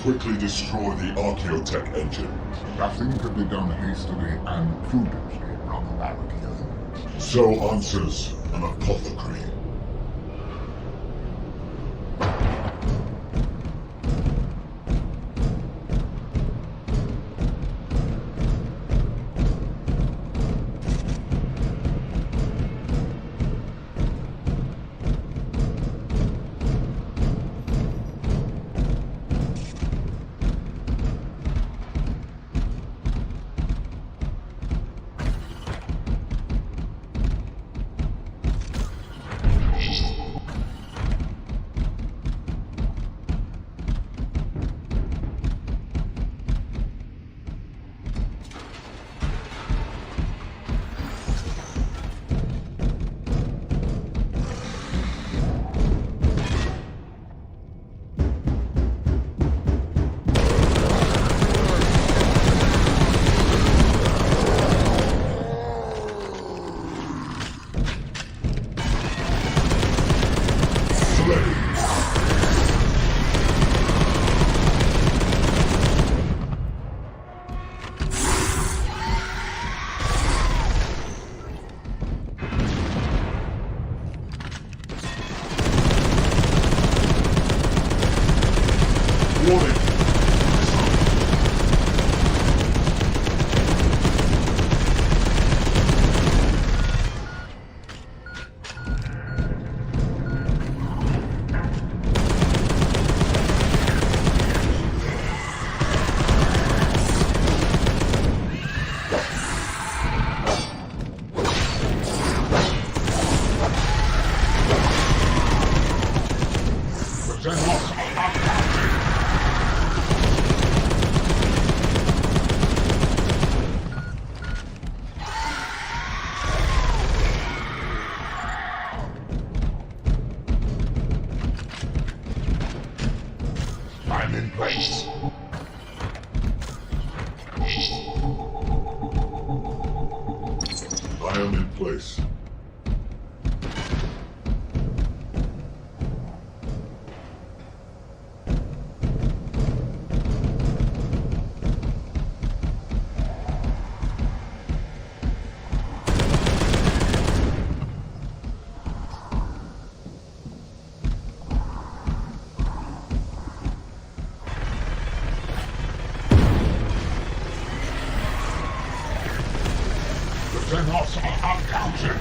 quickly destroy the archaeotech engine. Nothing could be done hastily and prudently, Brother Barakiel. So answers an apothecary. I'm in place. I am in place. The Xenos are uncounted.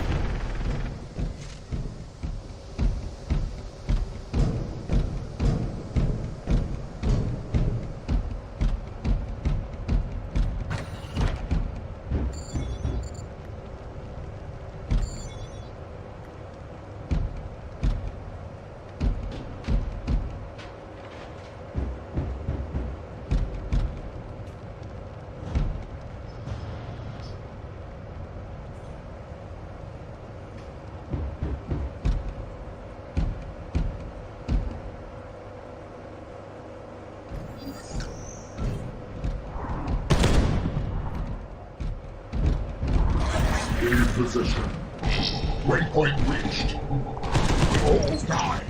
In position. Waypoint reached. All die.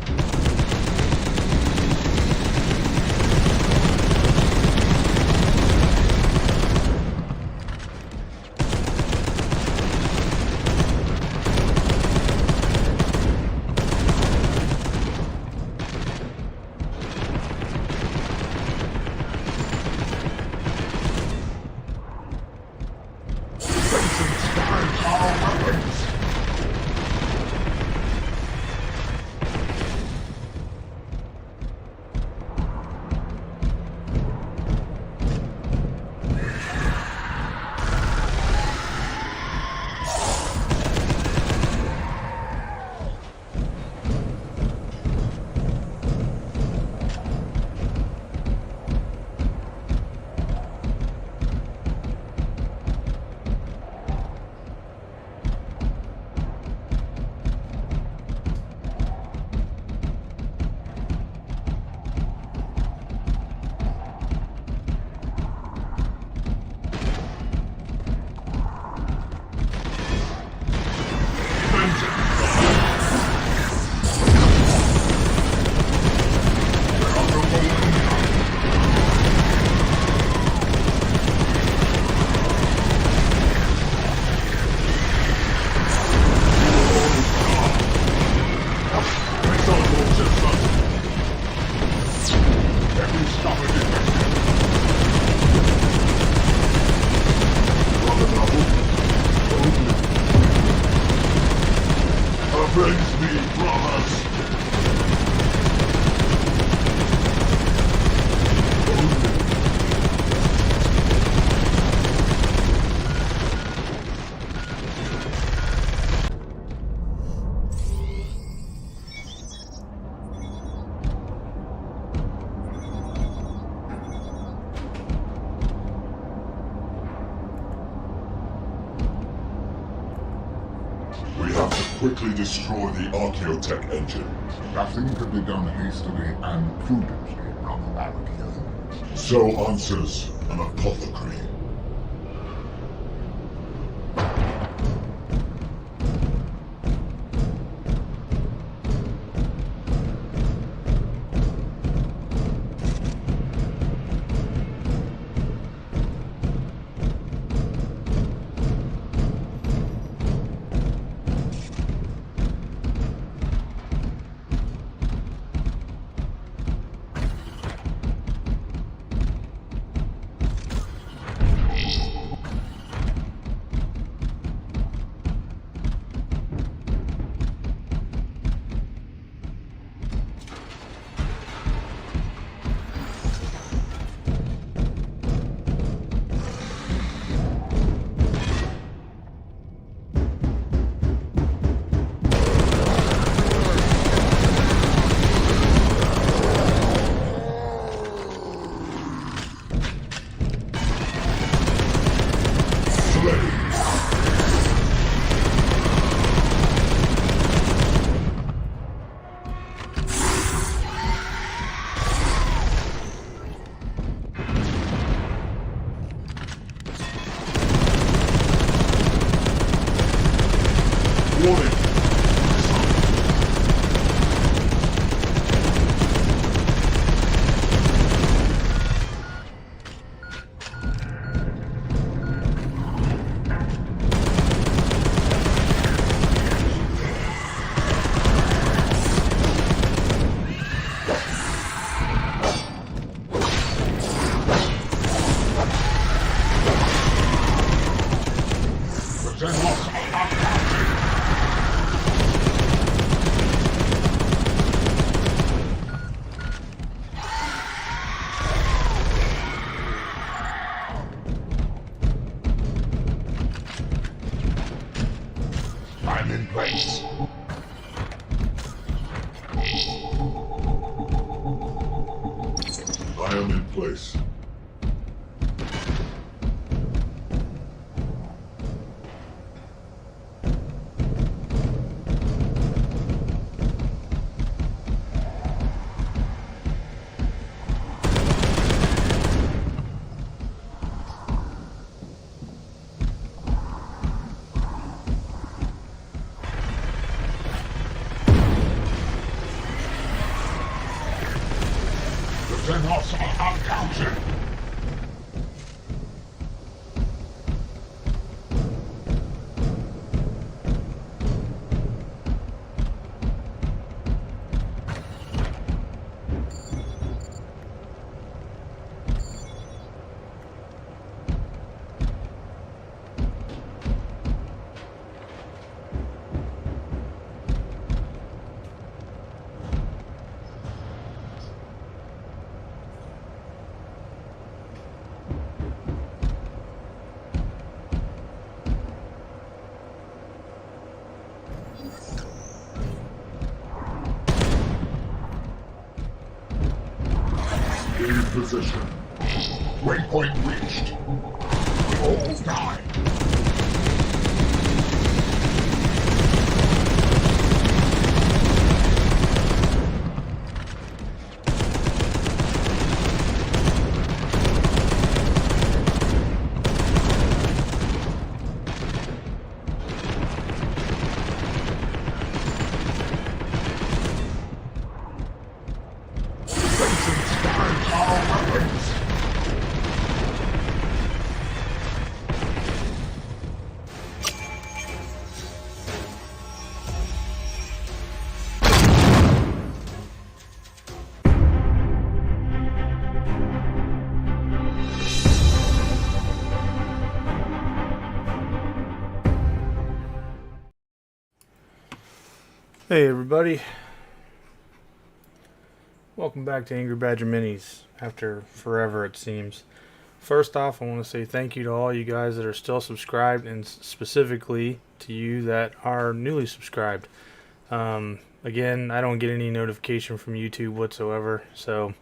Quickly destroy the Archaeotech engine. That thing could be done hastily and prudently, Brother Barricade. So answers an apothecary. Warning! I'm in place. I am in place. The Xenos are uncounted. In position. Waypoint reached. All die. Hey everybody, welcome back to Angry Badger Minis after forever it seems. First off, I want to say thank you to all you guys that are still subscribed, and specifically to you that are newly subscribed. Again, I don't get any notification from YouTube whatsoever, so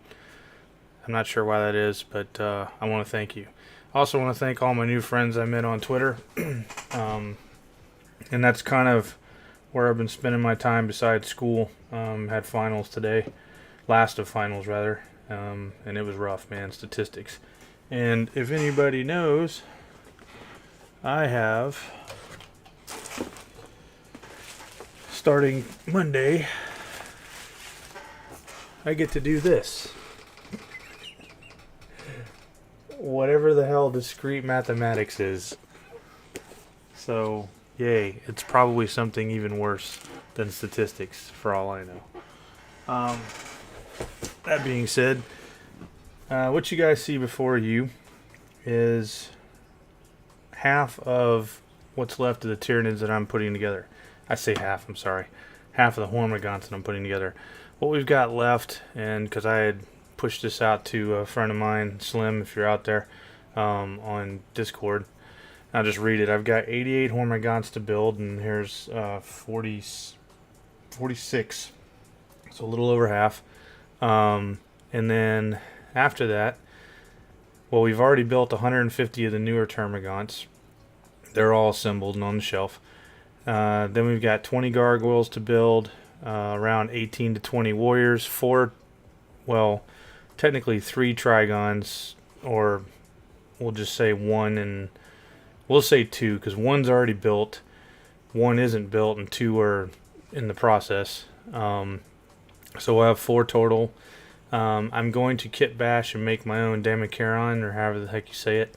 I'm not sure why that is, but I want to thank you. I also want to thank all my new friends I met on Twitter, and that's kind of where I've been spending my time besides school. Had finals today, last of finals rather, and it was rough, man. Statistics. And if anybody knows, I have, starting Monday, I get to do this. Whatever the hell discrete mathematics is. So, yay. It's probably something even worse than statistics, for all I know. That being said, what you guys see before you is half of what's left of the Tyranids that I'm putting together. I say half, I'm sorry. Half of the Hormagaunts that I'm putting together. What we've got left, and because I had pushed this out to a friend of mine, Slim, if you're out there, on Discord. I'll just read it. I've got 88 Hormagaunts to build, and here's 46. So a little over half. And then after that, well, we've already built 150 of the newer Termagants. They're all assembled and on the shelf. Then we've got 20 gargoyles to build, around 18 to 20 warriors, technically 3 Trigons, or we'll just say 1, and we'll say 2 because 1's already built, 1 isn't built, and 2 are in the process. So we'll have 4 total. I'm going to kit bash and make my own Demicheron, or however the heck you say it,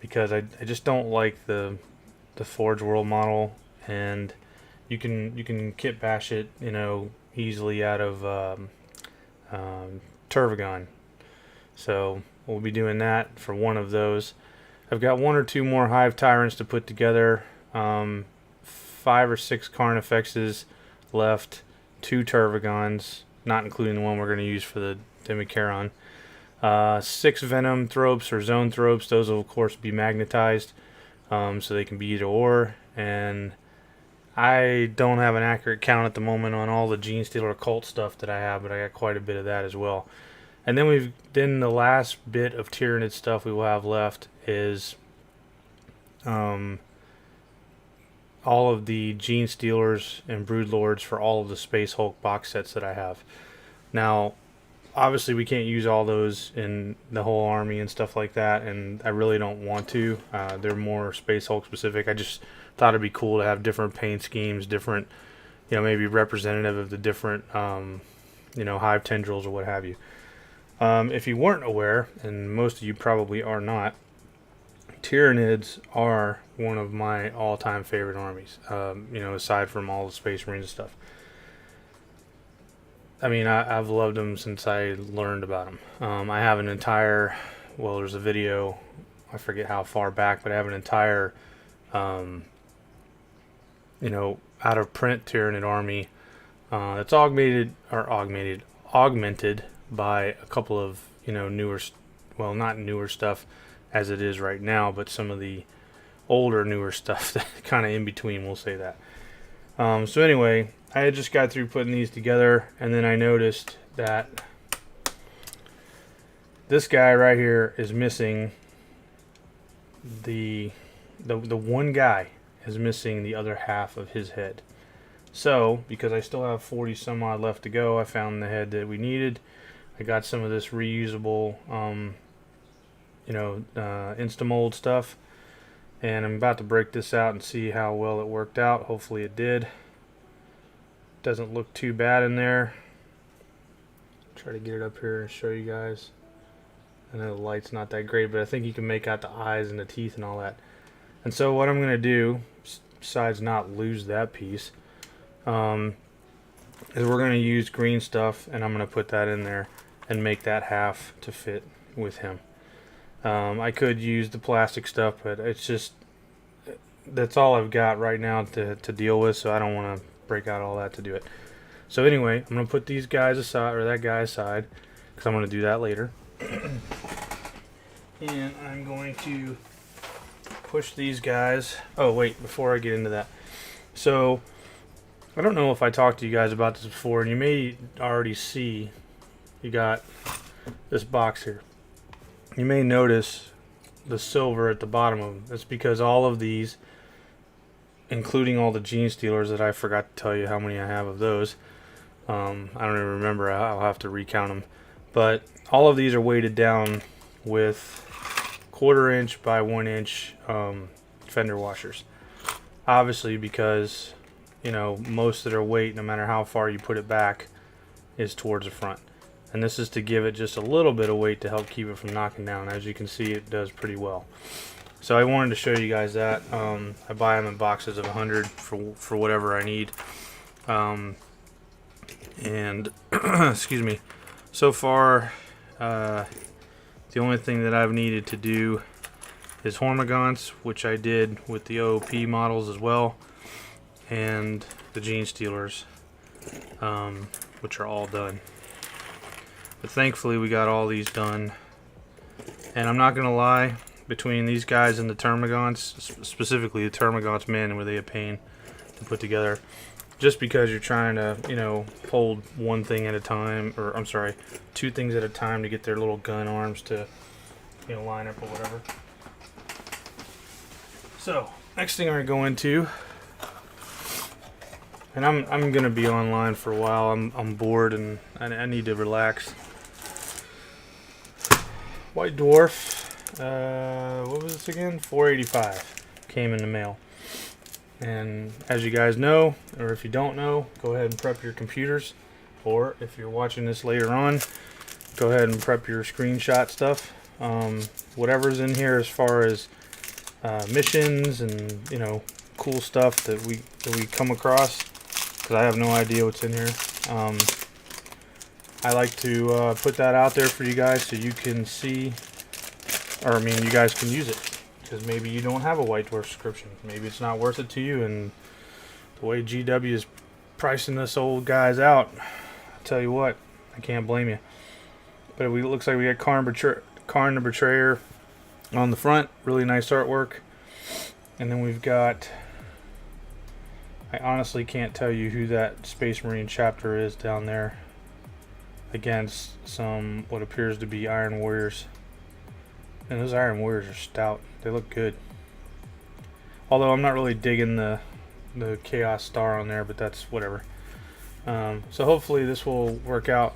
because I just don't like the Forge World model, and you can kit bash it, you know, easily out of Turvagon. So we'll be doing that for one of those. I've got 1 or 2 more Hive Tyrants to put together, 5 or 6 Carnifexes left, 2 Turvagons, not including the one we're going to use for the Demicheron, 6 Venom Thropes or Zone Thropes. Those will of course be magnetized, so they can be either or, and I don't have an accurate count at the moment on all the Gene Stealer Cult stuff that I have, but I got quite a bit of that as well. And then the last bit of Tyranid stuff we will have left is all of the Gene Stealers and Broodlords for all of the Space Hulk box sets that I have. Now, obviously we can't use all those in the whole army and stuff like that, and I really don't want to. They're more Space Hulk specific. I just thought it'd be cool to have different paint schemes, different, you know, maybe representative of the different, you know, hive tendrils or what have you. If you weren't aware, and most of you probably are not, Tyranids are one of my all-time favorite armies, you know, aside from all the Space Marines and stuff. I mean, I've loved them since I learned about them. I have an entire, well, there's a video, I forget how far back, but I have an entire, you know, out of print Tyranid army that's augmented by a couple of, you know, newer, well, not newer stuff as it is right now, but some of the older, newer stuff that kind of in between, we'll say that. So anyway, I had just got through putting these together, and then I noticed that this guy right here is missing the one guy is missing the other half of his head. So, because I still have 40 some odd left to go, I found the head that we needed. I got some of this reusable, you know, Instamold stuff, and I'm about to break this out and see how well it worked out. Hopefully it did. Doesn't look too bad in there. Try to get it up here and show you guys. I know the light's not that great, but I think you can make out the eyes and the teeth and all that. And so what I'm going to do, besides not lose that piece, is we're going to use green stuff, and I'm going to put that in there and make that half to fit with him. I could use the plastic stuff, but it's just, that's all I've got right now to deal with, so I don't want to break out all that to do it. So anyway, I'm going to put these guys aside, or that guy aside, because I'm going to do that later. And I'm going to push these guys. Oh wait, before I get into that, so I don't know if I talked to you guys about this before, and you may already see, you got this box here. You may notice the silver at the bottom of them. That's because all of these including all the gene stealers that I forgot to tell you how many I have of those. I don't even remember. I'll have to recount them. But all of these are weighted down with 1/4 inch by 1 inch fender washers. Obviously, because you know most of their weight, no matter how far you put it back, is towards the front. And this is to give it just a little bit of weight to help keep it from knocking down. As you can see, it does pretty well. So I wanted to show you guys that. I buy them in boxes of 100 for whatever I need. And excuse me. So far, the only thing that I've needed to do is Hormagaunts, which I did with the OOP models as well, and the Gene Stealers, which are all done. But thankfully we got all these done. And I'm not gonna lie, between these guys and the Termagants, specifically the Termagants, man, were they a pain to put together. Just because you're trying to, you know, hold one thing at a time, or I'm sorry, 2 things at a time to get their little gun arms to, you know, line up or whatever. So, next thing I'm gonna go into, and I'm gonna be online for a while. I'm bored and I need to relax. White Dwarf, what was this again? 485 came in the mail. And as you guys know, or if you don't know, go ahead and prep your computers. Or if you're watching this later on, go ahead and prep your screenshot stuff. Whatever's in here as far as missions and, you know, cool stuff that we come across, because I have no idea what's in here. I like to put that out there for you guys so you can see, or I mean you guys can use it. Because maybe you don't have a White Dwarf subscription. Maybe it's not worth it to you, and the way GW is pricing us old guys out, I'll tell you what, I can't blame you. But it looks like we got Karn the Betrayer on the front. Really nice artwork. And then we've got, I honestly can't tell you who that Space Marine chapter is down there against some what appears to be Iron Warriors. And those Iron Warriors are stout. They look good. Although I'm not really digging the Chaos Star on there, but that's whatever. So hopefully this will work out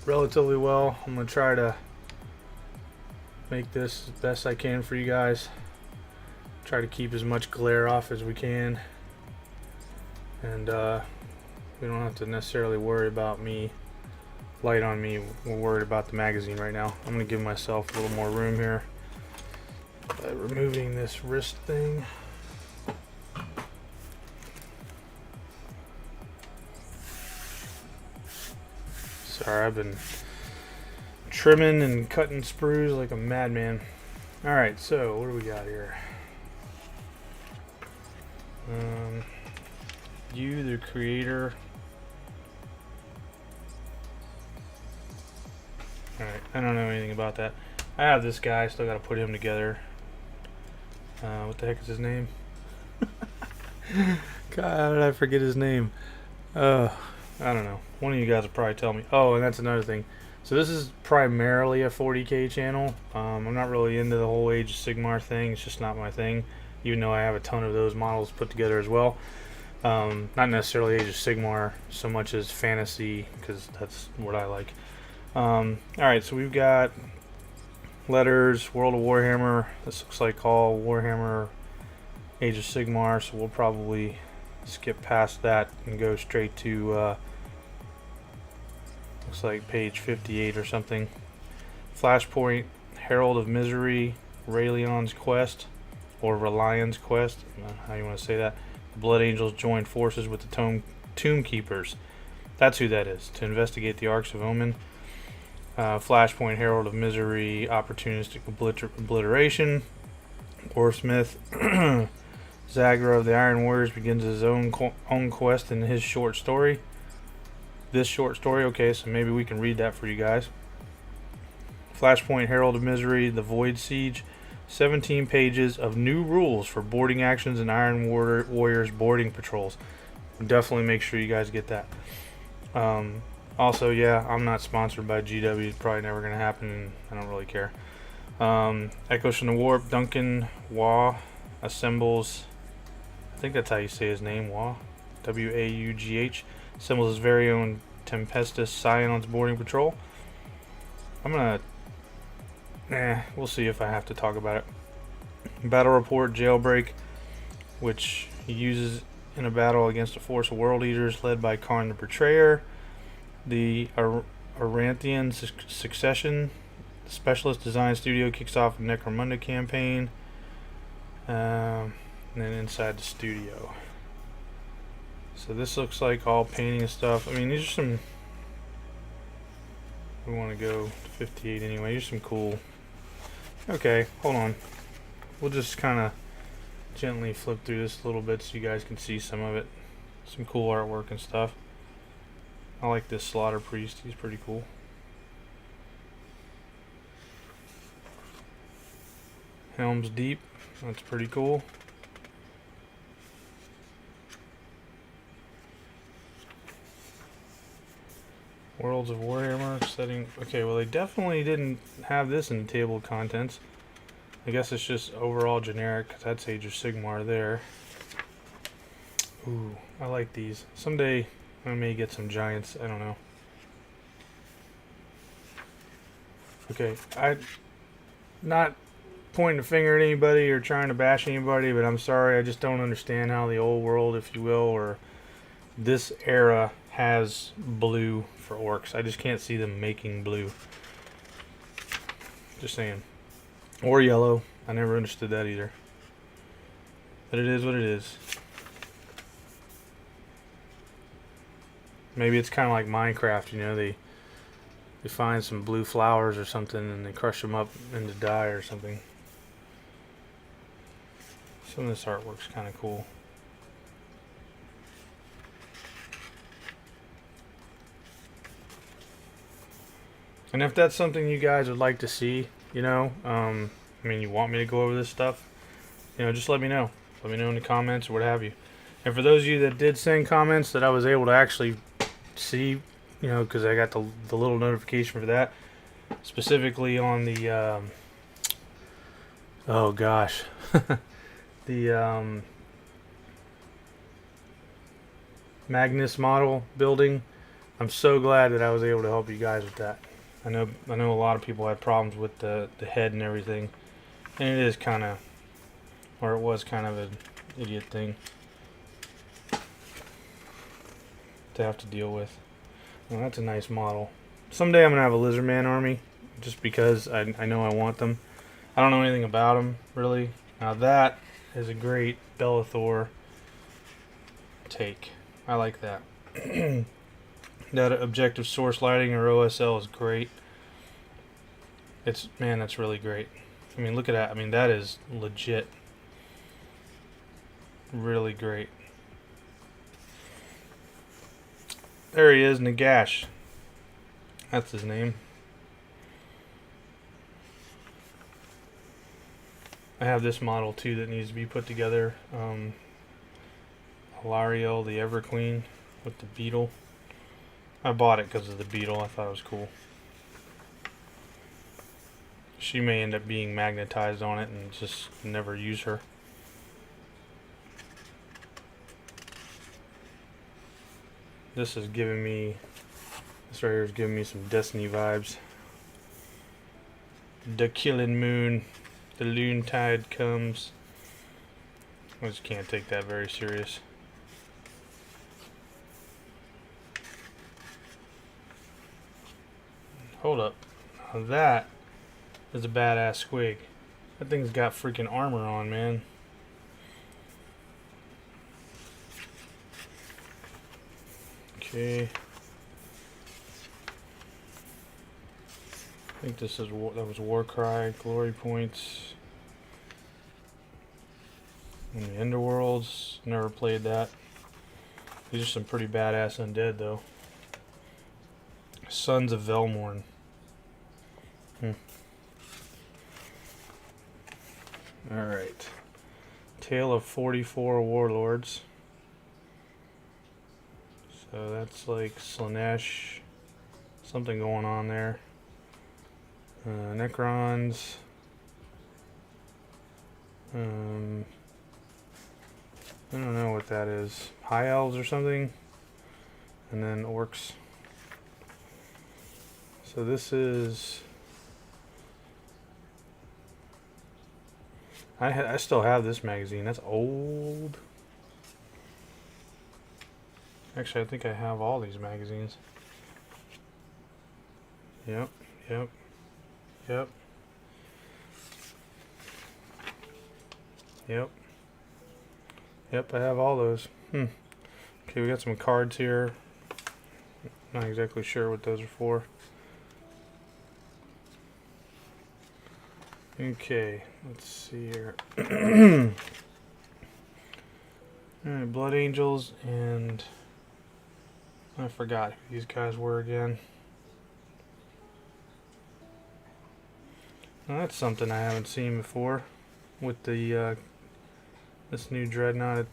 relatively well. I'm going to try to make this as best I can for you guys. Try to keep as much glare off as we can. And we don't have to necessarily worry about light on me. We're worried about the magazine right now. I'm going to give myself a little more room here by removing this wrist thing. Sorry, I've been trimming and cutting sprues like a madman. Alright, so what do we got here? You, the creator. Alright, I don't know anything about that. I have this guy, still got to put him together. What the heck is his name? God, how did I forget his name? I don't know. One of you guys will probably tell me. Oh, and that's another thing. So this is primarily a 40K channel. I'm not really into the whole Age of Sigmar thing. It's just not my thing. Even though I have a ton of those models put together as well. Not necessarily Age of Sigmar so much as fantasy, because that's what I like. Alright, so we've got letters, World of Warhammer. This looks like all Warhammer Age of Sigmar, so we'll probably skip past that and go straight to looks like page 58 or something. Flashpoint, Herald of Misery, Raelion's Quest, or Relion's Quest, I don't know how you want to say that. The Blood Angels join forces with the Tomb Keepers. That's who that is, to investigate the Arks of Omen. Flashpoint, Herald of Misery, Opportunistic Obliteration. Warsmith, Zagra of the Iron Warriors begins his own quest in his short story. This short story, okay, so maybe we can read that for you guys. Flashpoint, Herald of Misery, The Void Siege. 17 pages of new rules for boarding actions and Iron Warriors boarding patrols. Definitely make sure you guys get that. Also, yeah, I'm not sponsored by GW. It's probably never going to happen, and I don't really care. Echoes from the Warp. Duncan Waugh assembles think that's how you say his name, Wah. W-A-U-G-H. Assembles his very own Tempestus Scions boarding patrol. I'm gonna... we'll see if I have to talk about it. Battle report, jailbreak, which he uses in a battle against a force of world eaters led by Karn the Betrayer. The Aranthian Succession Specialist Design Studio kicks off a Necromunda campaign. And then inside the studio. So this looks like all painting and stuff. I mean, these are some... We want to go to 58 anyway. These are some cool... Okay, hold on. We'll just kind of gently flip through this a little bit so you guys can see some of it. Some cool artwork and stuff. I like this Slaughter Priest. He's pretty cool. Helm's Deep. That's pretty cool. Worlds of Warhammer setting. Okay, well they definitely didn't have this in the table of contents. I guess it's just overall generic, 'cause that's Age of Sigmar there. Ooh, I like these. Someday I may get some giants. I don't know. Okay, I'm not pointing a finger at anybody or trying to bash anybody, but I'm sorry, I just don't understand how the old world, if you will, or this era has blue for orcs. I just can't see them making blue. Just saying. Or yellow. I never understood that either. But it is what it is. Maybe it's kind of like Minecraft, you know, they find some blue flowers or something and they crush them up into dye or something. Some of this artwork's kind of cool. And if that's something you guys would like to see, you know, I mean, you want me to go over this stuff, you know, just let me know. Let me know in the comments or what have you. And for those of you that did send comments that I was able to actually see, you know, because I got the little notification for that, specifically on the, oh gosh, the Magnus model building. I'm so glad that I was able to help you guys with that. I know a lot of people had problems with the head and everything, and it is kind of, or it was kind of an idiot thing to have to deal with. Well, that's a nice model. Someday I'm gonna have a Lizardman army, just because I know I want them. I don't know anything about them really. Now that is a great Bellathor take. I like that. That objective source lighting or OSL is great. Man, that's really great. I mean, look at that. I mean, that is legit. Really great. There he is, Nagash. That's his name. I have this model too that needs to be put together. Hilariel, the Everqueen with the beetle. I bought it because of the beetle. I thought it was cool. She may end up being magnetized on it and just never use her. This right here is giving me some Destiny vibes. The killing moon. The loon tide comes. I just can't take that very serious. Hold up. Now that is a badass squig. That thing's got freaking armor on, man. Okay. I think this is that was Warcry, Glory Points. And the Underworlds. Never played that. These are some pretty badass undead though. Sons of Velmorn. Alright. Tale of 44 Warlords. So that's like Slanesh. Something going on there. Necrons. I don't know what that is. High elves or something? And then orcs. So this is... I still have this magazine. That's old. Actually, I think I have all these magazines. Yep, yep, yep. Yep. Yep, I have all those. Okay, we got some cards here. Not exactly sure what those are for. Okay, let's see here. Alright, Blood Angels, and I forgot who these guys were again. Now that's something I haven't seen before with the this new dreadnought,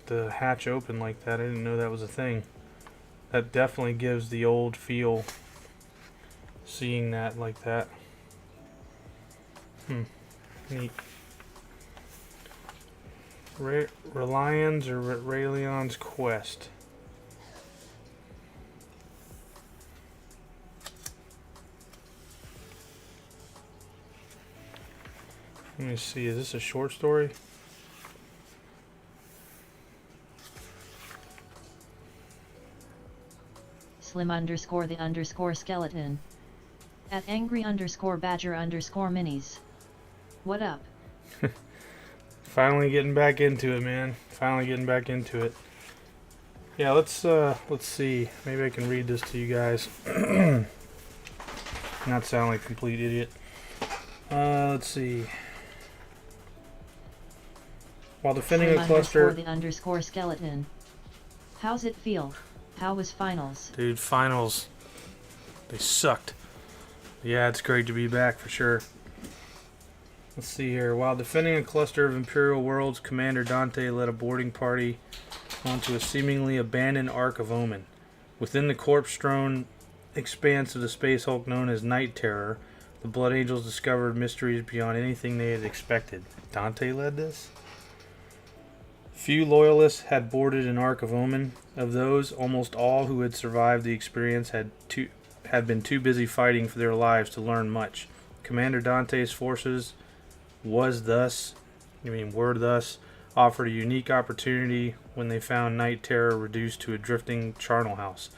the hatch open like that. I didn't know that was a thing. That definitely gives the old feel, seeing that like that. Neat. Reliance or Raelion's Quest. Let me see, is this a short story? Slim _ the _ skeleton. At angry _ badger _ minis. What up? Finally getting back into it, man. Finally getting back into it. Yeah, let's see. Maybe I can read this to you guys. Not sound like a complete idiot. Let's see. While defending a cluster... the _ skeleton. How's it feel? How was finals? Dude, finals. They sucked. Yeah, it's great to be back for sure. Let's see here. While defending a cluster of Imperial worlds, Commander Dante led a boarding party onto a seemingly abandoned Ark of Omen. Within the corpse-strewn expanse of the Space Hulk known as Night Terror, the Blood Angels discovered mysteries beyond anything they had expected. Dante led this? Few loyalists had boarded an Ark of Omen. Of those, almost all who had survived the experience had been too busy fighting for their lives to learn much. Commander Dante's forces were thus offered a unique opportunity when they found Night Terror reduced to a drifting charnel house,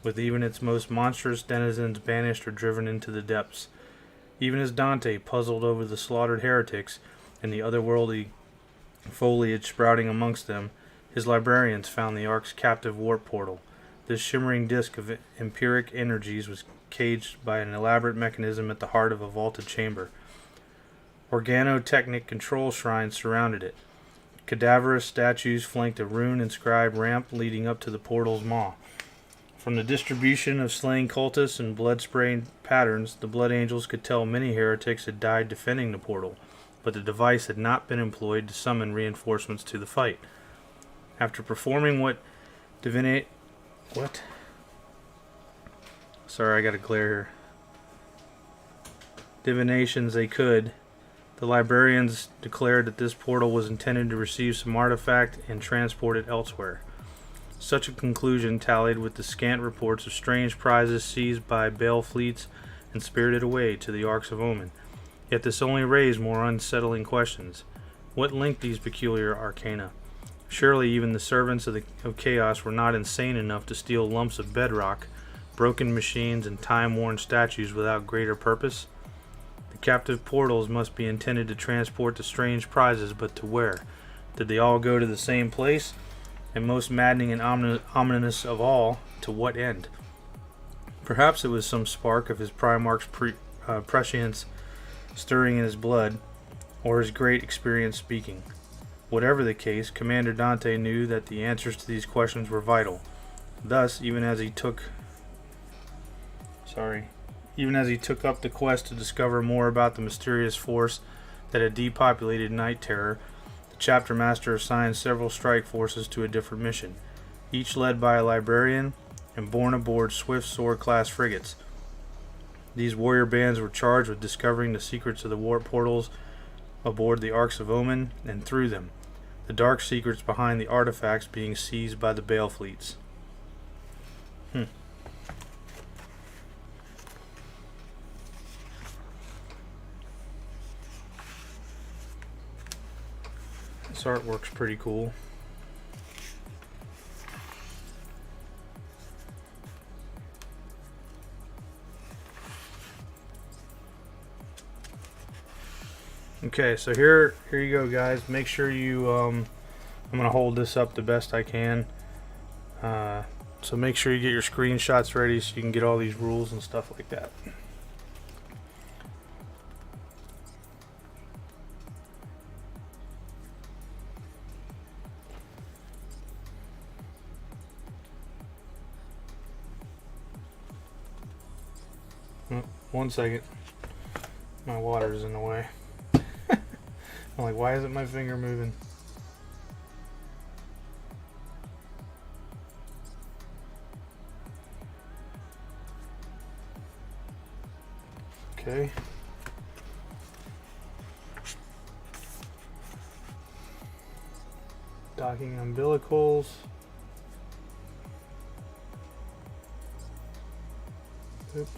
with even its most monstrous denizens banished or driven into the depths. Even as Dante puzzled over the slaughtered heretics and the otherworldly foliage sprouting amongst them, his librarians found the Ark's captive warp portal. This shimmering disk of empiric energies was caged by an elaborate mechanism at the heart of a vaulted chamber. Organotechnic control shrines surrounded it. Cadaverous statues flanked a rune-inscribed ramp leading up to the portal's maw. From the distribution of slain cultists and blood-spraying patterns, the Blood Angels could tell many heretics had died defending the portal, but the device had not been employed to summon reinforcements to the fight. After performing Sorry, I got a glare here. Divinations they could, the librarians declared that this portal was intended to receive some artifact and transport it elsewhere. Such a conclusion tallied with the scant reports of strange prizes seized by Bale fleets and spirited away to the Arks of Omen. Yet this only raised more unsettling questions. What linked these peculiar arcana? Surely even the servants of chaos were not insane enough to steal lumps of bedrock, broken machines, and time-worn statues without greater purpose. The captive portals must be intended to transport the strange prizes, but to where? Did they all go to the same place? And most maddening and ominous of all, to what end? Perhaps it was some spark of his Primarch's prescience stirring in his blood, or his great experience speaking. Whatever the case, Commander Dante knew that the answers to these questions were vital. Thus, even as he took up the quest to discover more about the mysterious force that had depopulated Night Terror, the chapter master assigned several strike forces to a different mission, each led by a librarian and borne aboard swift sword-class frigates. These warrior bands were charged with discovering the secrets of the warp portals aboard the Arks of Omen and through them. the dark secrets behind the artifacts being seized by the Bale fleets. This artwork's pretty cool. Okay, so here you go, guys. Make sure you I'm gonna hold this up the best I can. So make sure you get your screenshots ready so you can get all these rules and stuff like that. Oh, 1 second. My water's in the way. I'm like, why isn't my finger moving? Okay. Docking umbilicals. Oops.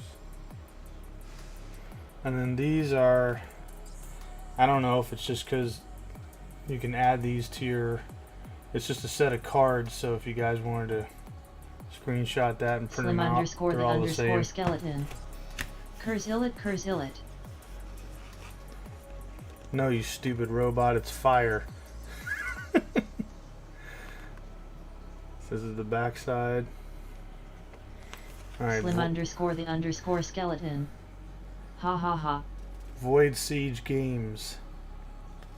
And then these are, I don't know if it's just because you can add these to your, it's just a set of cards, so if you guys wanted to screenshot that and print them out, they're all the same. Skeleton. Kurzillet. No, you stupid robot, it's fire. This is the back side. Alright. Slim_the_ skeleton. Ha ha ha. Void Siege Games.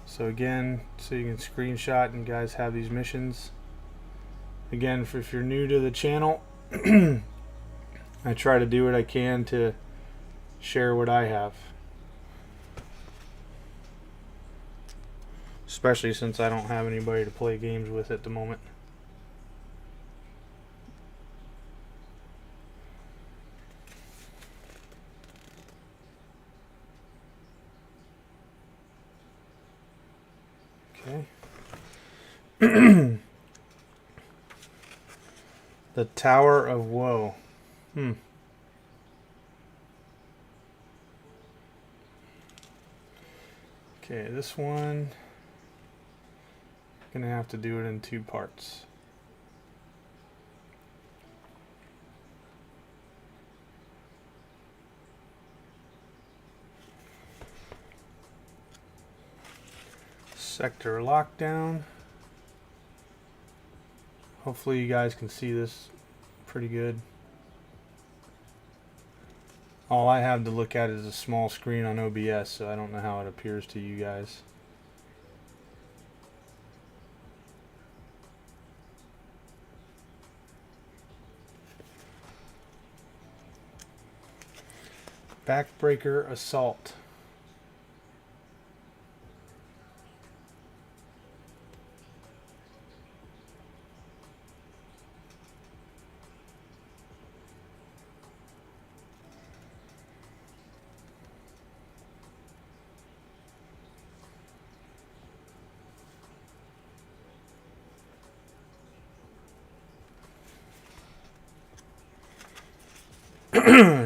So again, so you can screenshot and you guys have these missions. Again, if you're new to the channel, I try to do what I can to share what I have. Especially since I don't have anybody to play games with at the moment. Okay. The Tower of Woe. Okay, this one, gonna have to do it in 2 parts. Sector lockdown. Hopefully you guys can see this pretty good. All I have to look at is a small screen on OBS, so I don't know how it appears to you guys. Backbreaker Assault.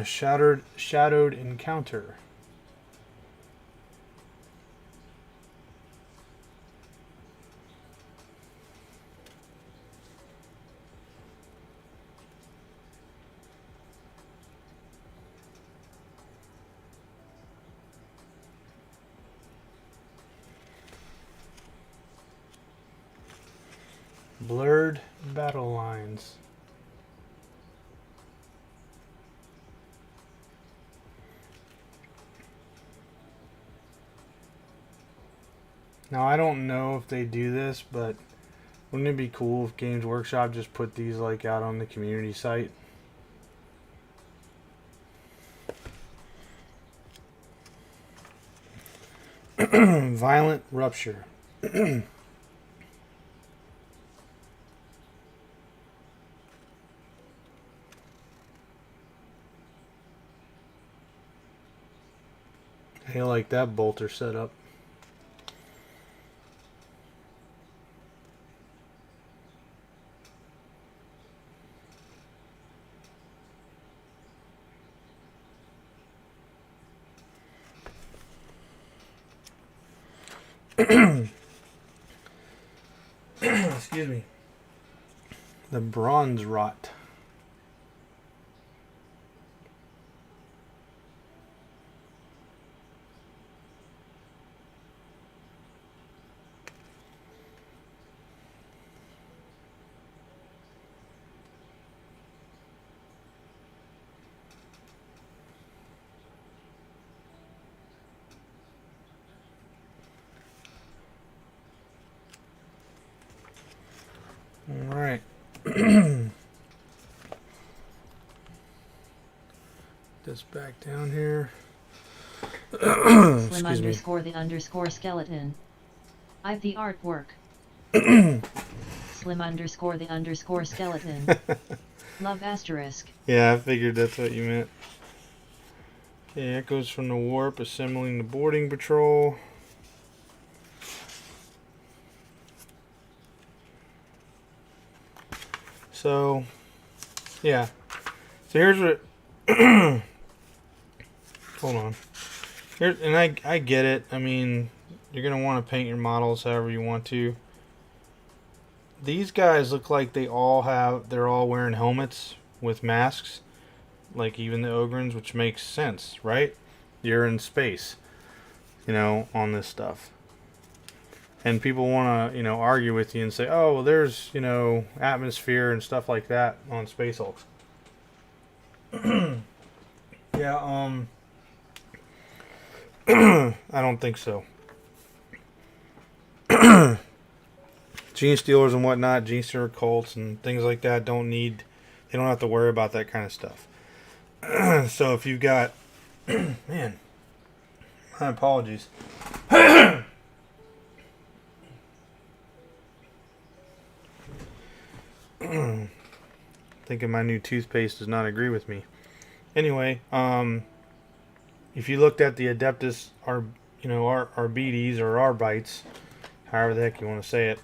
Shadowed Encounter. Blurred Battle Lines. Now I don't know if they do this, but wouldn't it be cool if Games Workshop just put these like out on the community site? Violent Rupture. I like that bolter setup. Excuse me. The bronze rot. All right. This back down here. Slim Excuse me. underscore the underscore skeleton. I've the artwork. Slim underscore the underscore skeleton. Love asterisk. Yeah, I figured that's what you meant. Okay, echoes from the warp, assembling the boarding patrol. So, yeah. So here's what. Hold on. Here, and I get it. I mean, you're gonna want to paint your models however you want to. These guys look like they're all wearing helmets with masks, like even the Ogrins, which makes sense, right? You're in space, you know, on this stuff. And people want to, you know, argue with you and say, oh, well, there's, you know, atmosphere and stuff like that on Space Hulks. Yeah, I don't think so. Gene stealers and whatnot, gene stealer cults and things like that they don't have to worry about that kind of stuff. So if you've got, man, my apologies. Thinking my new toothpaste does not agree with me. Anyway, if you looked at the Adeptus, our BDs or our bites, however the heck you want to say it,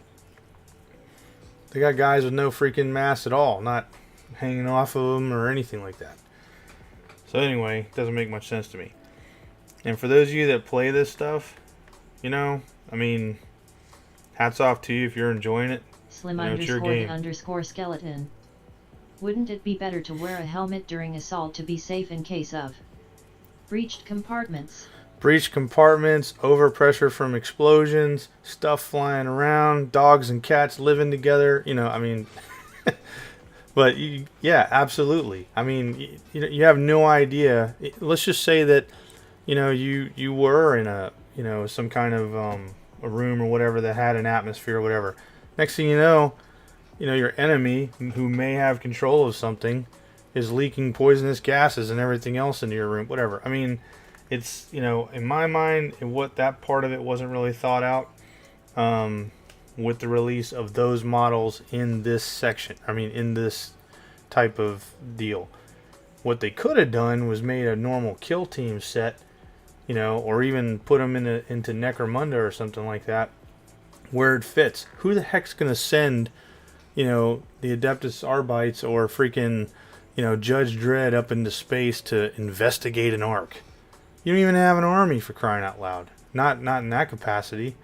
they got guys with no freaking masks at all, not hanging off of them or anything like that. So anyway, it doesn't make much sense to me. And for those of you that play this stuff, you know, I mean, hats off to you if you're enjoying it. Slim You know, it's your underscore the game. underscore skeleton. Wouldn't it be better to wear a helmet during assault to be safe in case of breached compartments? Breached compartments, overpressure from explosions, stuff flying around, dogs and cats living together. You know, I mean, but yeah, absolutely. I mean, you have no idea. Let's just say that, you know, you were in a, you know, some kind of a room or whatever that had an atmosphere or whatever. Next thing you know, your enemy who may have control of something is leaking poisonous gases and everything else into your room, whatever. I mean, it's, you know, in my mind, what that part of it wasn't really thought out with the release of those models in this section. I mean, in this type of deal. What they could have done was made a normal kill team set, you know, or even put them into Necromunda or something like that, where it fits. Who the heck's going to send, you know, the Adeptus Arbites or freaking, you know, Judge Dredd up into space to investigate an arc? You don't even have an army, for crying out loud. Not in that capacity.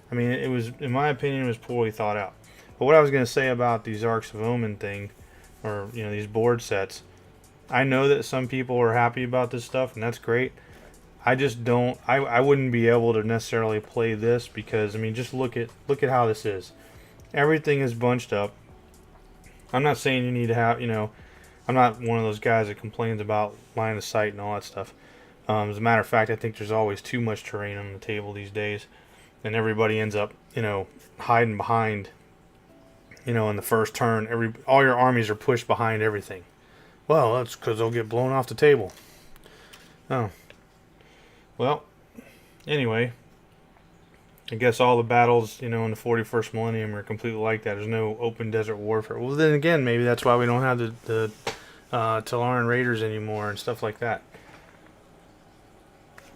I mean, it was, in my opinion, it was poorly thought out. But what I was going to say about these Arcs of Omen thing, or, you know, these board sets, I know that some people are happy about this stuff, and that's great. I just don't, I wouldn't be able to necessarily play this because, I mean, just look at how this is. Everything is bunched up. I'm not saying you need to have, you know, I'm not one of those guys that complains about line of sight and all that stuff. As a matter of fact, I think there's always too much terrain on the table these days, and everybody ends up, you know, hiding behind, you know, in the first turn. All your armies are pushed behind everything. Well, that's because they'll get blown off the table. Oh. Well, anyway, I guess all the battles, you know, in the 41st millennium are completely like that. There's no open desert warfare. Well, then again, maybe that's why we don't have the Talaran Raiders anymore and stuff like that.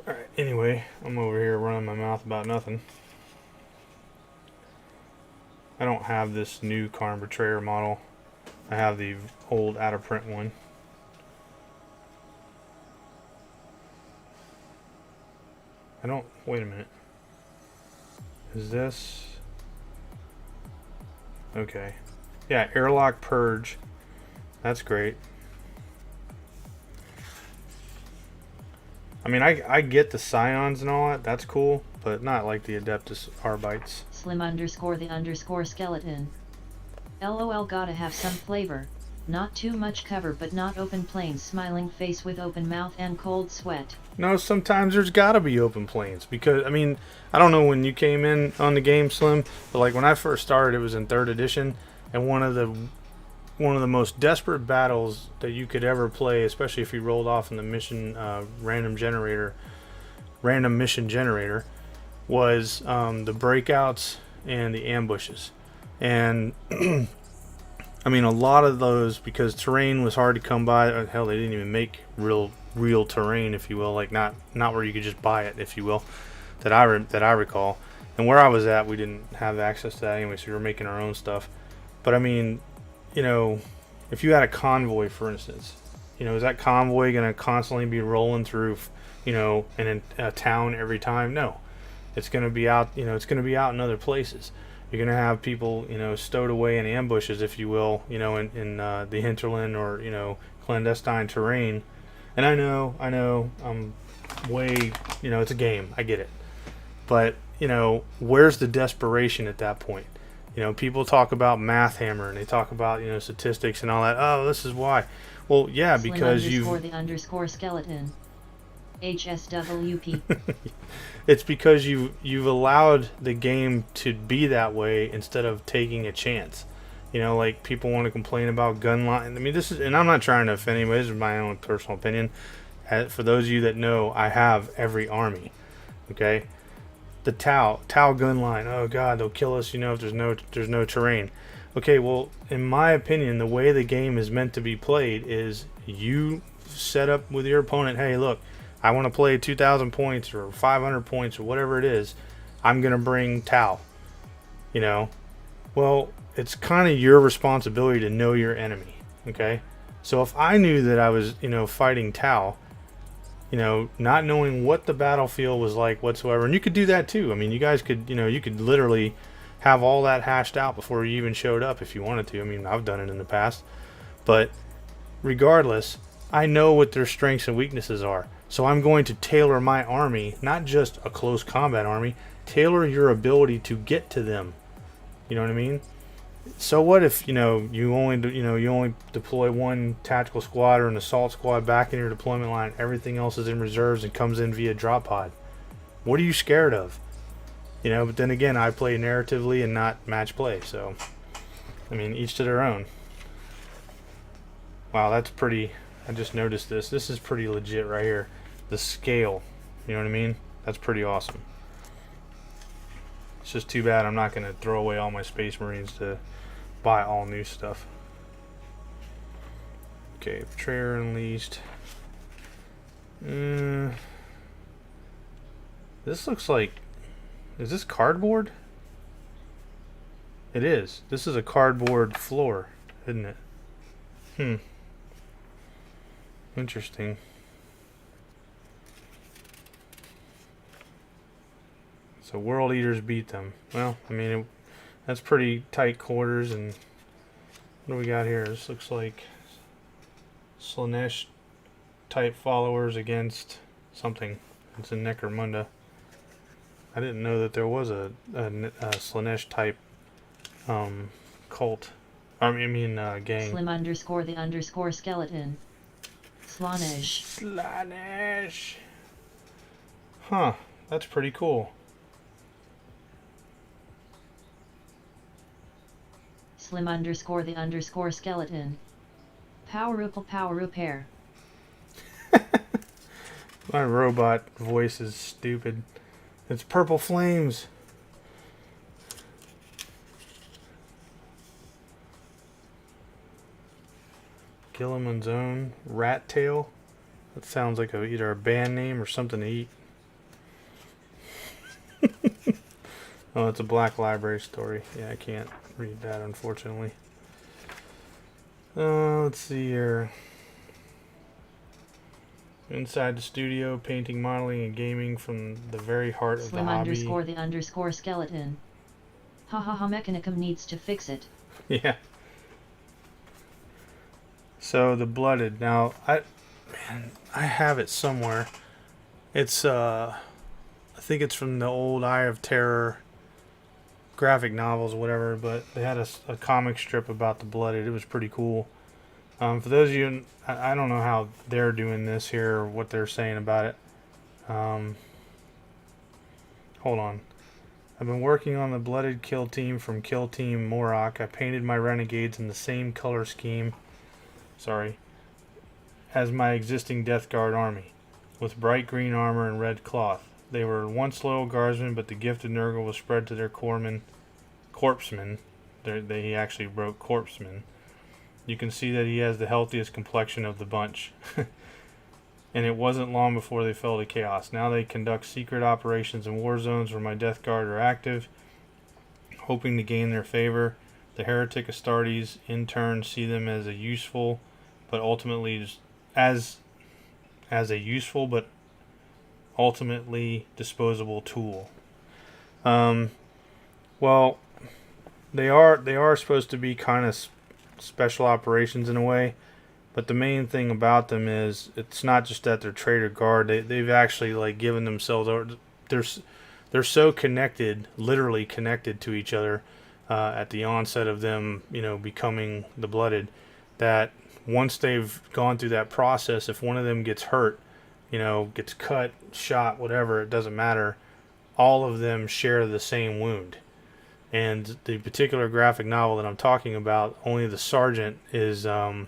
Alright, anyway, I'm over here running my mouth about nothing. I don't have this new Karn Betrayer model. I have the old out-of-print one. Wait a minute. is this? Okay. Yeah, airlock purge. That's great. I mean, I get the scions and all that. That's cool, but not like the Adeptus Arbites. Slim underscore the underscore skeleton. LOL, gotta have some flavor. Not too much cover, but not open plains. Smiling face with open mouth and cold sweat. No, sometimes there's gotta be open plains because I mean, I don't know when you came in on the game, Slim, but like when I first started, it was in 3rd edition, and one of the most desperate battles that you could ever play, especially if you rolled off in the mission random mission generator, was the breakouts and the ambushes. And I mean, a lot of those, because terrain was hard to come by. Hell, they didn't even make real terrain, if you will, like not where you could just buy it, if you will, that I recall. And where I was at, we didn't have access to that anyway, so we were making our own stuff. But I mean, you know, if you had a convoy, for instance, you know, is that convoy going to constantly be rolling through, you know, in a town every time? No, it's going to be out. You know, it's going to be out in other places. You're going to have people, you know, stowed away in ambushes, if you will, you know, in the hinterland or, you know, clandestine terrain. And I know, I'm way, you know, it's a game. I get it. But, you know, where's the desperation at that point? You know, people talk about math hammer and they talk about, you know, statistics and all that. Oh, this is why. Well, yeah, Slim because underscore the underscore skeleton. HSWP. It's because you've allowed the game to be that way instead of taking a chance. You know, like people want to complain about gun line. I mean, this is, and I'm not trying to offend anybody. This is my own personal opinion. For those of you that know, I have every army. Okay, the Tau gun line. Oh God, they'll kill us. You know, if there's no terrain. Okay, well, in my opinion, the way the game is meant to be played is you set up with your opponent. Hey, look, I want to play 2,000 points or 500 points or whatever it is. I'm gonna bring Tau. You know, well, it's kind of your responsibility to know your enemy. Okay, so if I knew that I was, you know, fighting Tau, you know, not knowing what the battlefield was like whatsoever, and you could do that too. I mean, you guys could, you know, you could literally have all that hashed out before you even showed up if you wanted to. I mean, I've done it in the past, but regardless, I know what their strengths and weaknesses are. So I'm going to tailor my army, not just a close combat army, tailor your ability to get to them. You know what I mean? So what if, you know, you only deploy one tactical squad or an assault squad back in your deployment line, everything else is in reserves and comes in via drop pod? What are you scared of? You know, but then again, I play narratively and not match play, so I mean, each to their own. Wow, that's pretty. I just noticed this. This is pretty legit right here. The scale, you know what I mean? That's pretty awesome. It's just too bad I'm not going to throw away all my Space Marines to buy all new stuff. Okay, Betrayer Unleashed. This looks like... Is this cardboard? It is. This is a cardboard floor, isn't it? Interesting. So World Eaters beat them. Well, I mean, that's pretty tight quarters. And what do we got here? This looks like Slanesh type followers against something. It's in Necromunda. I didn't know that there was a Slanesh type cult. I mean gang. Slim underscore the underscore skeleton. Slanesh. Slanesh. Huh. That's pretty cool. Slim underscore the underscore skeleton. Power repair. My robot voice is stupid. It's purple flames. Gilliman's Own Rat Tail. That sounds like either a band name or something to eat. Oh, it's a Black Library story. Yeah, I can't read that, unfortunately. Let's see here. Inside the studio, painting, modeling, and gaming from the very heart of the Slim hobby. underscore the underscore skeleton. Ha ha ha, Mechanicum needs to fix it. Yeah. So the blooded. Now I have it somewhere. It's I think it's from the old Eye of Terror graphic novels or whatever, but they had a comic strip about the blooded. It was pretty cool. For those of you, I don't know how they're doing this here or what they're saying about it. Hold on. I've been working on the blooded kill team from Kill Team Morok. I painted my renegades in the same color scheme, as my existing Death Guard army, with bright green armor and red cloth. They were once loyal guardsmen, but the gift of Nurgle was spread to their corpsemen. He actually wrote corpsemen. You can see that he has the healthiest complexion of the bunch. And it wasn't long before they fell to chaos. Now they conduct secret operations in war zones where my Death Guard are active, hoping to gain their favor. The Heretic Astartes, in turn, see them as a useful, but ultimately disposable tool. Well, they are supposed to be kind of special operations in a way, but the main thing about them is it's not just that they're traitor guard. They've actually like given themselves over. They're so connected, literally connected to each other at the onset of them, becoming the blooded, that once they've gone through that process, if one of them gets hurt, gets cut, shot, whatever, it doesn't matter. All of them share the same wound. And the particular graphic novel that I'm talking about, only the sergeant is the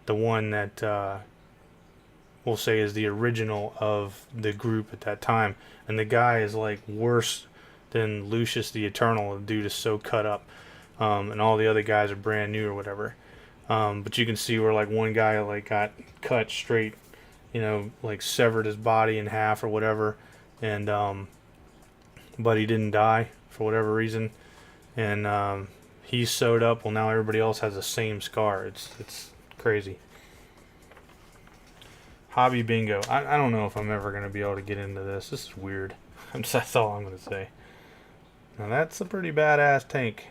one that we'll say is the original of the group at that time. And the guy is like worse than Lucius the Eternal. The dude is so cut up. And all the other guys are brand new or whatever. But you can see where like one guy like got cut straight, like severed his body in half or whatever. And but he didn't die for whatever reason. And he's sewed up. Well, now everybody else has the same scar. It's crazy. Hobby bingo. I don't know if I'm ever going to be able to get into this. This is weird. That's all I'm going to say. Now that's a pretty badass tank.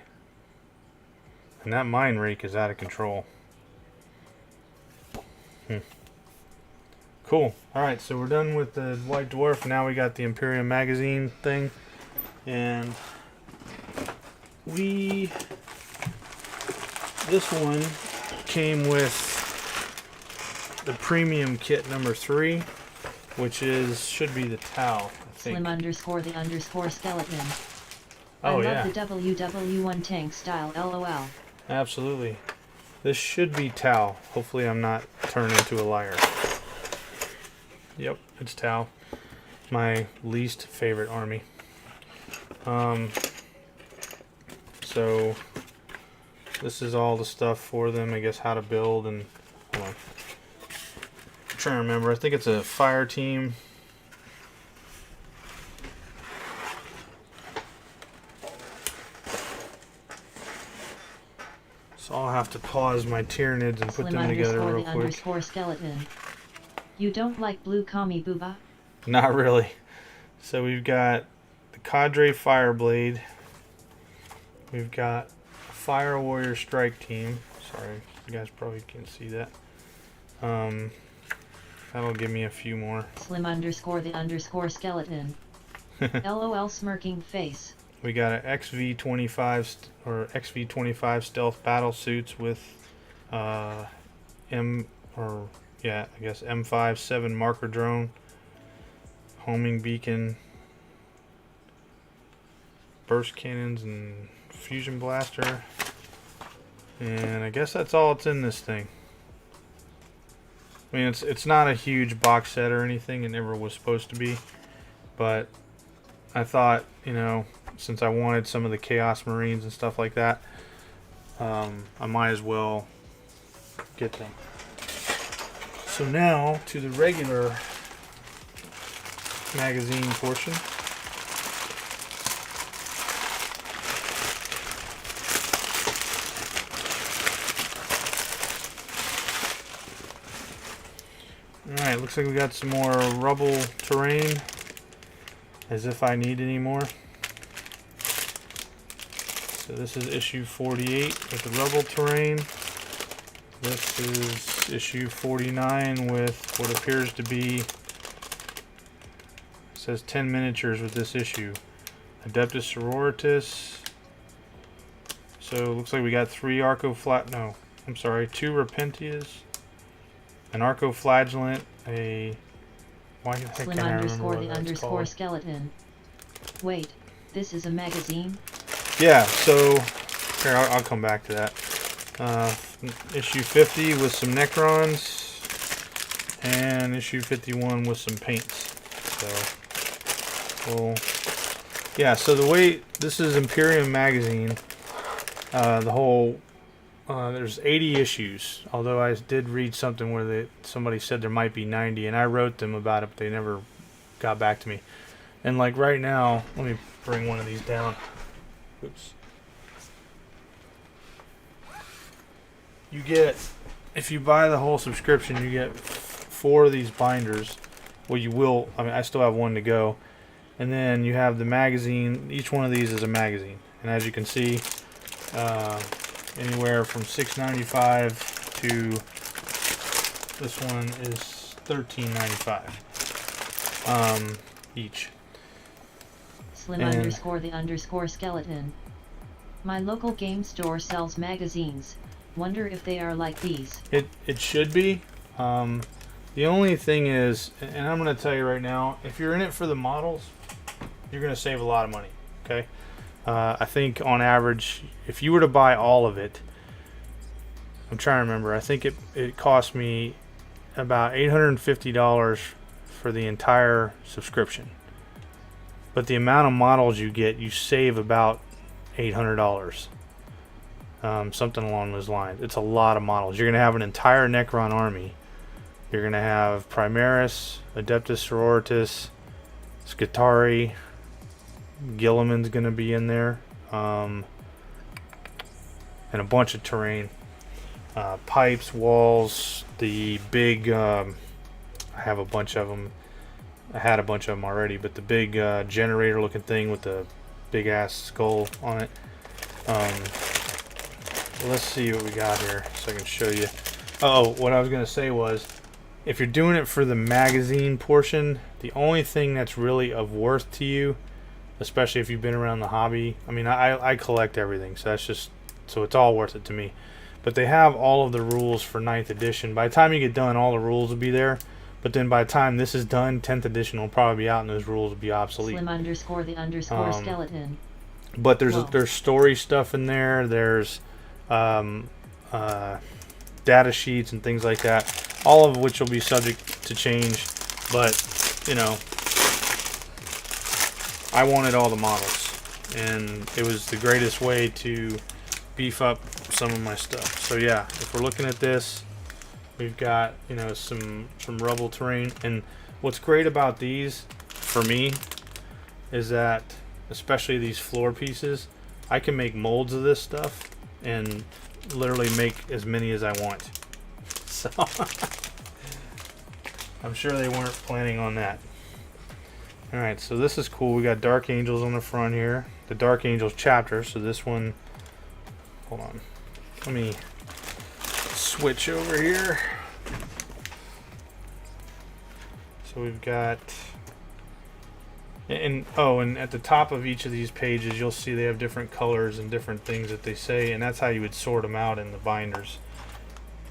And that mine rake is out of control. Cool. Alright, so we're done with the White Dwarf. Now we got the Imperium magazine thing. And this one came with the premium kit number 3, which should be the Tau, I think. Slim underscore the underscore skeleton. Oh, I yeah. love the WW1 tank style, LOL. Absolutely. This should be Tau. Hopefully I'm not turned into a liar. Yep, it's Tau. My least favorite army. So this is all the stuff for them, I guess, how to build and hold on. I'm trying to remember. I think it's a fire team. So I'll have to pause my Tyranids and put them together real quick. Underscore skeleton. You don't like blue commie booba? Not really. So we've got the Cadre Fireblade. We've got a Fire Warrior Strike Team. Sorry, you guys probably can't see that. That'll give me a few more. Slim underscore the underscore skeleton. LOL smirking face. We got an XV-25 or XV-25 stealth battle suits with M5-7 marker drone, homing beacon, burst cannons, and fusion blaster. And I guess that's all that's in this thing. I mean, it's not a huge box set or anything. It never was supposed to be. But I thought, since I wanted some of the Chaos Marines and stuff like that, I might as well get them. So now to the regular magazine portion. Alright, looks like we got some more rubble terrain. As if I need any more. So this is issue 48 with the rubble terrain. This is issue 49 with what appears to be, it says 10 miniatures with this issue. Adeptus Sororitas. So it looks like we got 2 Repentias, an Arcoflagellant, a... Why the heck Slim can I remember underscore what the that's underscore called? skeleton. Wait, this is a magazine? Yeah, so here I'll come back to that. Issue 50 with some Necrons, and issue 51 with some paints. So, well, yeah. So the way this is Imperium magazine, the whole there's 80 issues. Although I did read something where somebody said there might be 90, and I wrote them about it, but they never got back to me. And like right now, let me bring one of these down. Oops. You get, if you buy the whole subscription, you get 4 of these binders. Well, you will, I mean, I still have one to go. And then you have the magazine. Each one of these is a magazine. And as you can see, anywhere from $6.95 to this one is $13.95 each. Slim underscore the underscore skeleton. My local game store sells magazines. Wonder if they are like these. It should be. The only thing is, and I'm going to tell you right now, if you're in it for the models, you're going to save a lot of money. Okay. I think on average, if you were to buy all of it, I'm trying to remember, I think it cost me about $850 for the entire subscription. But the amount of models you get, you save about $800. Something along those lines. It's a lot of models. You're going to have an entire Necron army. You're going to have Primaris, Adeptus Sororitas, Scutari, Gilliman's going to be in there, and a bunch of terrain. Pipes, walls, the big, I have a bunch of them. I had a bunch of them already, but the big generator looking thing with the big ass skull on it. Let's see what we got here so I can show you. Oh, what I was going to say was, if you're doing it for the magazine portion, the only thing that's really of worth to you, especially if you've been around the hobby, I mean, I collect everything, so that's just, so it's all worth it to me. But they have all of the rules for 9th edition. By the time you get done, all the rules will be there. But then by the time this is done, 10th edition will probably be out and those rules will be obsolete. Slim underscore the underscore skeleton. But there's story stuff in there. There's data sheets and things like that, all of which will be subject to change. But you know, I wanted all the models, and it was the greatest way to beef up some of my stuff. So yeah, if we're looking at this, we've got, you know, some rubble terrain. And what's great about these for me is that, especially these floor pieces, I can make molds of this stuff and literally make as many as I want. So I'm sure they weren't planning on that. Alright, so this is cool. We got Dark Angels on the front here, the Dark Angels chapter. So this one, hold on, let me switch over here. So we've got, and at the top of each of these pages, you'll see they have different colors and different things that they say, and that's how you would sort them out in the binders.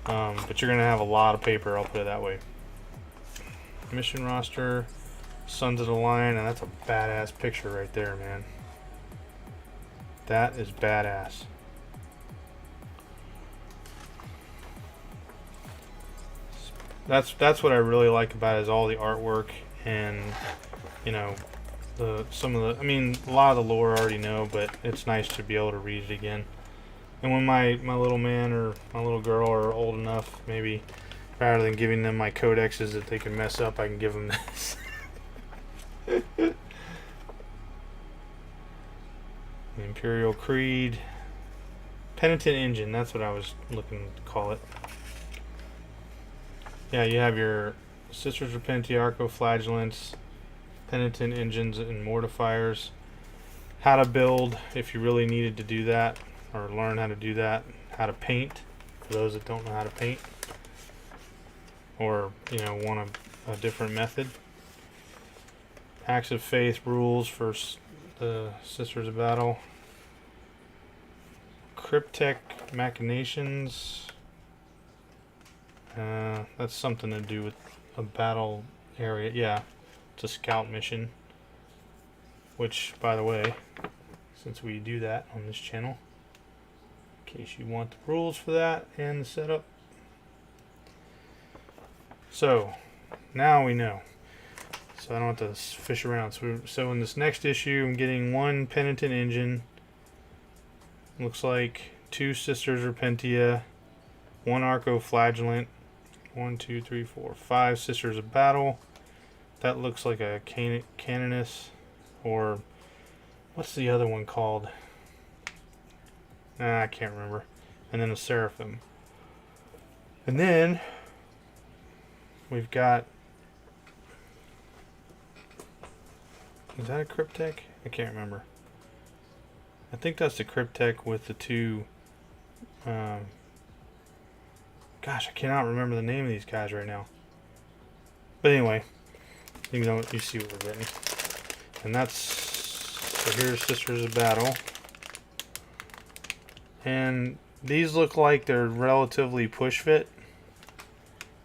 But you're gonna have a lot of paper, I'll put it that way. Mission roster, Sons of the Lion, and that's a badass picture right there, man. That is badass. That's what I really like about it, is all the artwork, and you know, some of the, I mean, a lot of the lore I already know, but it's nice to be able to read it again. And when my little man or my little girl are old enough, maybe rather than giving them my codexes that they can mess up, I can give them this. The Imperial Creed, Penitent Engine, that's what I was looking to call it. Yeah, you have your Sisters Repentia, Arco-Flagellants, Penitent Engines, and Mortifiers. How to build if you really needed to do that, or learn how to do that. How to paint, for those that don't know how to paint, or want a different method. Acts of Faith rules for the Sisters of Battle. Cryptek Machinations. That's something to do with a battle area. Yeah, it's a scout mission. Which, by the way, since we do that on this channel, in case you want the rules for that and the setup. So, now we know. So I don't have to fish around. So in this next issue, I'm getting 1 Penitent Engine. Looks like 2 Sisters Repentia, 1 Arco-Flagellant, 1, 2, 3, 4, 5 Sisters of Battle. That looks like a Canoness, or what's the other one called? I can't remember. And then a Seraphim. And then we've got, is that a Cryptek? I can't remember. I think that's the Cryptek with the 2. Gosh, I cannot remember the name of these guys right now. But anyway, you see what we're getting. And that's, so here's Sisters of Battle. And these look like they're relatively push fit.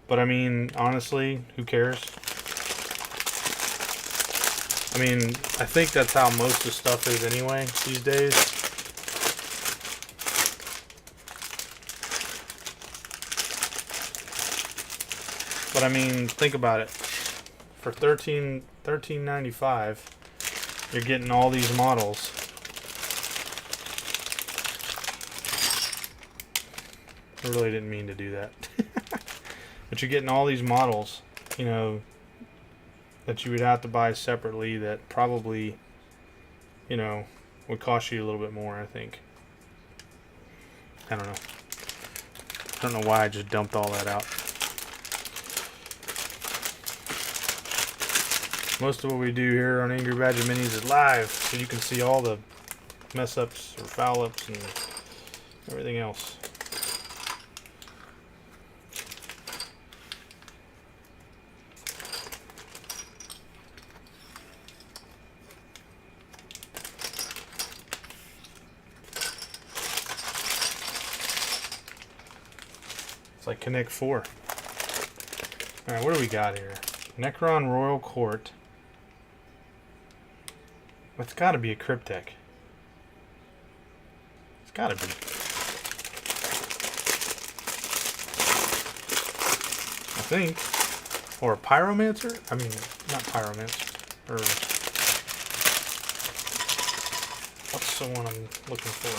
But I mean, honestly, who cares? I mean, I think that's how most of the stuff is anyway these days. But I mean, think about it. For $13.95, you're getting all these models. I really didn't mean to do that. But you're getting all these models, that you would have to buy separately that probably, would cost you a little bit more, I think. I don't know. I don't know why I just dumped all that out. Most of what we do here on Angry Badger Minis is live, so you can see all the mess ups or foul ups and everything else. It's like Connect 4. Alright, what do we got here? Necron Royal Court. It's got to be a Cryptek. It's got to be. I think. Or a Pyromancer? I mean, not Pyromancer. Or what's the one I'm looking for?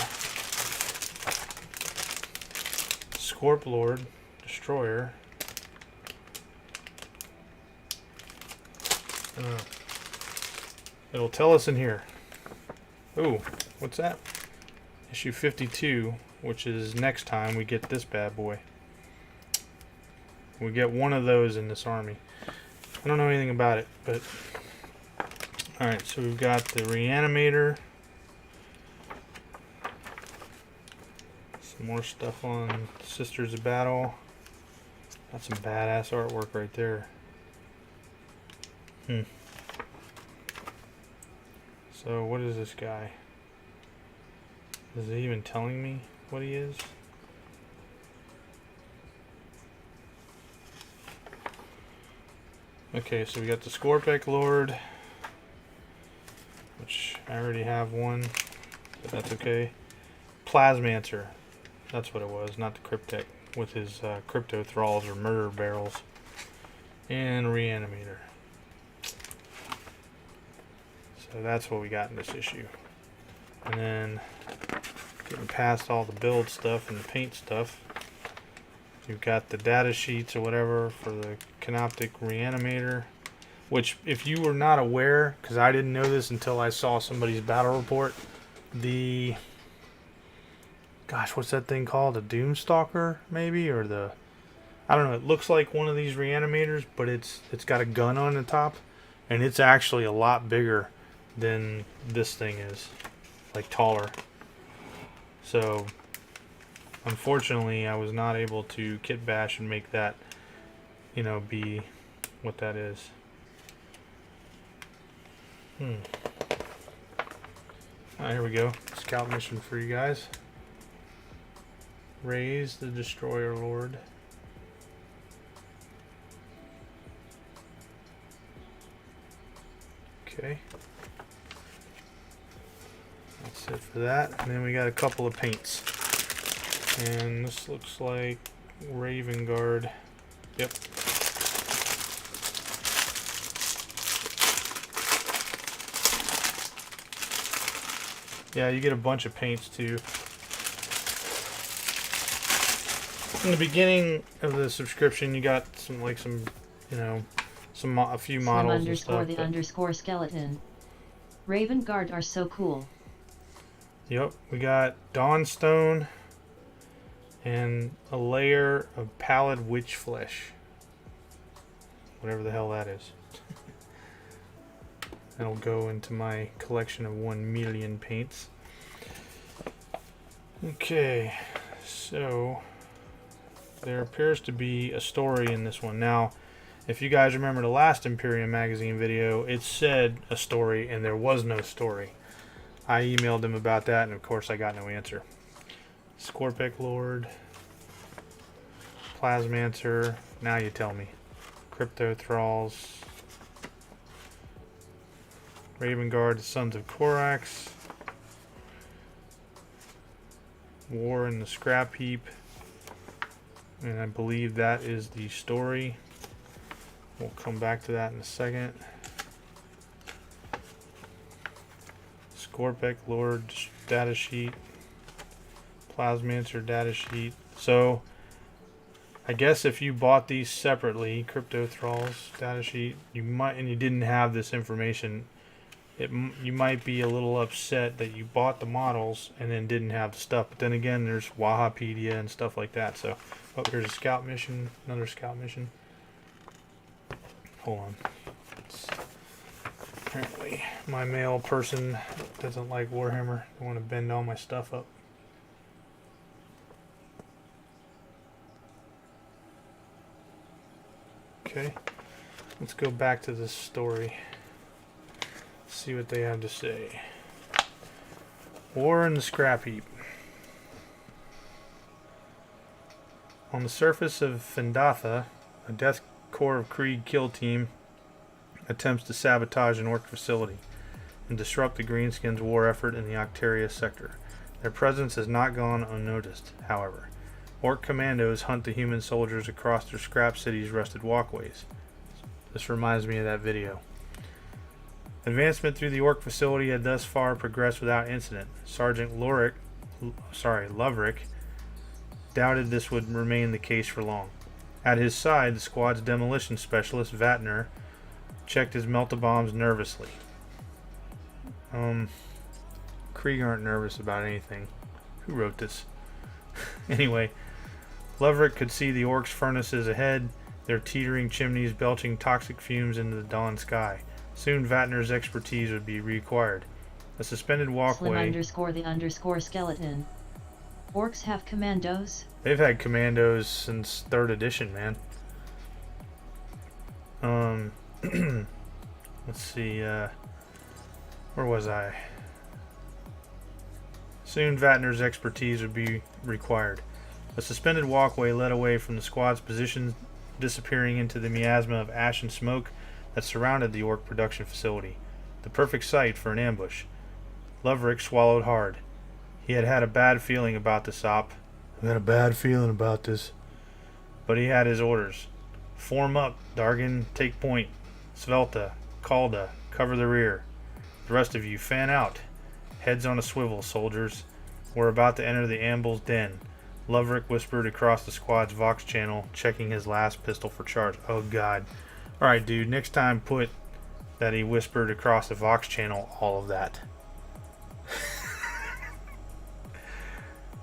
Scorp Lord, Destroyer. It'll tell us in here. Ooh, what's that? Issue 52, which is next time we get this bad boy. We get one of those in this army. I don't know anything about it, but alright, so we've got the Reanimator. Some more stuff on Sisters of Battle. That's some badass artwork right there. So what is this guy? Is it even telling me what he is? Okay, so we got the Scorpek Lord, which I already have one, but that's okay. Plasmancer, that's what it was, not the Cryptek, with his crypto thralls or murder barrels. And Reanimator. So that's what we got in this issue. And then getting past all the build stuff and the paint stuff, you've got the data sheets or whatever for the Canoptic Reanimator, which if you were not aware, because I didn't know this until I saw somebody's battle report, the, gosh, what's that thing called? The Doomstalker maybe? Or the, I don't know, it looks like one of these reanimators, but it's got a gun on the top, and it's actually a lot bigger than this thing is, like taller. So unfortunately I was not able to kit bash and make that, you know, be what that is. Alright, here we go. Scout mission for you guys. Raise the Destroyer Lord. Okay. That's it for that. And then we got a couple of paints. And this looks like Raven Guard. Yep. Yeah, you get a bunch of paints too. In the beginning of the subscription, you got some, you know, a few models and stuff. The underscore skeleton. Raven Guard are so cool. Yep, we got Dawnstone and a layer of pallid witch flesh. Whatever the hell that is. That'll go into my collection of 1 million paints. Okay, so there appears to be a story in this one. Now, if you guys remember the last Imperium magazine video, it said a story and there was no story. I emailed them about that and of course I got no answer. Scorpic Lord, Plasmancer, now you tell me. Crypto Thralls, Raven Guard, the Sons of Korax, War in the Scrap Heap, and I believe that is the story. We'll come back to that in a second. Scorpic Lord data sheet, Plasmancer data sheet. So I guess if you bought these separately, Crypto Thralls data sheet, you might, and you didn't have this information, you might be a little upset that you bought the models and then didn't have the stuff. But then again, there's Wahapedia and stuff like that. So, oh, here's a scout mission, another scout mission. Hold on. Apparently, my mail person doesn't like Warhammer. I want to bend all my stuff up. Okay, let's go back to this story. See what they have to say. War in the Scrap Heap. On the surface of Fendatha, a Death Corps of Krieg kill team attempts to sabotage an Orc facility and disrupt the Greenskins' war effort in the Octaria sector. Their presence has not gone unnoticed, however. Orc commandos hunt the human soldiers across their scrap city's rusted walkways. This reminds me of that video. Advancement through the Orc facility had thus far progressed without incident. Sergeant Loverick doubted this would remain the case for long. At his side, the squad's demolition specialist, Vatner, checked his melt-a-bombs nervously. Krieg aren't nervous about anything. Who wrote this? Anyway, Loverick could see the Orcs' furnaces ahead, their teetering chimneys belching toxic fumes into the dawn sky. Soon Vatner's expertise would be required. A suspended walkway... the skeleton. Orcs have commandos? They've had commandos since 3rd edition, man. Let's see, where was I? Soon Vatner's expertise would be required. A suspended walkway led away from the squad's position, disappearing into the miasma of ash and smoke that surrounded the Orc production facility. The perfect site for an ambush. Loverick swallowed hard. He had had a bad feeling about this op. I had a bad feeling about this. But he had his orders. Form up, Dargan, take point. Svelta, Calda, cover the rear. The rest of you, fan out. Heads on a swivel, soldiers. We're about to enter the Ambul's den. Loverick whispered across the squad's Vox channel, checking his last pistol for charge. Oh god. Alright dude, next time put that he whispered across the Vox channel all of that.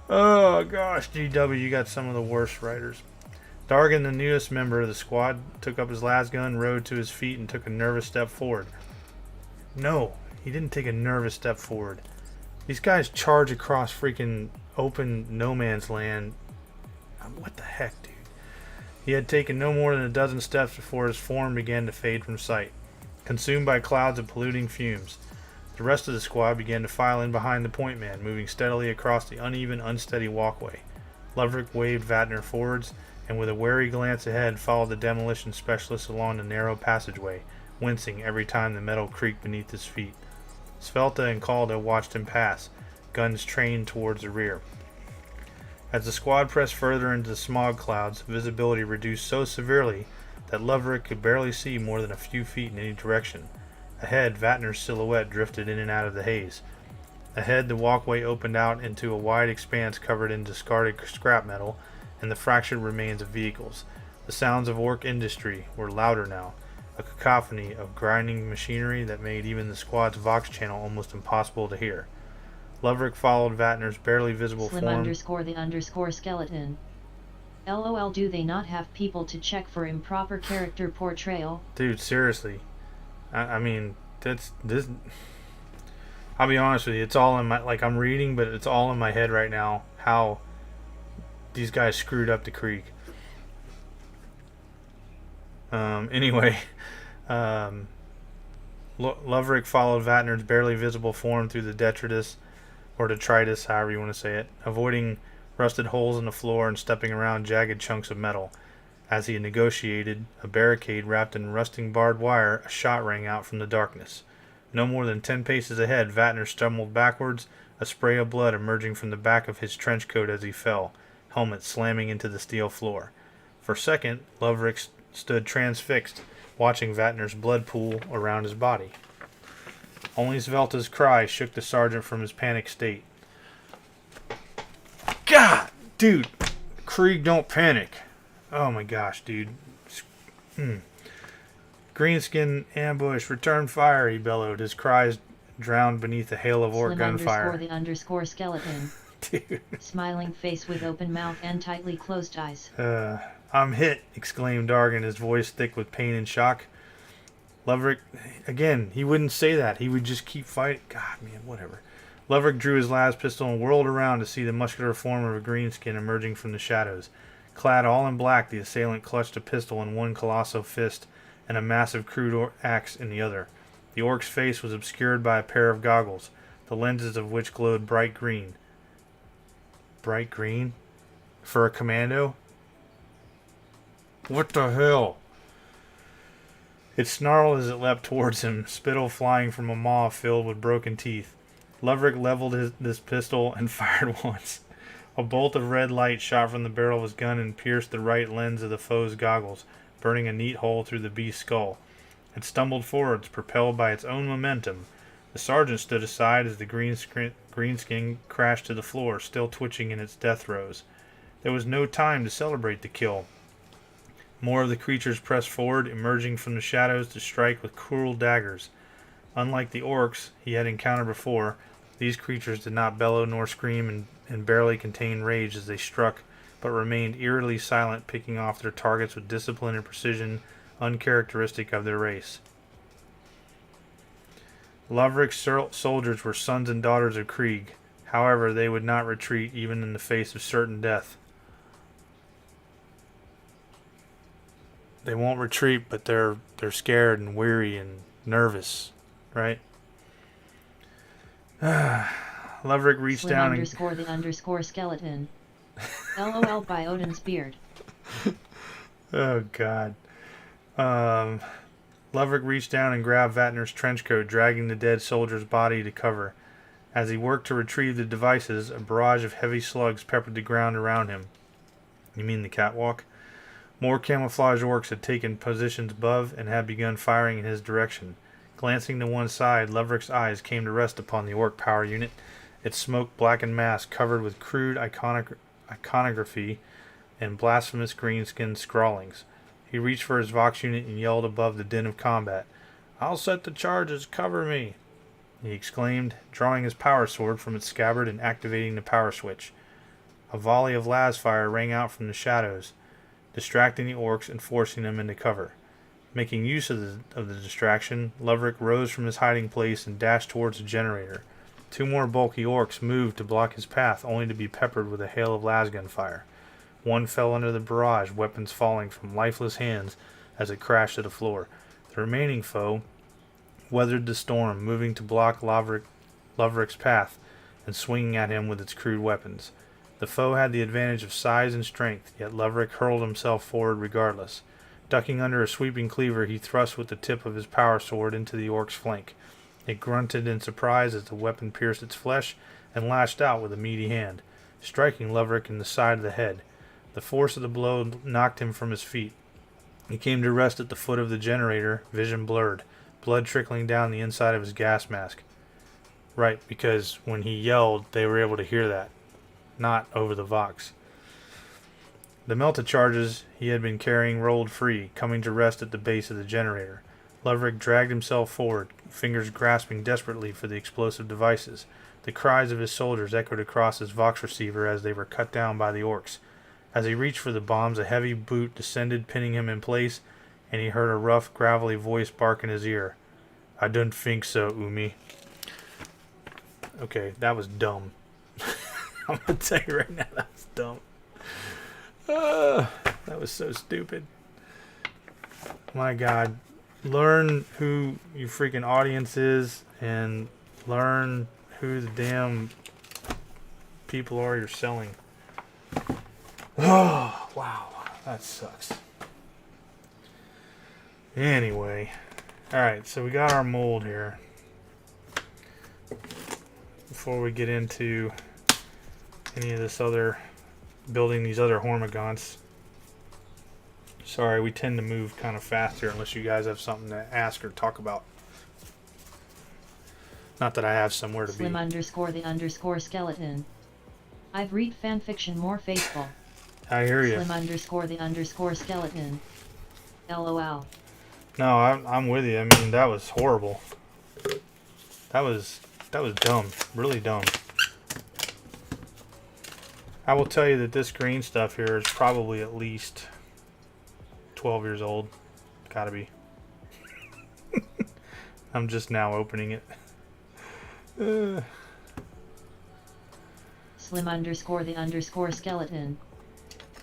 Oh gosh, GW, you got some of the worst writers. Dargan, the newest member of the squad, took up his lasgun, rode to his feet, and took a nervous step forward. No, he didn't take a nervous step forward. These guys charge across freaking open no man's land. What the heck, dude? He had taken no more than a dozen steps before his form began to fade from sight, consumed by clouds of polluting fumes. The rest of the squad began to file in behind the point man, moving steadily across the uneven, unsteady walkway. Loverick waved Vatner forwards, and with a wary glance ahead followed the demolition specialist along the narrow passageway, wincing every time the metal creaked beneath his feet. Svelta and Calda watched him pass, guns trained towards the rear. As the squad pressed further into the smog clouds, visibility reduced so severely that Loverick could barely see more than a few feet in any direction. Ahead, Vatner's silhouette drifted in and out of the haze. Ahead, the walkway opened out into a wide expanse covered in discarded scrap metal and the fractured remains of vehicles. The sounds of orc industry were louder now, a cacophony of grinding machinery that made even the squad's Vox channel almost impossible to hear. Loverick followed Vatner's barely visible Slim form. _the_skeleton. LOL, do they not have people to check for improper character portrayal? Dude, seriously. I mean, that's this. I'll be honest with you, it's all in my, like, I'm reading, but it's all in my head right now how these guys screwed up the creek. Anyway, Loverick followed Vatner's barely visible form through the detritus, or detritus, however you want to say it, avoiding rusted holes in the floor and stepping around jagged chunks of metal. As he negotiated a barricade wrapped in rusting barbed wire, a shot rang out from the darkness. No more than 10 paces ahead, Vatner stumbled backwards, a spray of blood emerging from the back of his trench coat as he fell, helmet slamming into the steel floor. For a second, Loverick stood transfixed, watching Vatner's blood pool around his body. Only Svelta's cry shook the sergeant from his panic state. God! Dude! Krieg, don't panic! Oh my gosh, dude. Greenskin ambush, return fire, he bellowed, his cries drowned beneath a hail of orc gunfire. _the_skeleton. Dude. Smiling face with open mouth and tightly closed eyes. I'm hit, exclaimed Dargan, his voice thick with pain and shock. Loverick, again, he wouldn't say that. He would just keep fighting. God, man, whatever. Loverick drew his las pistol and whirled around to see the muscular form of a greenskin emerging from the shadows. Clad all in black, the assailant clutched a pistol in one colossal fist and a massive crude axe in the other. The orc's face was obscured by a pair of goggles, the lenses of which glowed bright green. Bright green? For a commando? What the hell? It snarled as it leapt towards him, spittle flying from a maw filled with broken teeth. Loverick leveled this pistol and fired once. A bolt of red light shot from the barrel of his gun and pierced the right lens of the foe's goggles, burning a neat hole through the beast's skull. It stumbled forwards, propelled by its own momentum. The sergeant stood aside as the greenskin crashed to the floor, still twitching in its death throes. There was no time to celebrate the kill. More of the creatures pressed forward, emerging from the shadows to strike with cruel daggers. Unlike the orcs he had encountered before, these creatures did not bellow nor scream and barely contained rage as they struck, but remained eerily silent, picking off their targets with discipline and precision uncharacteristic of their race. Loverick's soldiers were sons and daughters of Krieg. However, they would not retreat even in the face of certain death. They won't retreat, but they're scared and weary and nervous, right? Loverick reached Slim down and _the_skeleton. LOL by Odin's beard. oh God. Loverick reached down and grabbed Vatner's trench coat, dragging the dead soldier's body to cover. As he worked to retrieve the devices, a barrage of heavy slugs peppered the ground around him. You mean the catwalk? More camouflage orcs had taken positions above and had begun firing in his direction. Glancing to one side, Loverick's eyes came to rest upon the orc power unit, its smoke-blackened mass covered with crude iconography and blasphemous greenskin scrawlings. He reached for his Vox unit and yelled above the din of combat. "I'll set the charges, cover me!" he exclaimed, drawing his power sword from its scabbard and activating the power switch. A volley of las fire rang out from the shadows. distracting the orcs and forcing them into cover. Making use of the distraction, Loverick rose from his hiding place and dashed towards the generator. 2 more bulky orcs moved to block his path, only to be peppered with a hail of lasgun fire. 1 fell under the barrage, weapons falling from lifeless hands as it crashed to the floor. The remaining foe weathered the storm, moving to block Loverick's path and swinging at him with its crude weapons. The foe had the advantage of size and strength, yet Loverick hurled himself forward regardless. Ducking under a sweeping cleaver, he thrust with the tip of his power sword into the orc's flank. It grunted in surprise as the weapon pierced its flesh and lashed out with a meaty hand, striking Loverick in the side of the head. The force of the blow knocked him from his feet. He came to rest at the foot of the generator, vision blurred, blood trickling down the inside of his gas mask. Right, because when he yelled, they were able to hear that, not over the Vox. The melta charges he had been carrying rolled free, coming to rest at the base of the generator. Loverick dragged himself forward, fingers grasping desperately for the explosive devices. The cries of his soldiers echoed across his Vox receiver as they were cut down by the orcs. As he reached for the bombs, a heavy boot descended, pinning him in place, and he heard a rough, gravelly voice bark in his ear. "I don't think so, Umi." Okay, that was dumb. I'm gonna tell you right now, that was dumb. That was so stupid. My God. Learn who your freaking audience is and learn who the damn people are you're selling. Oh, wow. That sucks. Anyway. Alright, so we got our mold here. Before we get into any of this other building these other Hormagaunts. Sorry, we tend to move kind of fast here unless you guys have something to ask or talk about. Not that I have somewhere to Slim be. _the_skeleton. I've read fanfiction more faithful. I hear you. Slim _the_skeleton. LOL. No, I'm with you. I mean, that was horrible. That was dumb. Really dumb. I will tell you that this green stuff here is probably at least 12 years old. Gotta be. I'm just now opening it. Slim _the_skeleton.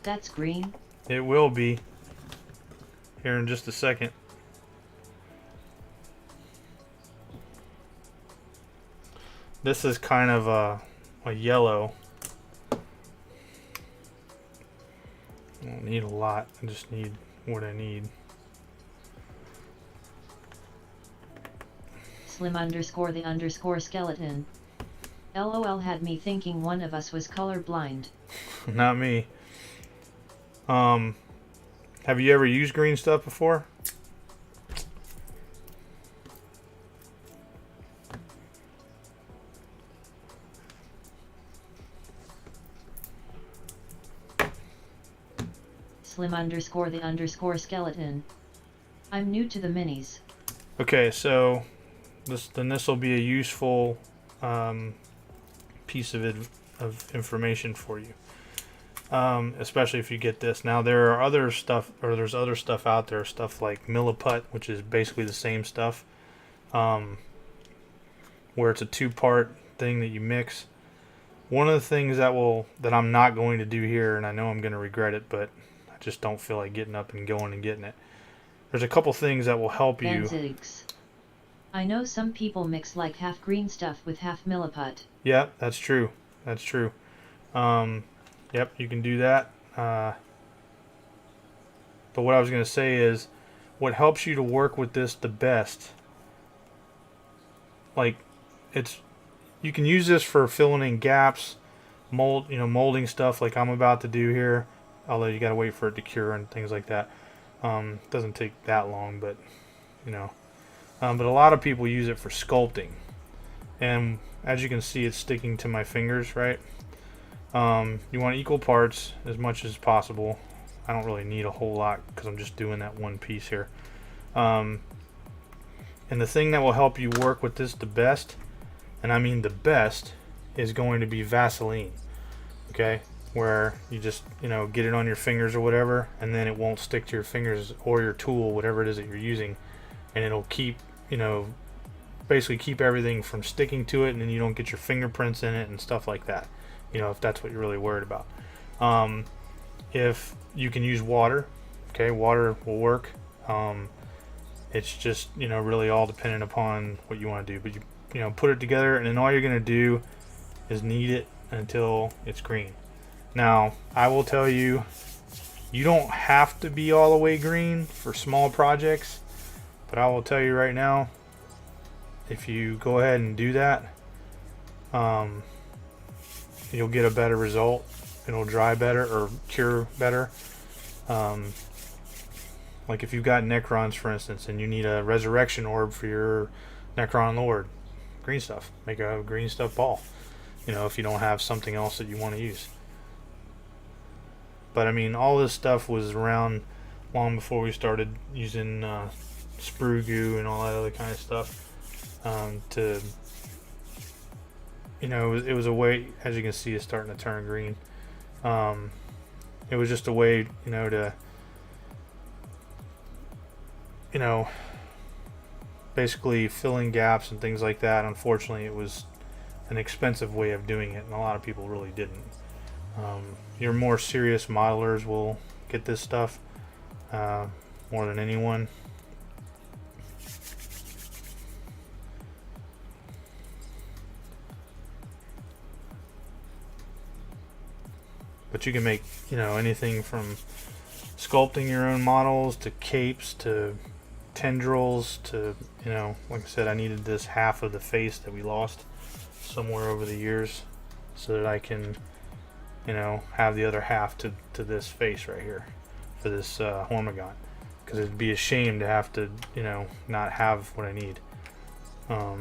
That's green. It will be here in just a second. This is kind of a yellow. I don't need a lot. I just need what I need. Slim _the_skeleton. LOL had me thinking one of us was colorblind. Not me. Have you ever used green stuff before? Slim _the_skeleton. I'm new to the minis. Okay, so this will be a useful piece of information for you, especially if you get this. Now there are other stuff, or there's other stuff out there, stuff like milliput, which is basically the same stuff, where it's a 2-part thing that you mix. One of the things that I'm not going to do here, and I know I'm going to regret it, but I just don't feel like getting up and going and getting it. There's a couple things that will help you. Benzigs. I know some people mix like half green stuff with half milliput. Yeah, that's true. That's true. Yep, you can do that. But what I was going to say is, what helps you to work with this the best, like, you can use this for filling in gaps, molding stuff like I'm about to do here. Although you got to wait for it to cure and things like that. Doesn't take that long, but but a lot of people use it for sculpting, and as you can see, it's sticking to my fingers, right? You want equal parts as much as possible. I don't really need a whole lot because I'm just doing that one piece here. And the thing that will help you work with this the best, and I mean the best, is going to be Vaseline. Okay, where you just, you know, get it on your fingers or whatever, and then it won't stick to your fingers or your tool, whatever it is that you're using, and it'll keep, you know, basically keep everything from sticking to it, and then you don't get your fingerprints in it and stuff like that, you know, if that's what you're really worried about. If you can use water, okay, water will work. It's just, you know, really all dependent upon what you want to do, but you know, put it together, and then all you're going to do is knead it until it's green. Now, I will tell you, you don't have to be all the way green for small projects, but I will tell you right now, if you go ahead and do that, you'll get a better result. It'll dry better or cure better. Like if you've got Necrons, for instance, and you need a resurrection orb for your Necron Lord, green stuff. Make a green stuff ball. You know, if you don't have something else that you want to use. But I mean, all this stuff was around long before we started using sprue goo and all that other kind of stuff. To, you know, it was a way, as you can see, it's starting to turn green. It was just a way, you know, to, you know, basically filling gaps and things like that. Unfortunately, it was an expensive way of doing it, and a lot of people really didn't. Your more serious modelers will get this stuff more than anyone. But you can make, you know, anything from sculpting your own models to capes to tendrils to, you know, like I said, I needed this half of the face that we lost somewhere over the years so that I can, you know, have the other half to this face right here for this Hormigaunt, because it'd be a shame to have to, you know, not have what I need. Got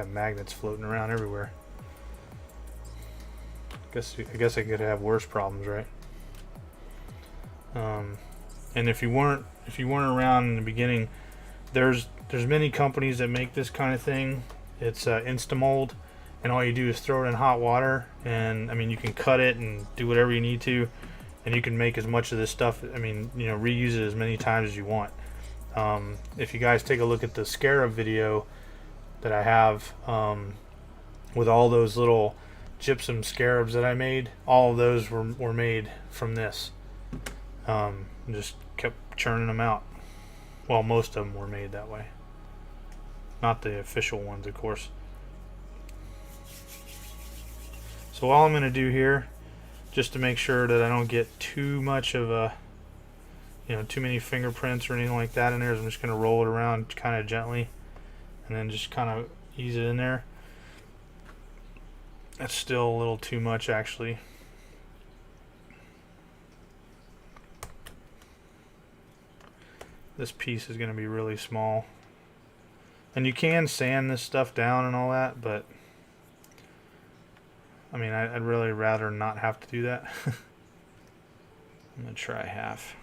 magnets floating around everywhere. I guess I could have worse problems, right? And if you weren't around in the beginning, there's many companies that make this kind of thing. It's Instamold, and all you do is throw it in hot water, and I mean, you can cut it and do whatever you need to, and you can make as much of this stuff. I mean, you know, reuse it as many times as you want. If you guys take a look at the Scarab video that I have with all those little gypsum scarabs that I made, all of those were made from this. Just kept churning them out. Well, most of them were made that way. Not the official ones, of course. So all I'm going to do here, just to make sure that I don't get too much of a, you know, too many fingerprints or anything like that in there, is I'm just going to roll it around kind of gently, and then just kind of ease it in there. That's still a little too much, actually. This piece is going to be really small. And you can sand this stuff down and all that, but I mean, I'd really rather not have to do that. I'm going to try half.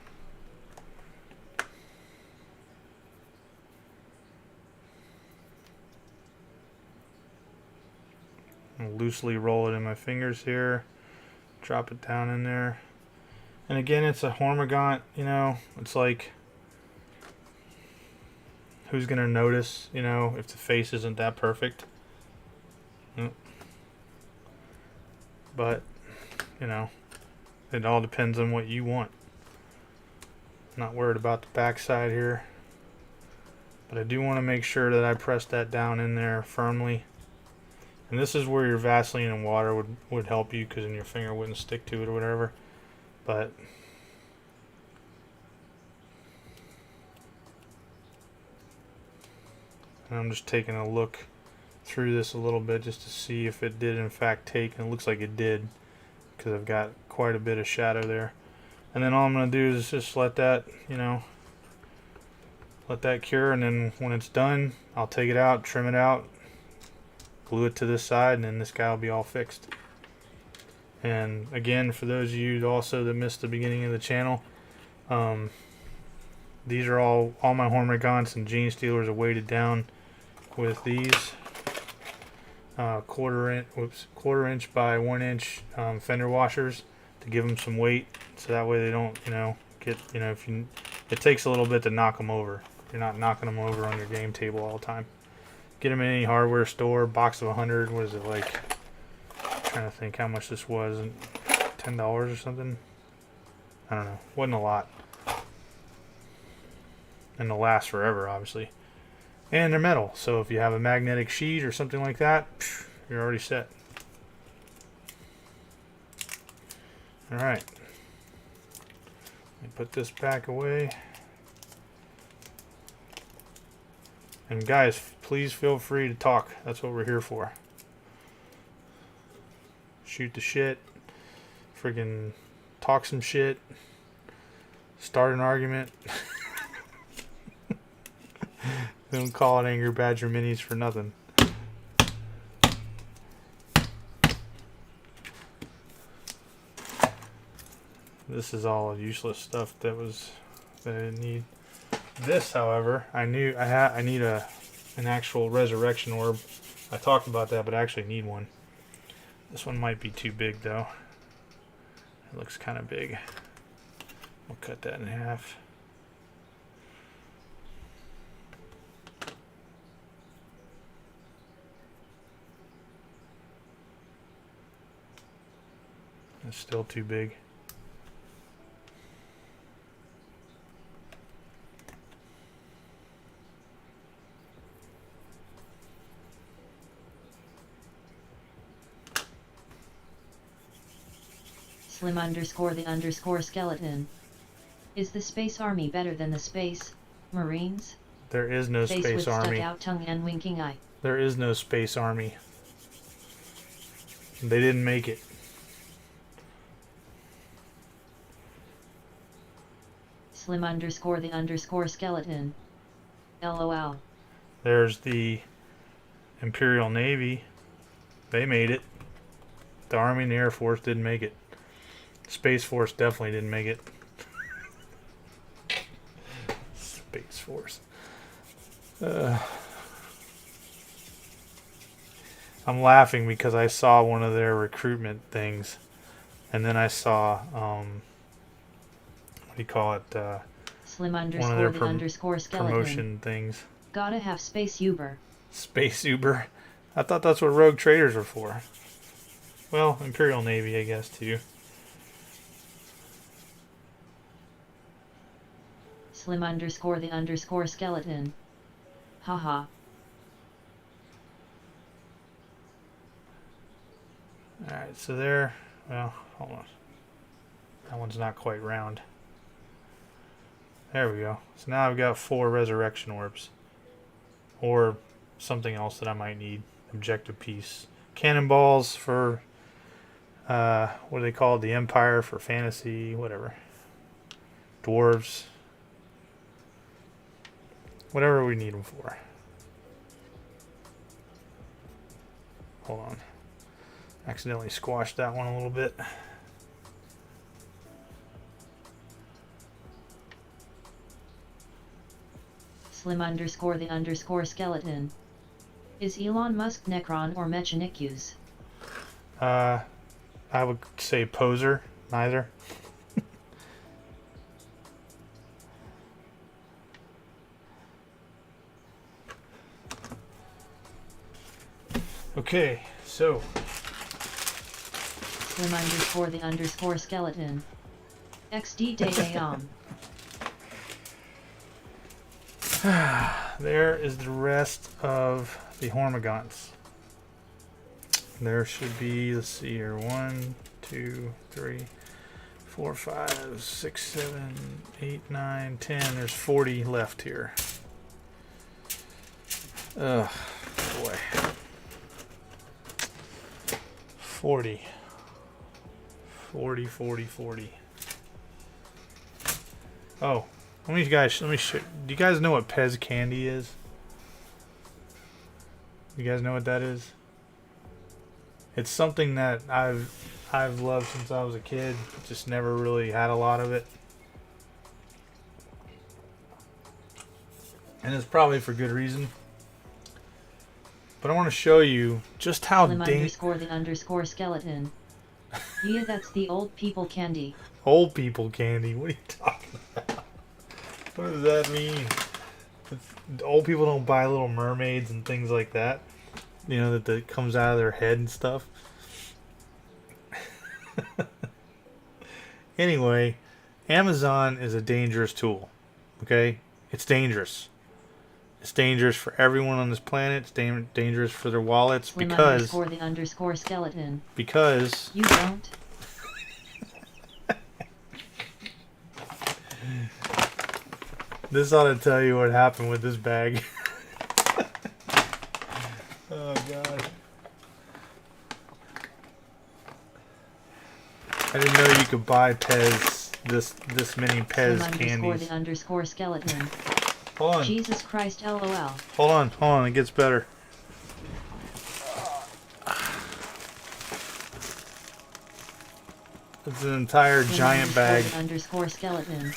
I'll loosely roll it in my fingers here, drop it down in there. And again, it's a Hormigaunt, you know, it's like, who's gonna notice, you know, if the face isn't that perfect? But, you know, it all depends on what you want. Not worried about the backside here, but I do want to make sure that I press that down in there firmly. And this is where your Vaseline and water would help you, because then your finger wouldn't stick to it or whatever. But and I'm just taking a look through this a little bit just to see if it did in fact take, and it looks like it did, because I've got quite a bit of shadow there. And then all I'm going to do is just let that, you know, let that cure, and then when it's done, I'll take it out, trim it out, glue it to this side, and then this guy will be all fixed. And again, for those of you also that missed the beginning of the channel, these are all my Hormigaunts and Gene Stealers are weighted down with these. quarter inch by 1 inch fender washers to give them some weight, so that way they don't, get, it takes a little bit to knock them over. You're not knocking them over on your game table all the time. Get them in any hardware store, box of 100. What is it like? I'm trying to think how much this was. $10 or something. I don't know. Wasn't a lot. And they'll last forever, obviously. And they're metal, so if you have a magnetic sheet or something like that, you're already set. Alright. Let me put this back away. And guys, please feel free to talk. That's what we're here for. Shoot the shit. Freaking talk some shit. Start an argument. Don't call it Angry Badger Minis for nothing. This is all useless stuff that I didn't need. This, however, I need an actual resurrection orb. I talked about that, but I actually need one. This one might be too big though. It looks kind of big. We'll cut that in half. It's still too big. Slim_the_skeleton. Is the Space Army better than the Space Marines? There is no Face Space with Army. stuck out tongue and winking eye. There is no Space Army. They didn't make it. Slim_the_skeleton. LOL. There's the Imperial Navy. They made it. The Army and the Air Force didn't make it. Space Force definitely didn't make it. Space Force. I'm laughing because I saw one of their recruitment things, and then I saw what do you call it? One of their promotion things. Gotta have Space Uber. Space Uber. I thought that's what Rogue Traders were for. Well, Imperial Navy, I guess, too. Slim_the_skeleton. Haha. Alright, so there. Well, hold on. That one's not quite round. There we go. So now I've got 4 resurrection orbs. Or something else that I might need. Objective piece. Cannonballs for what do they call it? The Empire for fantasy, whatever. Dwarves. Whatever we need them for. Hold on. Accidentally squashed that one a little bit. Slim_the_skeleton. Is Elon Musk Necron or Mechanicus? I would say poser, neither. Okay, so Slim_the_skeleton. XD Dayam. there is the rest of the Hormagaunts. There should be, let's see here, 1, 2, 3, 4, 5, 6, 7, 8, 9, 10. There's 40 left here. Ugh, boy. 40. 40. Oh, let me show. Do you guys know what Pez candy is? You guys know what that is? It's something that I've loved since I was a kid. Just never really had a lot of it. And it's probably for good reason. But I want to show you just how Slim underscore the underscore skeleton. Yeah, that's the old people candy. Old people candy. What are you talking about? What does that mean? Old people don't buy little mermaids and things like that. You know, that comes out of their head and stuff. Anyway, Amazon is a dangerous tool. Okay? It's dangerous. It's dangerous for everyone on this planet. It's dangerous for their wallets Slim because underscore the underscore skeleton. Because you don't. This ought to tell you what happened with this bag. Oh god. I didn't know you could buy Pez, this many Pez Slim candies. underscore the underscore skeleton. Hold on. Jesus Christ, LOL. Hold on, it gets better. It's an entire Slim giant bag. The underscore skeleton.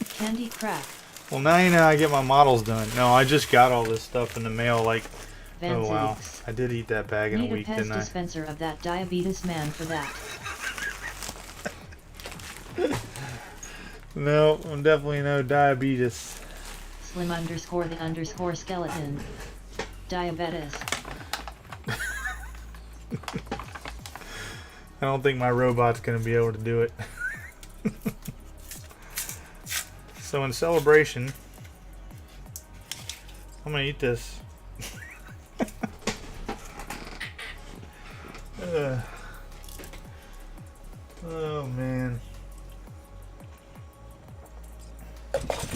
Candy crack. Well, now you know I get my models done. No, I just got all this stuff in the mail, like, Van oh wow. Ziggs. I did eat that bag in Need a week, Pez didn't I? dispenser of that diabetes man for that. No, I'm definitely no diabetes. Slim underscore the underscore skeleton. Diabetes. I don't think my robot's going to be able to do it. So in celebration, I'm going to eat this. Oh man.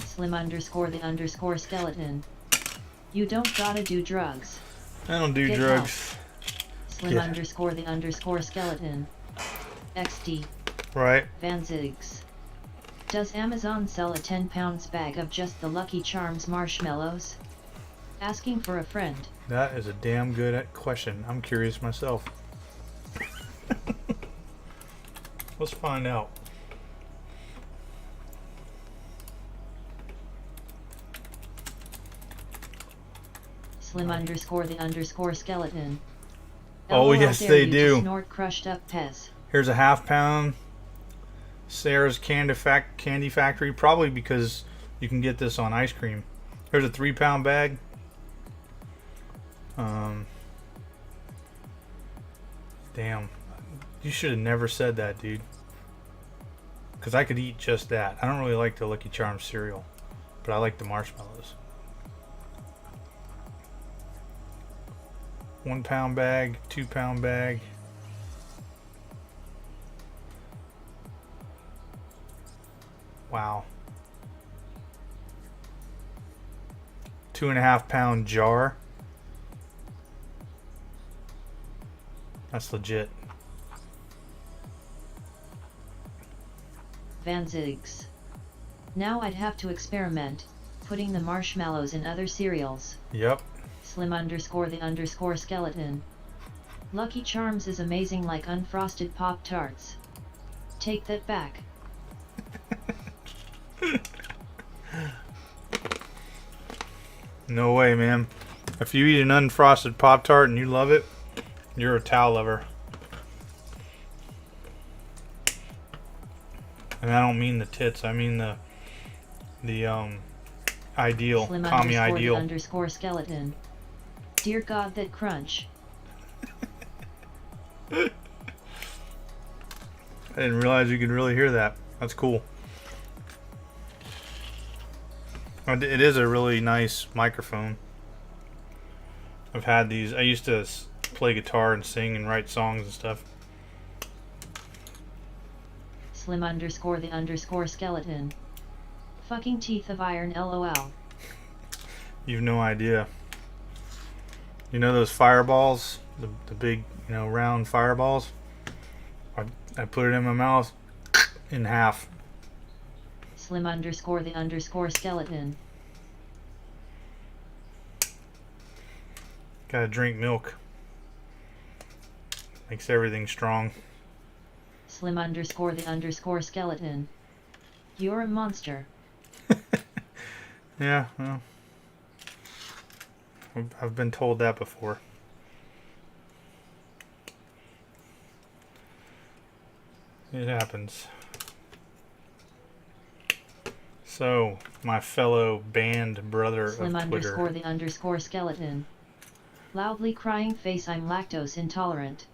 Slim underscore the underscore skeleton. You don't gotta do drugs. I don't do Get drugs. Slim Yeah. underscore the underscore skeleton. XD. Right. Van Ziggs. Does Amazon sell a 10 pounds bag of just the Lucky Charms marshmallows? Asking for a friend. That is a damn good question. I'm curious myself. Let's find out. Slim underscore the underscore skeleton. Oh, LOL, yes, dare they you do. to snort crushed up Pez. Here's a half-pound Sarah's Candy Factory, probably because you can get this on ice cream. Here's a 3-pound bag. Damn, you should have never said that, dude. Because I could eat just that. I don't really like the Lucky Charms cereal, but I like the marshmallows. 1-pound bag, 2-pound bag. Wow. 2.5-pound jar. That's legit. Van Ziggs. Now I'd have to experiment, putting the marshmallows in other cereals. Yep. Slim underscore the underscore skeleton. Lucky Charms is amazing like unfrosted Pop-Tarts. Take that back. No way, man. If you eat an unfrosted Pop-Tart and you love it, you're a towel lover. And I don't mean the tits, I mean the ideal, Slim commie underscore ideal. the underscore skeleton. Dear God, that crunch. I didn't realize you could really hear that. That's cool. It is a really nice microphone. I've had these. I used to play guitar and sing and write songs and stuff. Slim underscore the underscore skeleton. Fucking teeth of iron, LOL. You've no idea. You know those fireballs? The big, you know, round fireballs? I put it in my mouth in half. Slim underscore the underscore skeleton. Gotta drink milk. Makes everything strong. Slim underscore the underscore skeleton. You're a monster. Yeah, well, I've been told that before. It happens. So, my fellow band brother Slim of Twitter. underscore the underscore skeleton. Loudly crying face, I'm lactose intolerant.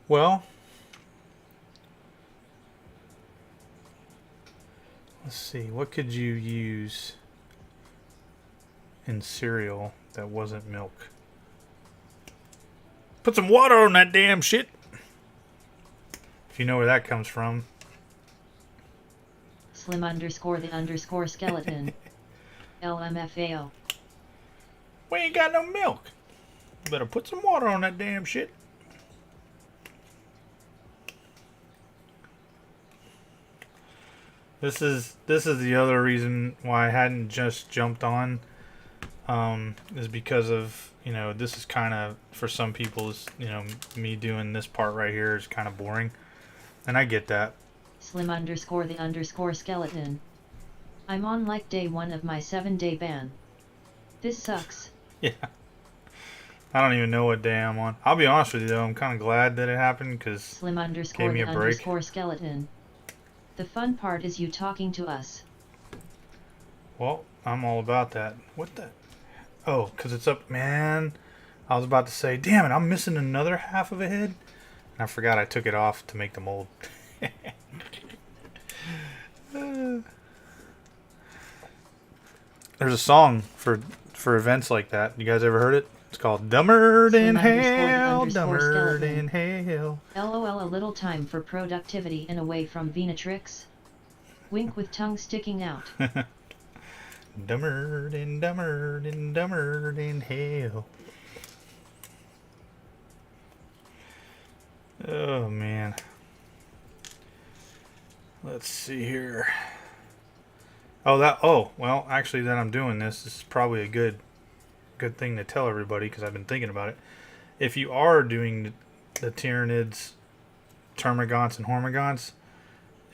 Well, let's see. What could you use in cereal that wasn't milk? Put some water on that damn shit. If you know where that comes from. Slim underscore the underscore skeleton. LMFAO. We ain't got no milk. Better put some water on that damn shit. This is the other reason why I hadn't just jumped on. Is because of, you know, this is kind of, for some people, is, you know, me doing this part right here is kind of boring. And I get that. Slim underscore the underscore skeleton. I'm on like day 1 of my 7-day ban. This sucks. Yeah. I don't even know what day I'm on. I'll be honest with you though, I'm kind of glad that it happened because Slim underscore the underscore skeleton. The fun part is you talking to us. Well, I'm all about that. What the? Oh, because it's up, man. I was about to say, damn it, I'm missing another half of a head. And I forgot I took it off to make the mold. There's a song for events like that. You guys ever heard it? It's called Dumber Than Hell, Dumber Than Hell. LOL, a little time for productivity and away from Venatrix. Wink with tongue sticking out. Dumber than dumber than dumber than hell. Oh man. Let's see here. Oh, well, actually that I'm doing this is probably a good thing to tell everybody because I've been thinking about it. If you are doing the Tyranids, Termagants, and Hormagaunts,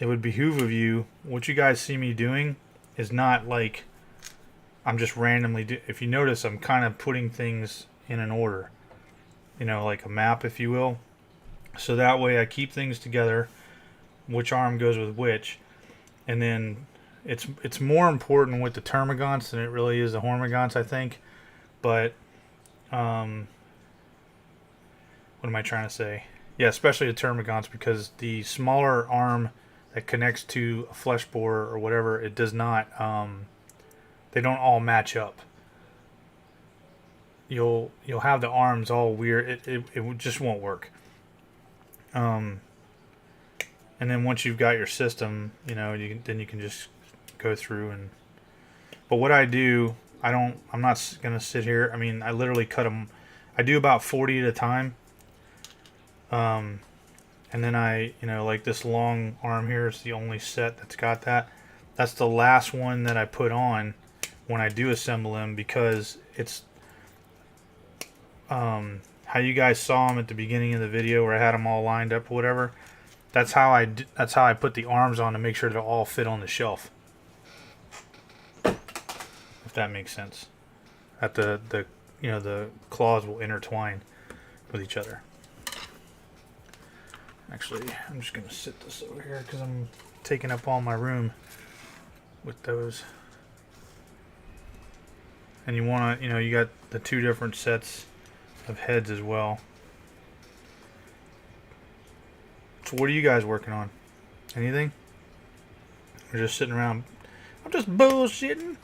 it would behoove of you, what you guys see me doing is not like I'm just randomly if you notice, I'm kind of putting things in an order. You know, like a map, if you will. So that way I keep things together, which arm goes with which. And then it's more important with the Termagants than it really is the Hormagaunts, I think. But what am I trying to say? Yeah, especially the Termagants, because the smaller arm that connects to a flesh borer or whatever, it does not they don't all match up. You'll have the arms all weird. It just won't work. And then once you've got your system, you know, you can just go through and. But what I do, I'm not gonna sit here. I mean, I literally cut them. I do about 40 at a time. And then I, you know, like this long arm here is the only set that's got that. That's the last one that I put on when I do assemble them, because it's how you guys saw them at the beginning of the video where I had them all lined up or whatever. That's how I put the arms on to make sure they all fit on the shelf. If that makes sense. That the you know, the claws will intertwine with each other. Actually, I'm just gonna sit this over here because I'm taking up all my room with those. And you want to, you know, you got the 2 different sets of heads as well. So what are you guys working on? Anything? Or just sitting around? I'm just bullshitting.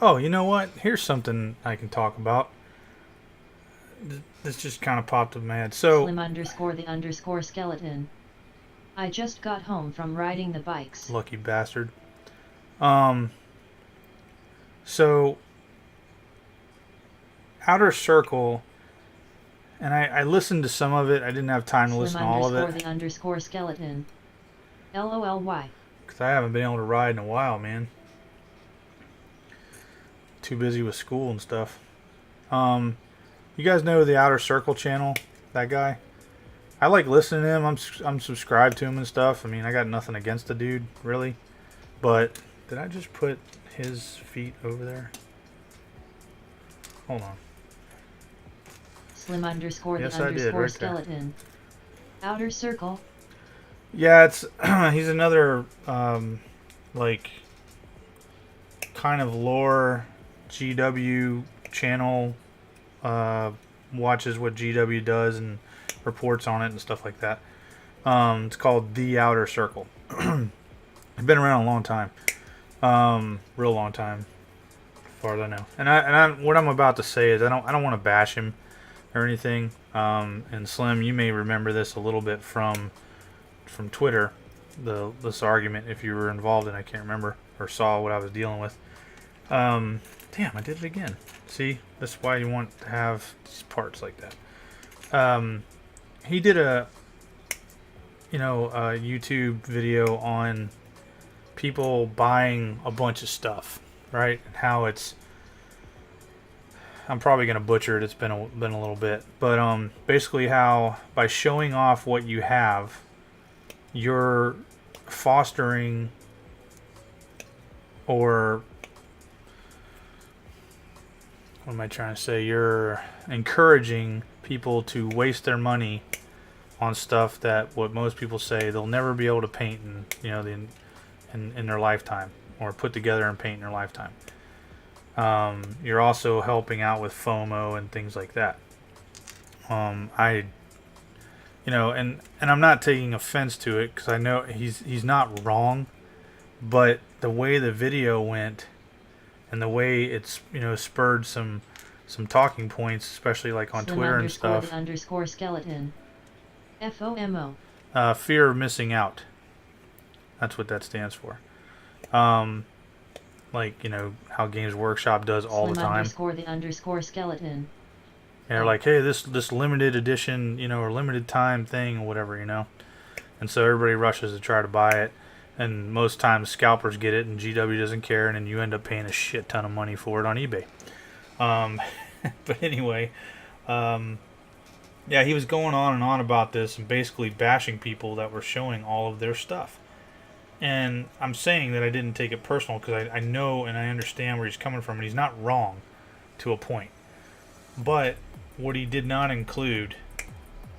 Oh, you know what? Here's something I can talk about. This just kind of popped in my head. So Slim underscore the underscore skeleton. I just got home from riding the bikes. Lucky bastard. So Outer Circle, and I listened to some of it. I didn't have time to listen to all of Slim it. the underscore skeleton. LOLY. Because I haven't been able to ride in a while, man. Too busy with school and stuff. You guys know the Outer Circle channel? That guy? I like listening to him. I'm subscribed to him and stuff. I mean, I got nothing against the dude, really. But Did I just put his feet over there? Hold on. Slim underscore the Yes, I did, underscore right there. skeleton. Outer circle. Yeah, it's he's another like kind of lore GW channel. Watches what GW does and reports on it and stuff like that. It's called The Outer Circle. It's been around a long time, real long time, as far as I know. And what I'm about to say is I don't want to bash him or anything. And Slim, you may remember this a little bit from Twitter, this argument, if you were involved in, I can't remember, or saw what I was dealing with. Damn, I did it again. See, that's why you want to have these parts like that. He did a YouTube video on people buying a bunch of stuff, right? And how it's, I'm probably gonna butcher it. It's been a little bit, but basically how by showing off what you have, you're fostering or what am I trying to say? You're encouraging people to waste their money on stuff that what most people say they'll never be able to paint in their lifetime, or put together and paint in their lifetime. You're also helping out with FOMO and things like that. And I'm not taking offense to it, because I know he's not wrong, but the way the video went and the way it's spurred some talking points, especially like on Slim Twitter and stuff. The underscore skeleton. FOMO. Fear of missing out. That's what that stands for. Like how Games Workshop does all Slim the time. Underscore the underscore skeleton. And they're like, hey, this limited edition, or limited time thing or whatever, And so everybody rushes to try to buy it. And most times scalpers get it and GW doesn't care, and then you end up paying a shit ton of money for it on eBay. But anyway, yeah, he was going on and on about this and basically bashing people that were showing all of their stuff. And I'm saying that I didn't take it personal, because I know and I understand where he's coming from, and he's not wrong to a point. But what he did not include,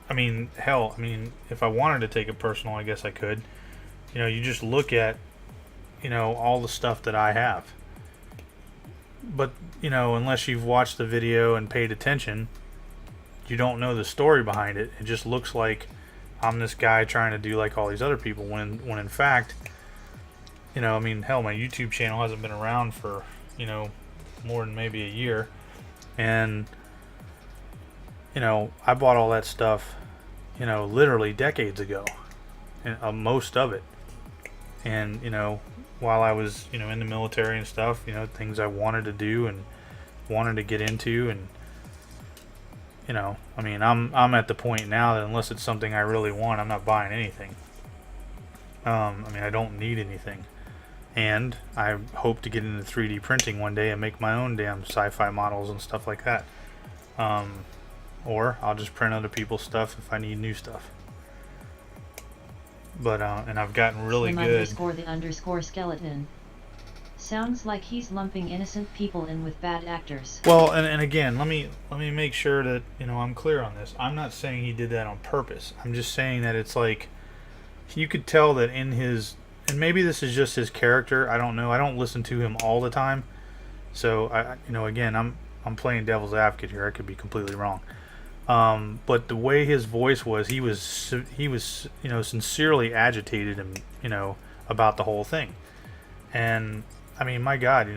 if I wanted to take it personal, I guess I could. You just look at, all the stuff that I have. But, unless you've watched the video and paid attention, you don't know the story behind it. It just looks like I'm this guy trying to do like all these other people, when in fact, hell, my YouTube channel hasn't been around for, more than maybe a year. And, I bought all that stuff, literally decades ago. And, most of it. And, while I was, in the military and stuff, things I wanted to do and wanted to get into. And, I'm at the point now that unless it's something I really want, I'm not buying anything. I don't need anything. And I hope to get into 3D printing one day and make my own damn sci-fi models and stuff like that. Or I'll just print other people's stuff if I need new stuff. But and I've gotten really Slim good. Underscore the underscore skeleton. Sounds like he's lumping innocent people in with bad actors. Well, and again, let me make sure that I'm clear on this. I'm not saying he did that on purpose. I'm just saying that it's like you could tell that in his, and maybe this is just his character. I don't know. I don't listen to him all the time, so again, I'm playing devil's advocate here. I could be completely wrong. But the way his voice was, he was sincerely agitated and about the whole thing. And my God,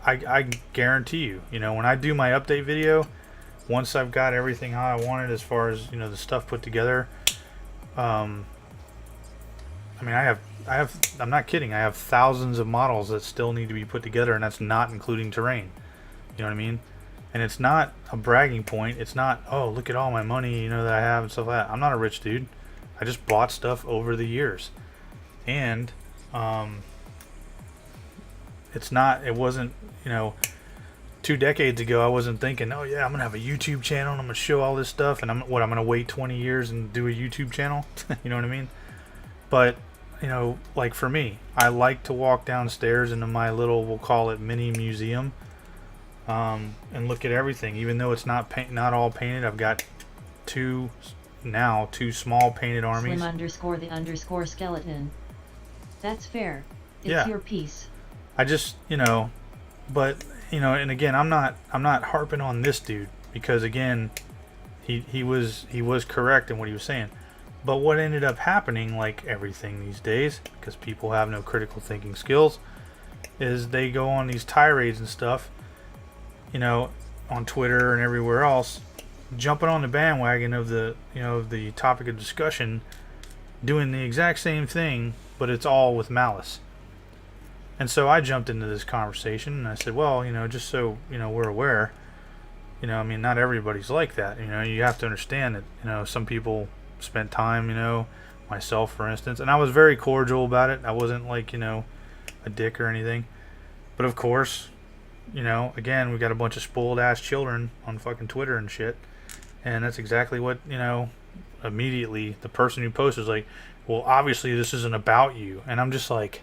I guarantee you, when I do my update video, once I've got everything how I want it as far as the stuff put together, I'm not kidding. I have thousands of models that still need to be put together, and that's not including terrain. You know what I mean? And it's not a bragging point. It's not, oh, look at all my money, that I have and stuff like that. I'm not a rich dude. I just bought stuff over the years. And, it wasn't, 2 decades ago, I wasn't thinking, oh yeah, I'm going to have a YouTube channel and I'm going to show all this stuff. And I'm going to wait 20 years and do a YouTube channel. You know what I mean? But, you know, like for me, I like to walk downstairs into my little, we'll call it mini museum, and look at everything. Even though it's not all painted, I've got two small painted armies. Slim_the_skeleton. That's fair. It's Yeah. your piece. I just, you know, but you know, and again, I'm not harping on this dude because again, he was correct in what he was saying. But what ended up happening, like everything these days, because people have no critical thinking skills, is they go on these tirades and stuff, you know, on Twitter and everywhere else, jumping on the bandwagon of the, you know, the topic of discussion, doing the exact same thing, but it's all with malice. And so I jumped into this conversation and I said, well, you know, just so, you know, we're aware, you know, I mean, not everybody's like that. You know, you have to understand that, you know, some people spent time, you know, myself, for instance, and I was very cordial about it. I wasn't like, you know, a dick or anything. But of course, you know, again, we got a bunch of spoiled ass children on fucking Twitter and shit. And that's exactly what, you know, immediately the person who posted was like, well, obviously this isn't about you. And I'm just like,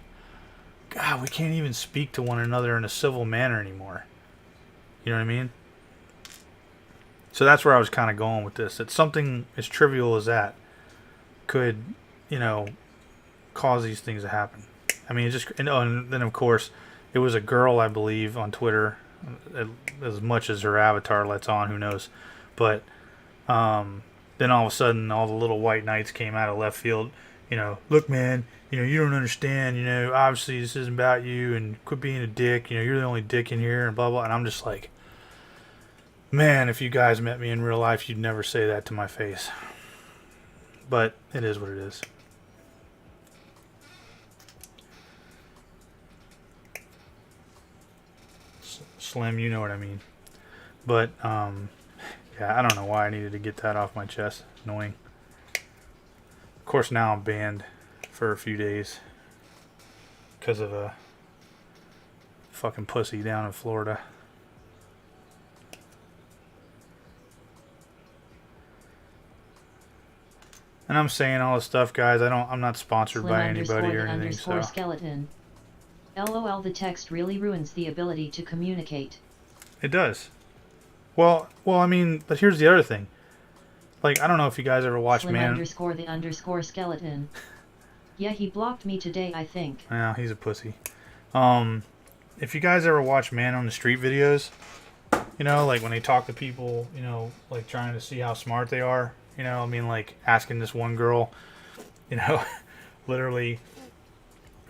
God, we can't even speak to one another in a civil manner anymore. You know what I mean? So that's where I was kind of going with this. That something as trivial as that could, you know, cause these things to happen. I mean, it just, and then of course, it was a girl, I believe, on Twitter, as much as her avatar lets on, who knows. But then all of a sudden, all the little white knights came out of left field. You know, look, man, you know, you don't understand. You know, obviously this isn't about you, and quit being a dick. You know, you're the only dick in here, and blah blah. And I'm just like, man, if you guys met me in real life, you'd never say that to my face. But it is what it is. Slim, you know what I mean. But yeah, I don't know why I needed to get that off my chest. Annoying. Of course, now I'm banned for a few days because of a fucking pussy down in Florida. And I'm saying all this stuff, guys. I'm not sponsored by anybody or anything. So. Skeleton. LOL, the text really ruins the ability to communicate. It does. Well, I mean, but here's the other thing. Like, I don't know if you guys ever watched Slim_the_skeleton. Yeah, he blocked me today, I think. Yeah, he's a pussy. If you guys ever watch Man on the Street videos, you know, like when they talk to people, you know, like trying to see how smart they are, you know, I mean, like asking this one girl, you know, literally,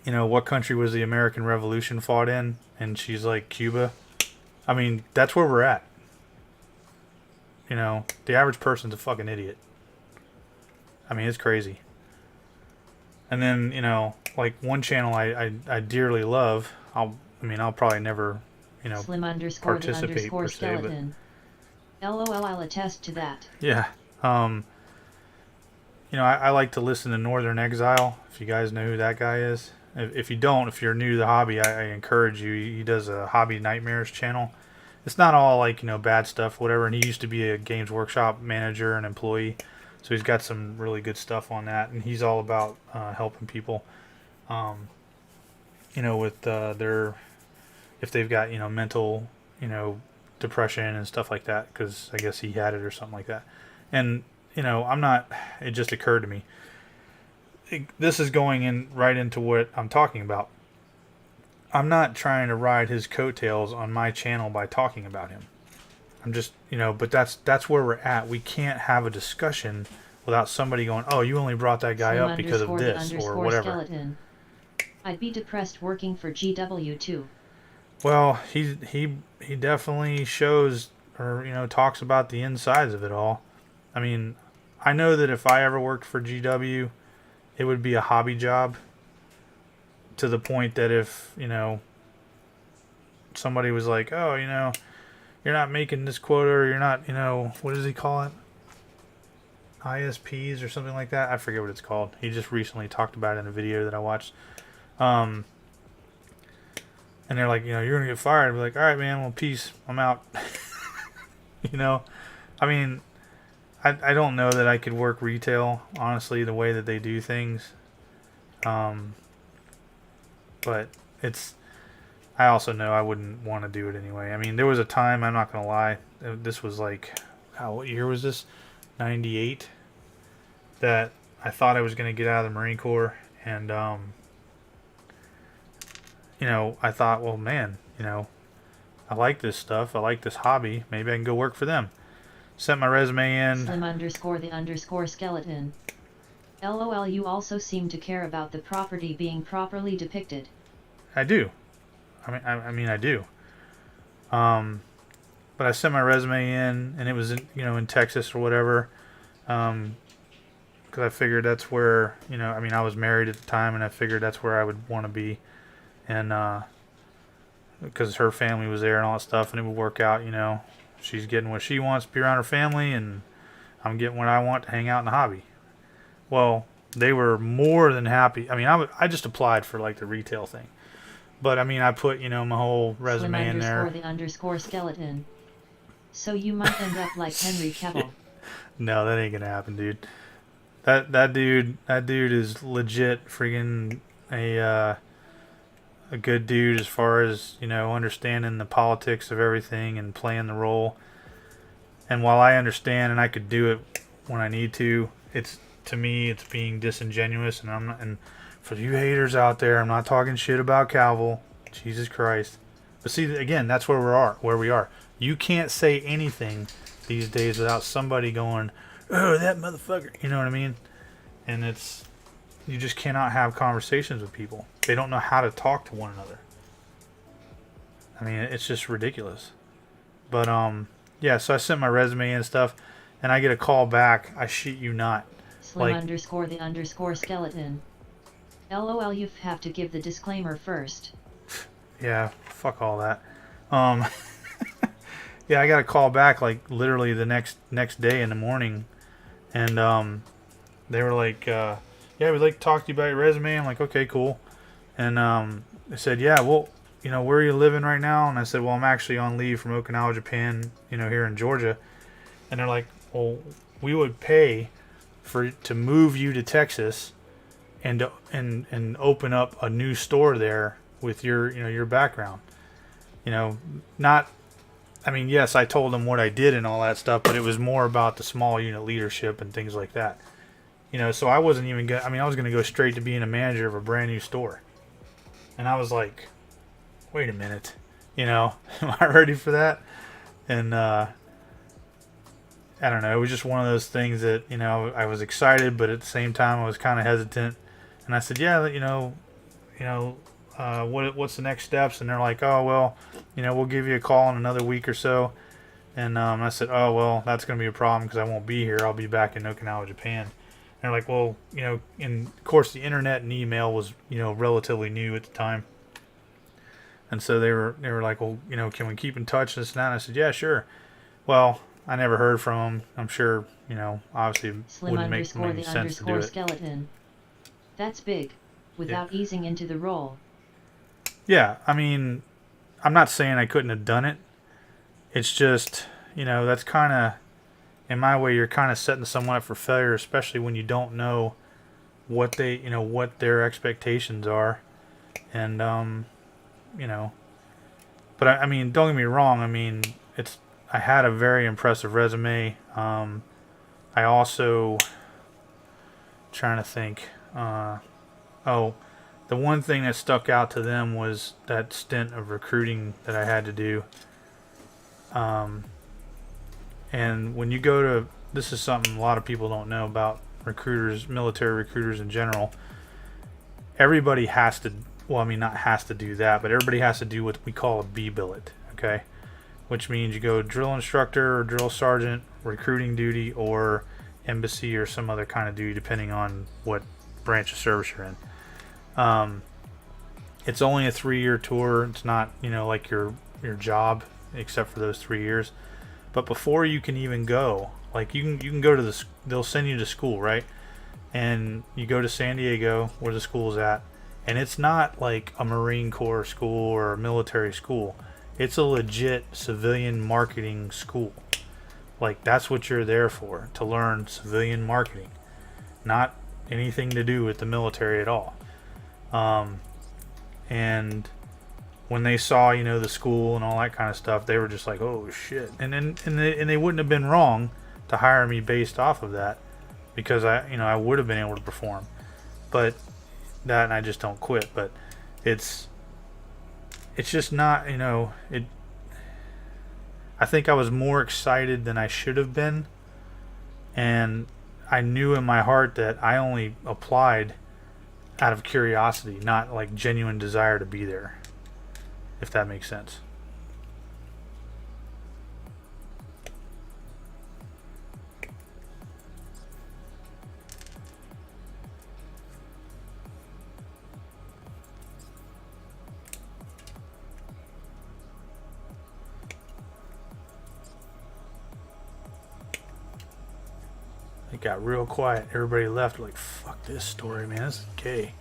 you know, what country was the American Revolution fought in? And she's like, Cuba. I mean, that's where we're at. You know, the average person's a fucking idiot. I mean, it's crazy. And then, you know, like one channel I dearly love, I'll probably never, you know, participate per se, but LOL, I'll attest to that. yeah. You know, I like to listen to Northern Exile, if you guys know who that guy is. If you don't, if you're new to the hobby, I encourage you. He does a Hobby Nightmares channel. It's not all like, you know, bad stuff, whatever. And he used to be a Games Workshop manager and employee. So he's got some really good stuff on that. And he's all about helping people, you know, with if they've got, you know, mental, you know, depression and stuff like that. Because I guess he had it or something like that. And, you know, it just occurred to me. This is going right into what I'm talking about. I'm not trying to ride his coattails on my channel by talking about him. I'm just, you know, but that's where we're at. We can't have a discussion without somebody going, oh, you only brought that guy up because of this or whatever. Skeleton. I'd be depressed working for GW too. Well, he definitely shows, or, you know, talks about the insides of it all. I mean, I know that if I ever worked for GW, it would be a hobby job, to the point that if, you know, somebody was like, oh, you know, you're not making this quota, or you're not, you know, what does he call it? ISPs or something like that. I forget what it's called. He just recently talked about it in a video that I watched. And they're like, you know, you're going to get fired. I'd be like, all right, man, well, peace. I'm out. You know, I mean, I don't know that I could work retail, honestly, the way that they do things. But it's, I also know I wouldn't want to do it anyway. I mean, there was a time, I'm not going to lie, this was like, what year was this? 98, that I thought I was going to get out of the Marine Corps, and, you know, I thought, well, man, you know, I like this stuff, I like this hobby, maybe I can go work for them. Sent my resume in. Slim_the_skeleton. LOL, you also seem to care about the property being properly depicted. I do. I mean, I do. But I sent my resume in, and it was in, you know, in Texas or whatever, because I figured that's where, you know, I mean, I was married at the time, and I figured that's where I would want to be, and because her family was there and all that stuff, and it would work out, you know. She's getting what she wants to be around her family, and I'm getting what I want to hang out in the hobby. Well, they were more than happy. I mean, I just applied for like the retail thing, but I mean, I put, you know, my whole resume in there. _the_skeleton. So you might end up like Henry Cavill. No, that ain't gonna happen, dude. That dude is legit friggin' a good dude as far as, you know, understanding the politics of everything and playing the role. And while I understand and I could do it when I need to, it's, to me, it's being disingenuous. And I'm not, and for you haters out there, I'm not talking shit about Cavill. Jesus Christ. But see, again, that's where we are. You can't say anything these days without somebody going, "Oh, that motherfucker," you know what I mean? And it's, you just cannot have conversations with people. They don't know how to talk to one another. I mean, it's just ridiculous. But yeah, so I sent my resume and stuff, and I get a call back. I shit you not. Slim_the_skeleton. LOL, you have to give the disclaimer first. Yeah, fuck all that. Yeah, I got a call back like literally the next day in the morning, and they were like, yeah, we'd like to talk to you about your resume. I'm like, okay, cool. And they said, yeah, well, you know, where are you living right now? And I said, well, I'm actually on leave from Okinawa, Japan, you know, here in Georgia. And they're like, well, we would pay to move you to Texas and open up a new store there with your, you know, your background. You know, not, I mean, yes, I told them what I did and all that stuff, but it was more about the small unit leadership and things like that. You know, so I wasn't even I mean, I was going to go straight to being a manager of a brand new store. And I was like, wait a minute, you know, am I ready for that? And I don't know, it was just one of those things that, you know, I was excited, but at the same time I was kind of hesitant. And I said, yeah, you know, what's the next steps? And they're like, oh, well, you know, we'll give you a call in another week or so. And I said, oh, well, that's going to be a problem because I won't be here. I'll be back in Okinawa, Japan. And they're like, well, you know, and of course the internet and email was, you know, relatively new at the time. And so they were like, well, you know, can we keep in touch, this and that? And I said, yeah, sure. Well, I never heard from them. I'm sure, you know, obviously it wouldn't make any sense to do it. Skeleton. That's big, without easing into the role. Yeah, I mean, I'm not saying I couldn't have done it. It's just, you know, that's kind of, in my way, you're kind of setting someone up for failure, especially when you don't know what they, you know, what their expectations are. And, you know, but I mean, don't get me wrong. I mean, I had a very impressive resume. I also, trying to think, the one thing that stuck out to them was that stint of recruiting that I had to do. And when you go to, this is something a lot of people don't know about recruiters, military recruiters in general. Everybody has to, well, I mean, not has to do that, but everybody has to do what we call a B billet, okay? Which means you go drill instructor or drill sergeant, recruiting duty, or embassy or some other kind of duty, depending on what branch of service you're in. It's only a 3-year tour. It's not, you know, like your job, except for those 3 years. But before you can even go, like you can go to they'll send you to school, right? And you go to San Diego, where the school's at, and it's not like a Marine Corps school or a military school. It's a legit civilian marketing school. Like, that's what you're there for, to learn civilian marketing. Not anything to do with the military at all. And when they saw, you know, the school and all that kind of stuff, they were just like, oh shit. And they wouldn't have been wrong to hire me based off of that, because I would have been able to perform. But that, and I just don't quit. But it's just not, you know, I think I was more excited than I should have been, and I knew in my heart that I only applied out of curiosity, not like genuine desire to be there, if that makes sense. It got real quiet. Everybody left like, fuck this story, man. This is gay.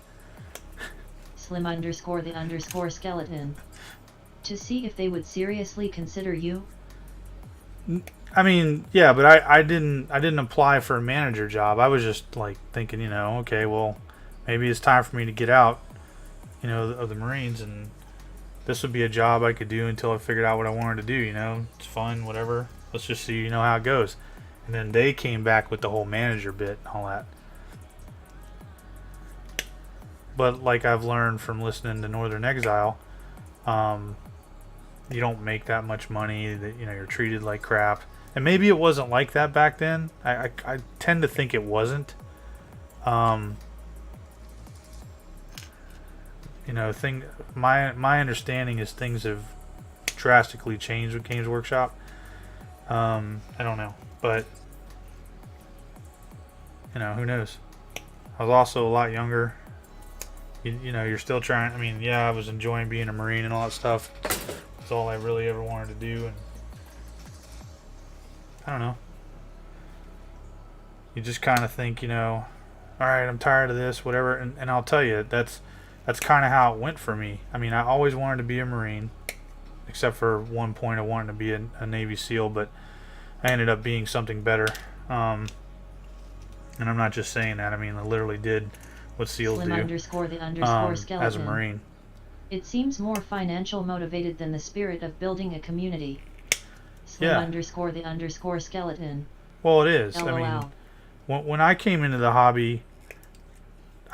Slim_the_skeleton. To see if they would seriously consider you? I mean, yeah, but I didn't apply for a manager job. I was just like thinking, you know, okay, well, maybe it's time for me to get out, you know, of the Marines, and this would be a job I could do until I figured out what I wanted to do, you know. It's fun, whatever. Let's just see, you know, how it goes. And then they came back with the whole manager bit and all that. But like I've learned from listening to Northern Exile, you don't make that much money. That, you know, you're treated like crap. And maybe it wasn't like that back then. I tend to think it wasn't. You know, my understanding is things have drastically changed with Games Workshop. I don't know, but you know, who knows? I was also a lot younger. You know, you're still trying. I mean, yeah, I was enjoying being a Marine and all that stuff. That's all I really ever wanted to do, and I don't know. You just kind of think, you know, all right, I'm tired of this, whatever. And I'll tell you, that's kind of how it went for me. I mean, I always wanted to be a Marine, except for one point I wanted to be a Navy SEAL, but I ended up being something better. And I'm not just saying that. I mean, I literally did what SEALs do Slim_the_skeleton. as a Marine. It seems more financial motivated than the spirit of building a community. Yeah. Slim_the_skeleton. Well, it is. LOL. I mean, when I came into the hobby,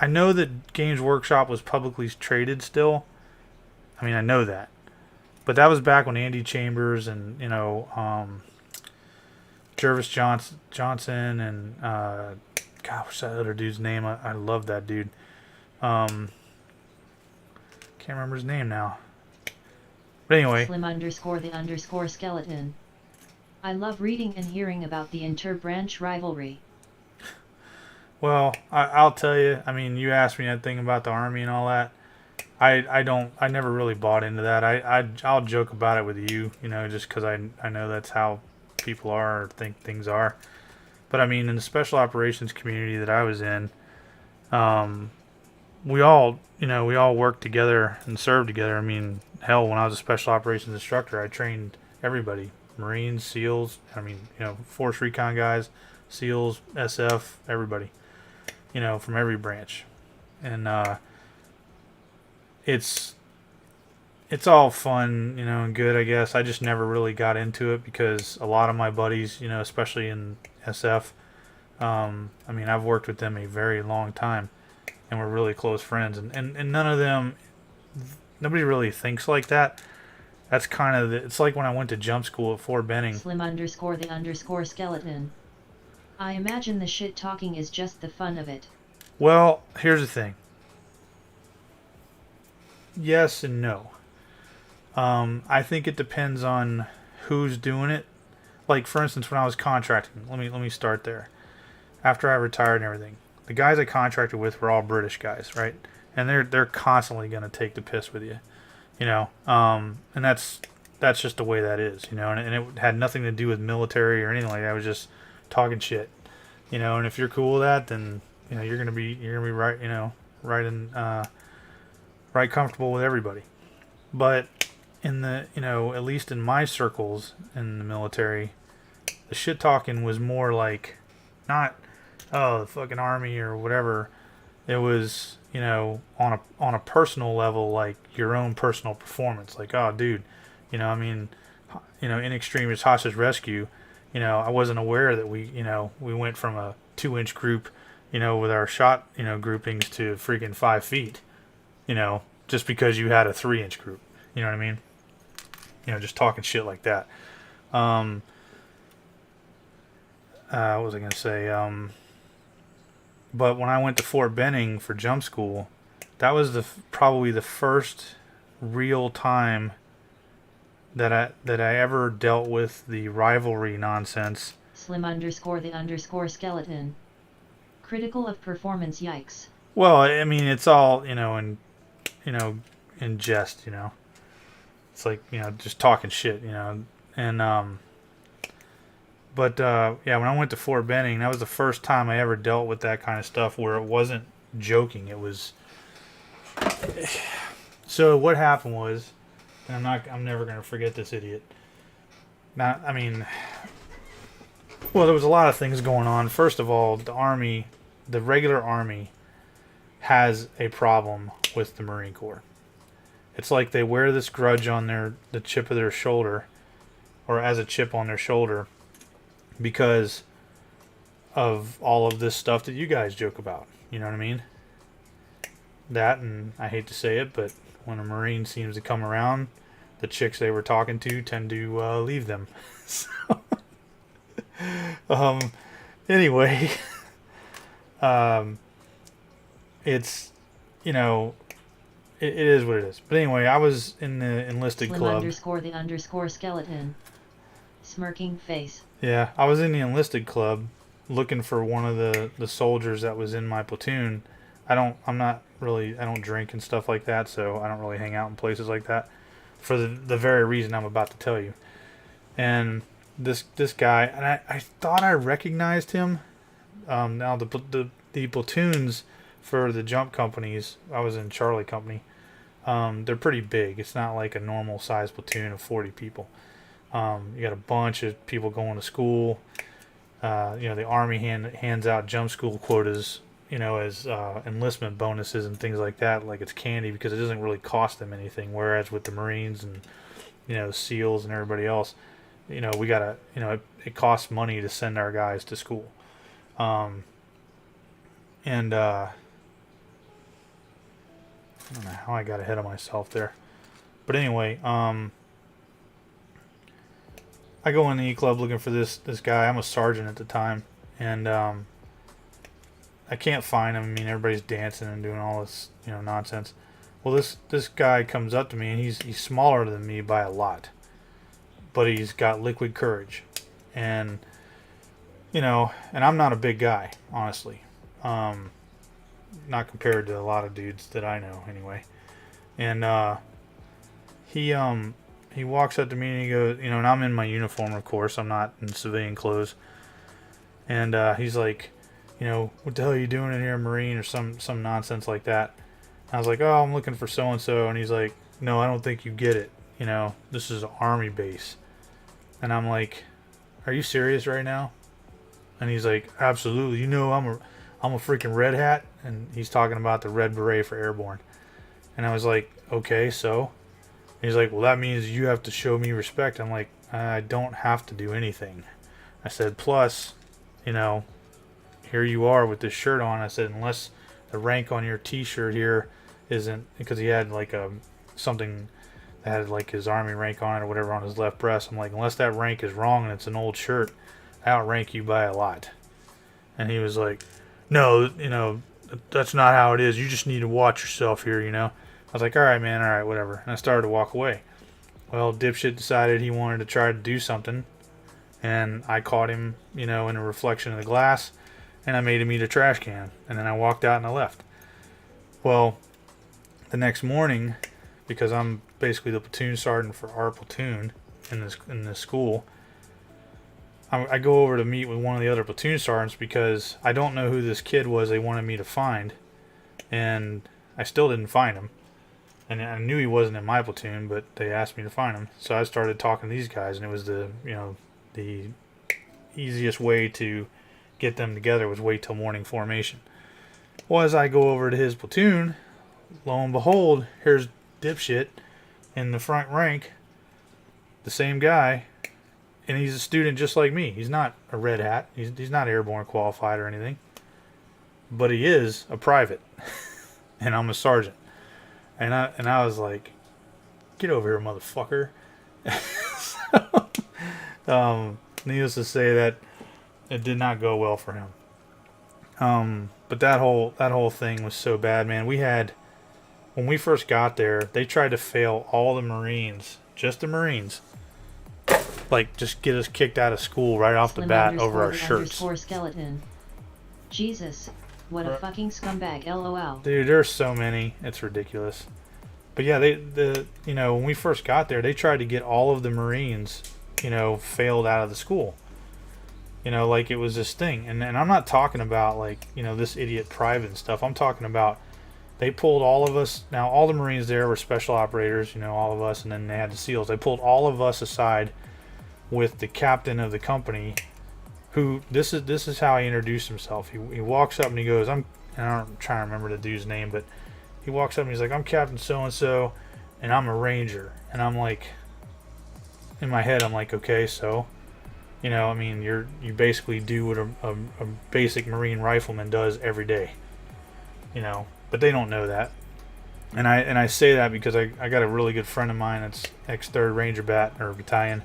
I know that Games Workshop was publicly traded still. I mean, I know that. But that was back when Andy Chambers and, you know, Jervis Johnson and, God, what's that other dude's name? I love that dude. Can't remember his name now. But anyway. Slim_the_skeleton. I love reading and hearing about the inter-branch rivalry. Well, I'll tell you. I mean, you asked me that thing about the Army and all that. I never really bought into that. I'll joke about it with you, you know, just because I know that's how people are or think things are. But I mean, in the special operations community that I was in, we all worked together and served together. I mean, hell, when I was a special operations instructor, I trained everybody. Marines, SEALs, I mean, you know, Force Recon guys, SEALs, SF, everybody, you know, from every branch. And it's all fun, you know, and good, I guess. I just never really got into it because a lot of my buddies, you know, especially in SF, I mean, I've worked with them a very long time, and we're really close friends. And none of them, nobody really thinks like that. That's kind of it's like when I went to jump school at Fort Benning. Slim_the_skeleton. I imagine the shit talking is just the fun of it. Well, here's the thing. Yes and no. I think it depends on who's doing it. Like, for instance, when I was contracting, let me start there. After I retired and everything, the guys I contracted with were all British guys, right? And they're constantly gonna take the piss with you, you know. And that's just the way that is, you know. And it had nothing to do with military or anything like that. I was just talking shit, you know. And if you're cool with that, then you know you're gonna be right, you know, right comfortable with everybody. But in the, you know, at least in my circles in the military, the shit talking was more like not, oh, the fucking Army or whatever. It was, you know, on a personal level, like your own personal performance. Like, oh, dude, you know, I mean, you know, in extremis hostage rescue, you know, I wasn't aware that we went from a 2-inch group, you know, with our shot, you know, groupings to freaking 5 feet, you know, just because you had a 3-inch group. You know what I mean? You know, just talking shit like that. What was I gonna say? But when I went to Fort Benning for jump school, that was probably the first real time that I ever dealt with the rivalry nonsense. Slim underscore the underscore skeleton. Critical of performance, yikes. Well, I mean, it's all, you know, in jest, you know. It's like, you know, just talking shit, you know. And yeah, when I went to Fort Benning, that was the first time I ever dealt with that kind of stuff where it wasn't joking. It was. So what happened was, and I'm never gonna forget this idiot. Now, I mean, well, there was a lot of things going on. First of all, the regular Army, has a problem with the Marine Corps. It's like they wear this grudge on the chip of their shoulder, or as a chip on their shoulder, because of all of this stuff that you guys joke about. You know what I mean? That, and I hate to say it, but when a Marine seems to come around, the chicks they were talking to tend to leave them. So, anyway, it's, you know, it is what it is. But anyway, I was in the enlisted Slim club. Underscore the underscore skeleton. Smirking face. Yeah, I was in the enlisted club looking for one of the soldiers that was in my platoon. I don't drink and stuff like that, so I don't really hang out in places like that for the very reason I'm about to tell you. And this guy, and I thought I recognized him. Now the platoons for the jump companies, I was in Charlie Company, they're pretty big. It's not like a normal size platoon of 40 people. You got a bunch of people going to school. You know, the Army hands out jump school quotas, you know, as enlistment bonuses and things like that, like it's candy, because it doesn't really cost them anything. Whereas with the Marines and, you know, SEALs and everybody else, you know, we gotta, you know, it costs money to send our guys to school. And I don't know how I got ahead of myself there, but anyway, I go in the E Club looking for this guy. I'm a sergeant at the time, and I can't find him. I mean, everybody's dancing and doing all this, you know, nonsense. Well, this guy comes up to me, and he's smaller than me by a lot, but he's got liquid courage, and you know, and I'm not a big guy, honestly, not compared to a lot of dudes that I know, anyway. And he walks up to me and he goes, you know, and I'm in my uniform, of course. I'm not in civilian clothes. And he's like, you know, what the hell are you doing in here, Marine, or some nonsense like that. And I was like, oh, I'm looking for so-and-so. And he's like, no, I don't think you get it. You know, this is an Army base. And I'm like, are you serious right now? And he's like, absolutely. You know, I'm a freaking red hat. And he's talking about the red beret for airborne. And I was like, okay, so? And he's like, well, that means you have to show me respect. I'm like, I don't have to do anything. I said, plus, you know, here you are with this shirt on. I said, unless the rank on your t-shirt here isn't, because he had like something that had like his Army rank on it or whatever on his left breast. I'm like, unless that rank is wrong and it's an old shirt, I outrank you by a lot. And he was like, no, you know, that's not how it is. You just need to watch yourself here, you know. I was like, all right, man, all right, whatever. And I started to walk away. Well, dipshit decided he wanted to try to do something. And I caught him, you know, in a reflection of the glass. And I made him eat a trash can. And then I walked out and I left. Well, the next morning, because I'm basically the platoon sergeant for our platoon in this school, I go over to meet with one of the other platoon sergeants because I don't know who this kid was they wanted me to find. And I still didn't find him. And I knew he wasn't in my platoon, but they asked me to find him. So I started talking to these guys, and it was the easiest way to get them together was wait till morning formation. Well, as I go over to his platoon, lo and behold, here's dipshit in the front rank, the same guy, and he's a student just like me. He's not a red hat. He's not airborne qualified or anything, but he is a private, and I'm a sergeant. And I was like, get over here, motherfucker. Needless to say that it did not go well for him. But that whole thing was so bad, man. When we first got there, they tried to fail all the Marines, just the Marines. Like, just get us kicked out of school right off the bat over our shirts. Skeleton. Jesus, what a fucking scumbag, lol. Dude, there's so many. It's ridiculous. But yeah, when we first got there, they tried to get all of the Marines, failed out of the school. Like it was this thing. And I'm not talking about like, this idiot private and stuff. I'm talking about they pulled all of us. Now, all the Marines there were special operators, all of us, and then they had the SEALs. They pulled all of us aside with the captain of the company, who this is how he introduced himself. He walks up and he goes, I'm trying to remember the dude's name, but he walks up and he's like, I'm Captain so-and-so, and I'm a Ranger. And I'm like, in my head, I'm like, okay, so, you basically do what a basic Marine rifleman does every day, but they don't know that. And I say that because I got a really good friend of mine that's ex-3rd Ranger Battalion.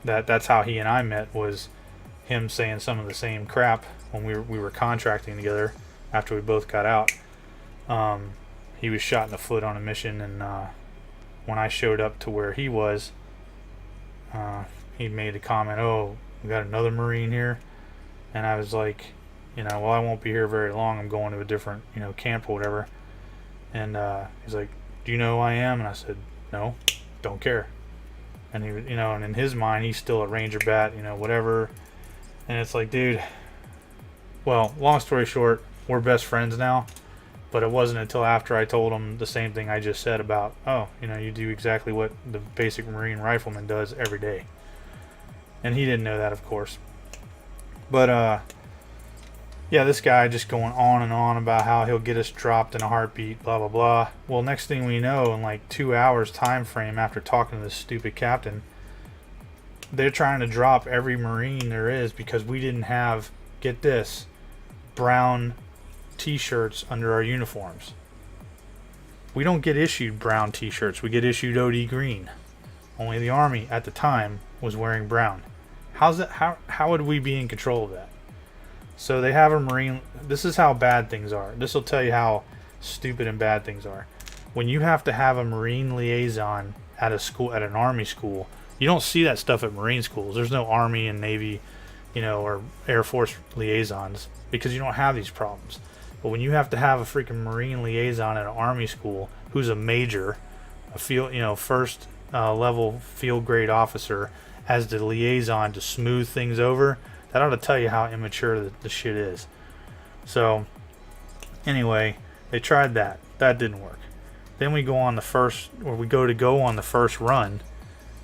That's how he and I met, was him saying some of the same crap when we were contracting together after we both got out. He was shot in the foot on a mission, and when I showed up to where he was, he made a comment, oh, we got another Marine here. And I was like, well, I won't be here very long. I'm going to a different, camp or whatever. And he's like, do you know who I am? And I said, no, don't care. And he, and in his mind, he's still a Ranger Bat, whatever. And it's like, dude, well, long story short, we're best friends now. But it wasn't until after I told him the same thing I just said about, oh, you do exactly what the basic Marine rifleman does every day. And he didn't know that, of course. But, yeah, this guy just going on and on about how he'll get us dropped in a heartbeat, blah, blah, blah. Well, next thing we know, in like 2 hours time frame after talking to this stupid captain, they're trying to drop every Marine there is because we didn't have, get this, brown t-shirts under our uniforms. We don't get issued brown t-shirts. We get issued OD green. Only the Army at the time was wearing brown. How would we be in control of that? So they have a Marine. This is how bad things are. This will tell you how stupid and bad things are. When you have to have a Marine liaison at a school, at an Army school, you don't see that stuff at Marine schools. There's no Army and Navy, or Air Force liaisons, because you don't have these problems. But when you have to have a freaking Marine liaison at an Army school who's a major, a field, first level field grade officer, as the liaison to smooth things over, that ought to tell you how immature the shit is. So, anyway, they tried that. That didn't work. Then we go on the first run,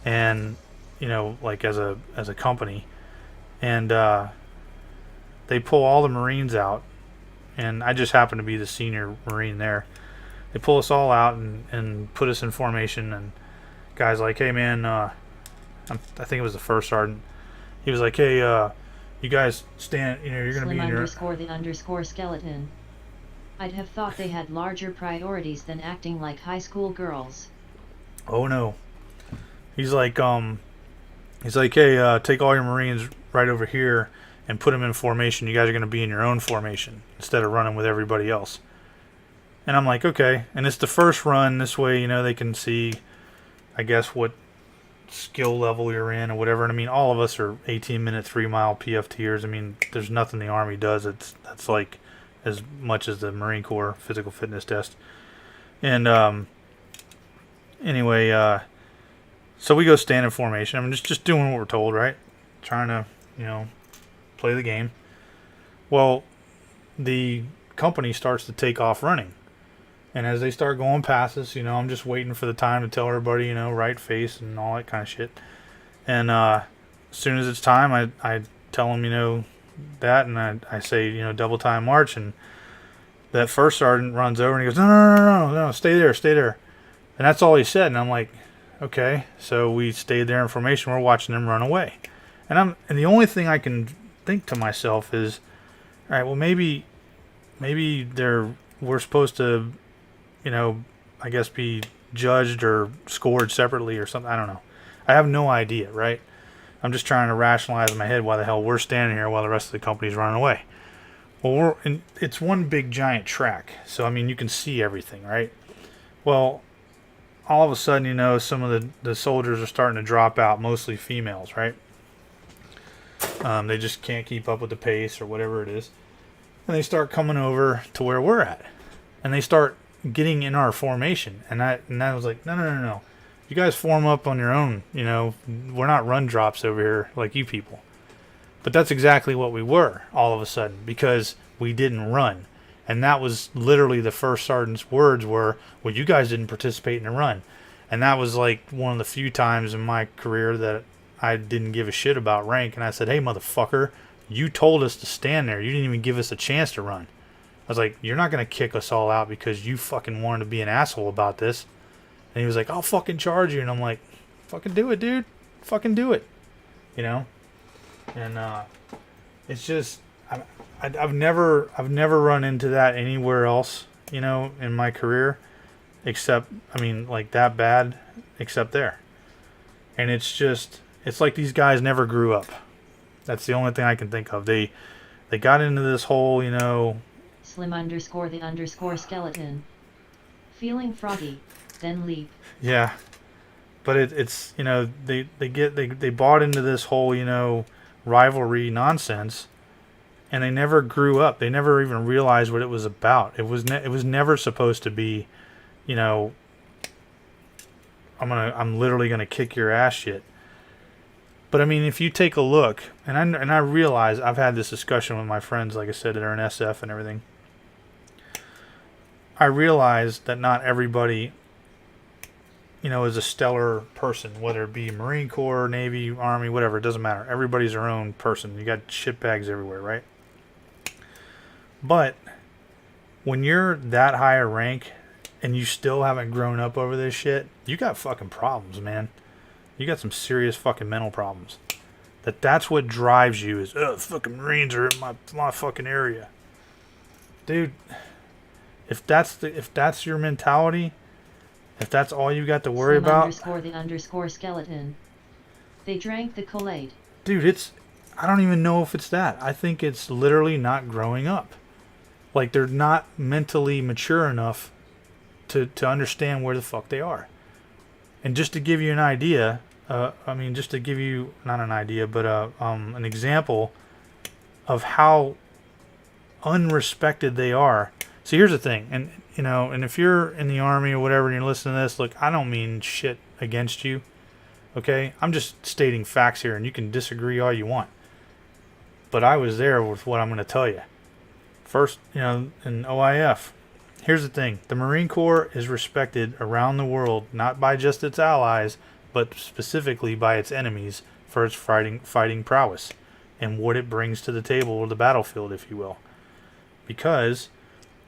and like as a company, and they pull all the Marines out. And I just happen to be the senior Marine there. They pull us all out and put us in formation. And guy's like, hey, man, I think it was the first sergeant. He was like, hey, you guys stand, you're going to be in your... _ skeleton. I'd have thought they had larger priorities than acting like high school girls. Oh, no. He's like, hey, take all your Marines right over here and put them in formation. You guys are going to be in your own formation instead of running with everybody else. And I'm like, okay. And it's the first run. This way, they can see, I guess, what skill level you're in or whatever. And I mean, all of us are 18-minute, 3-mile PFTers. I mean, there's nothing the Army does that's like as much as the Marine Corps physical fitness test. And anyway, so we go stand in formation. I'm just doing what we're told, right? Trying to, play the game. Well, the company starts to take off running. And as they start going past us, I'm just waiting for the time to tell everybody, right face and all that kind of shit. And as soon as it's time, I tell them, that, and I say, double time march. And that first sergeant runs over and he goes, no, stay there, stay there. And that's all he said. And I'm like, okay. So we stayed there in formation. We're watching them run away. And the only thing I can think to myself is, all right, well, maybe we're supposed to, you know, I guess be judged or scored separately or something. I don't know. I have no idea, right? I'm just trying to rationalize in my head why the hell we're standing here while the rest of the company's running away. Well, it's one big giant track, so I mean you can see everything, right? Well, all of a sudden, you know, some of the soldiers are starting to drop out, mostly females, right? They just can't keep up with the pace or whatever it is, and they start coming over to where we're at, and they start getting in our formation, and I was like, no. You guys form up on your own, you know, we're not run drops over here like you people. But that's exactly what we were all of a sudden because we didn't run. And that was literally the first sergeant's words were, well, you guys didn't participate in a run. And that was like one of the few times in my career that I didn't give a shit about rank. And I said, hey, motherfucker, you told us to stand there. You didn't even give us a chance to run. I was like, you're not going to kick us all out because you fucking wanted to be an asshole about this. And he was like, I'll fucking charge you. And I'm like, fucking do it, dude. Fucking do it. You know? And it's just, I've never run into that anywhere else, you know, in my career. Except, I mean, like that bad, except there. And it's just, it's like these guys never grew up. That's the only thing I can think of. They got into this whole, you know... Slim_the_skeleton. Feeling froggy. Then leap. Yeah, but it's you know they bought into this whole, you know, rivalry nonsense, and they never grew up. They never even realized what it was about. It was never supposed to be, you know, I'm literally gonna kick your ass shit. But I mean, if you take a look, and I realize I've had this discussion with my friends, like I said, that are in SF and everything. I realize that not everybody, you know, is a stellar person, whether it be Marine Corps, Navy, Army, whatever, it doesn't matter. Everybody's their own person. You got shitbags everywhere, right? But when you're that high a rank and you still haven't grown up over this shit, you got fucking problems, man. You got some serious fucking mental problems. That's what drives you is, oh, fucking Marines are in my fucking area. Dude, if that's your mentality, if that's all you got to worry about... _the_skeleton. They drank the Kool-Aid. Dude, I don't even know if it's that. I think it's literally not growing up. Like, they're not mentally mature enough to understand where the fuck they are. And just to give you an idea, just to give you, not an idea, but an example of how unrespected they are. See, here's the thing, and you know, and if you're in the Army or whatever and you're listening to this, look, I don't mean shit against you, okay? I'm just stating facts here, and you can disagree all you want. But I was there with what I'm going to tell you. First, you know, in OIF, here's the thing. The Marine Corps is respected around the world, not by just its allies, but specifically by its enemies for its fighting prowess and what it brings to the table or the battlefield, if you will. Because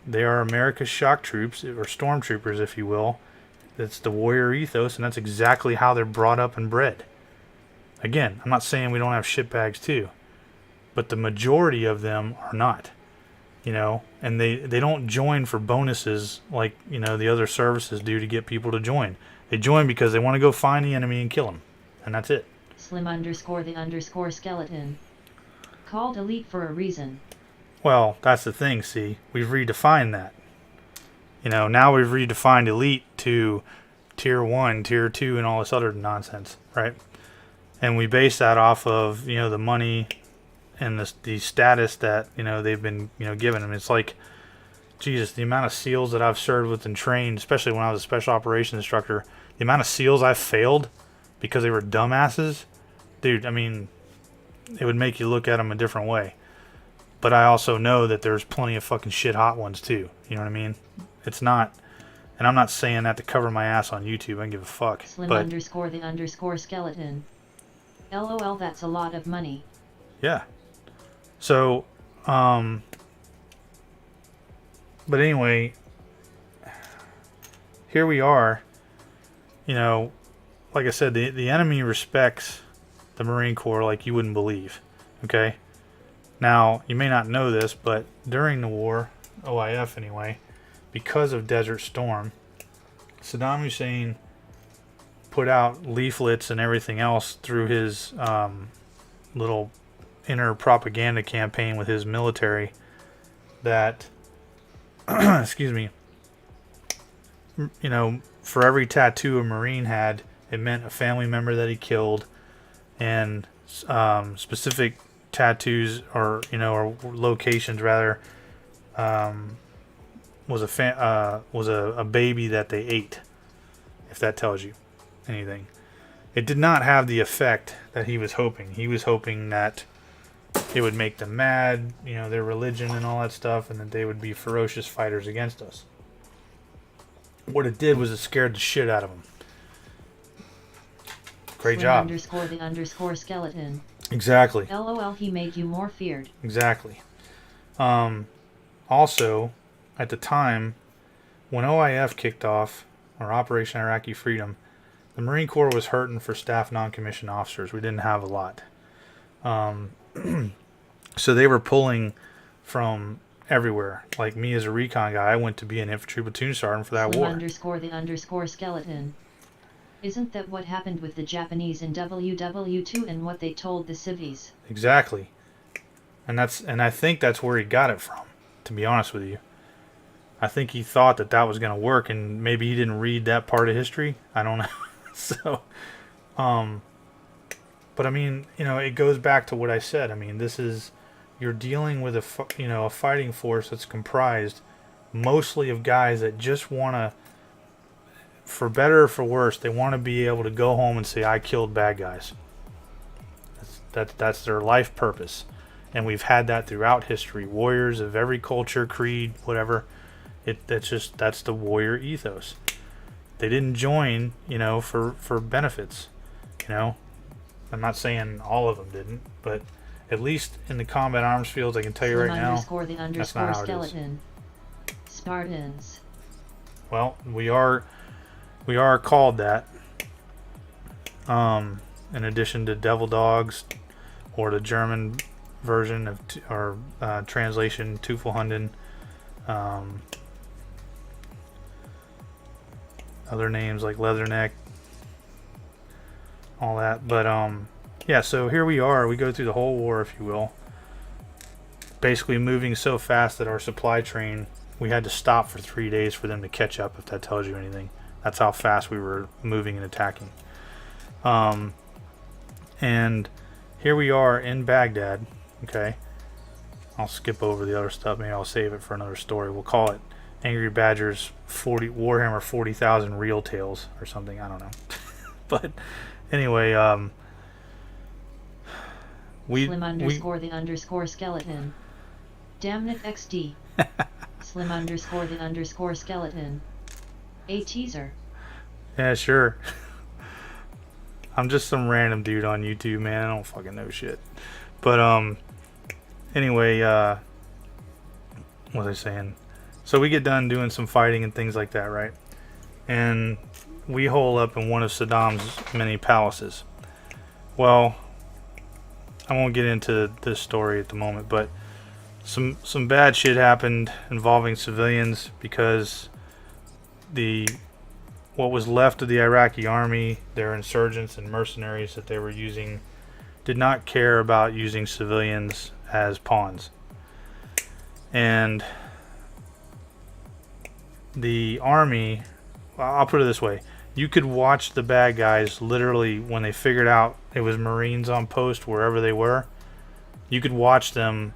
they are America's shock troops, or stormtroopers, if you will. That's the warrior ethos, and that's exactly how they're brought up and bred. Again, I'm not saying we don't have shitbags too, but the majority of them are not. You know, and they don't join for bonuses like, you know, the other services do to get people to join. They join because they want to go find the enemy and kill him. And that's it. Slim_the_skeleton. Called elite for a reason. Well, that's the thing, see. We've redefined that. You know, now we've redefined elite to tier 1, tier 2, and all this other nonsense, right? And we base that off of, you know, the money and the status that, you know, they've been, you know, given them. It's like, Jesus, the amount of SEALs that I've served with and trained, especially when I was a special operations instructor, the amount of SEALs I failed because they were dumbasses, dude, I mean, it would make you look at them a different way. But I also know that there's plenty of fucking shit hot ones too. You know what I mean? It's not, and I'm not saying that to cover my ass on YouTube. I don't give a fuck. Slim_the_skeleton. LOL, that's a lot of money. Yeah. So, But anyway, here we are. You know, like I said, the enemy respects the Marine Corps like you wouldn't believe. Okay? Now, you may not know this, but during the war, OIF anyway, because of Desert Storm, Saddam Hussein put out leaflets and everything else through his little inner propaganda campaign with his military that, excuse me, you know, for every tattoo a Marine had, it meant a family member that he killed, and specific tattoos or, you know, or locations rather, was a baby that they ate, if that tells you anything. It did not have the effect that he was hoping. He was hoping that it would make them mad, you know, their religion and all that stuff, and that they would be ferocious fighters against us. What it did was it scared the shit out of them. Great job. Underscore the underscore skeleton. Exactly. LOL, he made you more feared. Exactly. Also, at the time, when OIF kicked off, or Operation Iraqi Freedom, the Marine Corps was hurting for staff non-commissioned officers. We didn't have a lot. So they were pulling from everywhere. Like me as a recon guy, I went to be an infantry platoon sergeant for that war. Underscore the underscore skeleton. Isn't that what happened with the Japanese in WW2 and what they told the civvies? Exactly. And I think that's where he got it from, to be honest with you. I think he thought that that was going to work, and maybe he didn't read that part of history. I don't know. So, but I mean, you know, it goes back to what I said. I mean, you're dealing with a fighting force that's comprised mostly of guys that just want to, for better or for worse, they want to be able to go home and say, I killed bad guys. That's their life purpose. And we've had that throughout history. Warriors of every culture, creed, whatever. That's the warrior ethos. They didn't join, you know, for benefits. You know, I'm not saying all of them didn't, but at least in the combat arms fields, I can tell you right now, that's not how it is. Spartans. Well, we are called that. In addition to devil dogs, or the German version of translation Teufelhunden. Other names like Leatherneck, all that. But yeah, so here we are. We go through the whole war, if you will, basically moving so fast that our supply train, we had to stop for 3 days for them to catch up, if that tells you anything. That's how fast we were moving and attacking. And here we are in Baghdad. Okay, I'll skip over the other stuff. Maybe I'll save it for another story. We'll call it Angry Badger's Warhammer 40,000 Real Tales or something. I don't know. But anyway, Slim underscore the underscore skeleton. Damnit XD. Slim underscore the underscore skeleton. A teaser. Yeah, sure. I'm just some random dude on YouTube, man. I don't fucking know shit. But anyway, what was I saying? So we get done doing some fighting and things like that, right? And we hole up in one of Saddam's many palaces. Well, I won't get into this story at the moment, but some bad shit happened involving civilians because what was left of the Iraqi army, their insurgents and mercenaries that they were using, did not care about using civilians as pawns. And the army, I'll put it this way, you could watch the bad guys literally when they figured out it was Marines on post wherever they were. You could watch them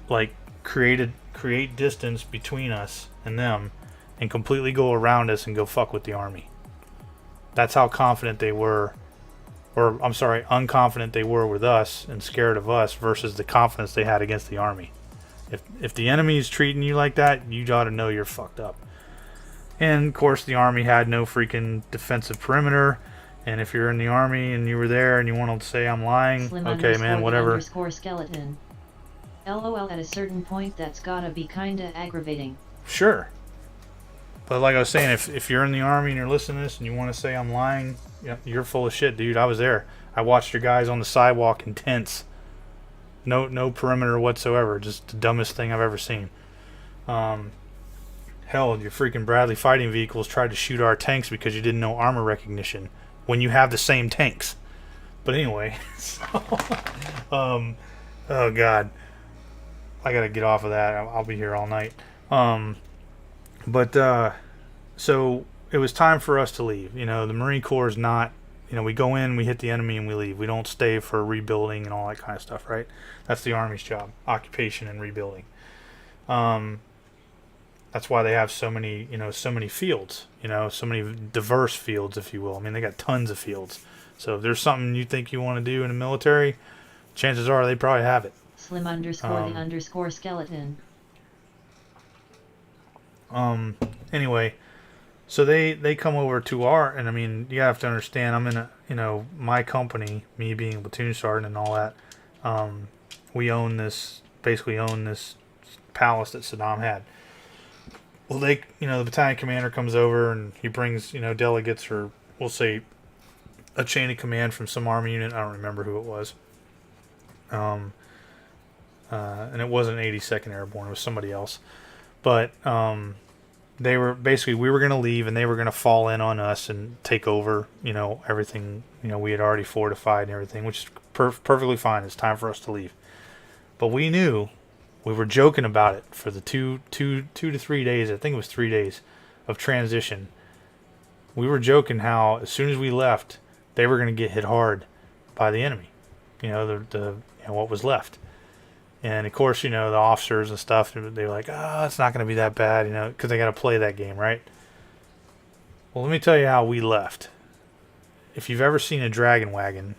like create distance between us and them and completely go around us and go fuck with the army. That's how confident they were, or I'm sorry, unconfident they were with us and scared of us versus the confidence they had against the army. If the enemy is treating you like that, you ought to know you're fucked up. And of course the army had no freaking defensive perimeter, and if you're in the army and you were there and you want to say I'm lying, okay man, whatever. Skeleton. LOL, at a certain point that's gotta be kinda aggravating. Sure. But like I was saying, if you're in the Army and you're listening to this and you want to say I'm lying, yeah, you're full of shit, dude. I was there. I watched your guys on the sidewalk in tents. No perimeter whatsoever. Just the dumbest thing I've ever seen. Hell, your freaking Bradley fighting vehicles tried to shoot our tanks because you didn't know armor recognition when you have the same tanks. But anyway, so, oh god, I gotta get off of that. I'll be here all night. So it was time for us to leave. You know, the Marine Corps is not, you know, we go in, we hit the enemy, and we leave. We don't stay for rebuilding and all that kind of stuff, right? That's the Army's job, occupation and rebuilding. That's why they have so many, you know, so many fields, you know, so many diverse fields, if you will. I mean, they got tons of fields. So if there's something you think you want to do in the military, chances are they probably have it. Slim underscore the underscore skeleton. Anyway, so they come over to our, and I mean, you have to understand, I'm in a, you know, my company, me being a platoon sergeant and all that, we own this, basically own this palace that Saddam had. Well, they, you know, the battalion commander comes over and he brings, you know, delegates, or we'll say a chain of command from some army unit. I don't remember who it was. And it wasn't 82nd Airborne, it was somebody else. But they were basically, we were going to leave and they were going to fall in on us and take over, you know, everything, you know, we had already fortified and everything, which is perfectly fine. It's time for us to leave. But we knew, we were joking about it for the two to 3 days, I think it was 3 days of transition. We were joking how as soon as we left, they were going to get hit hard by the enemy, you know, the you know, what was left. And of course, you know, the officers and stuff, they were like, oh, it's not going to be that bad, you know, because they got to play that game, right? Well, let me tell you how we left. If you've ever seen a dragon wagon,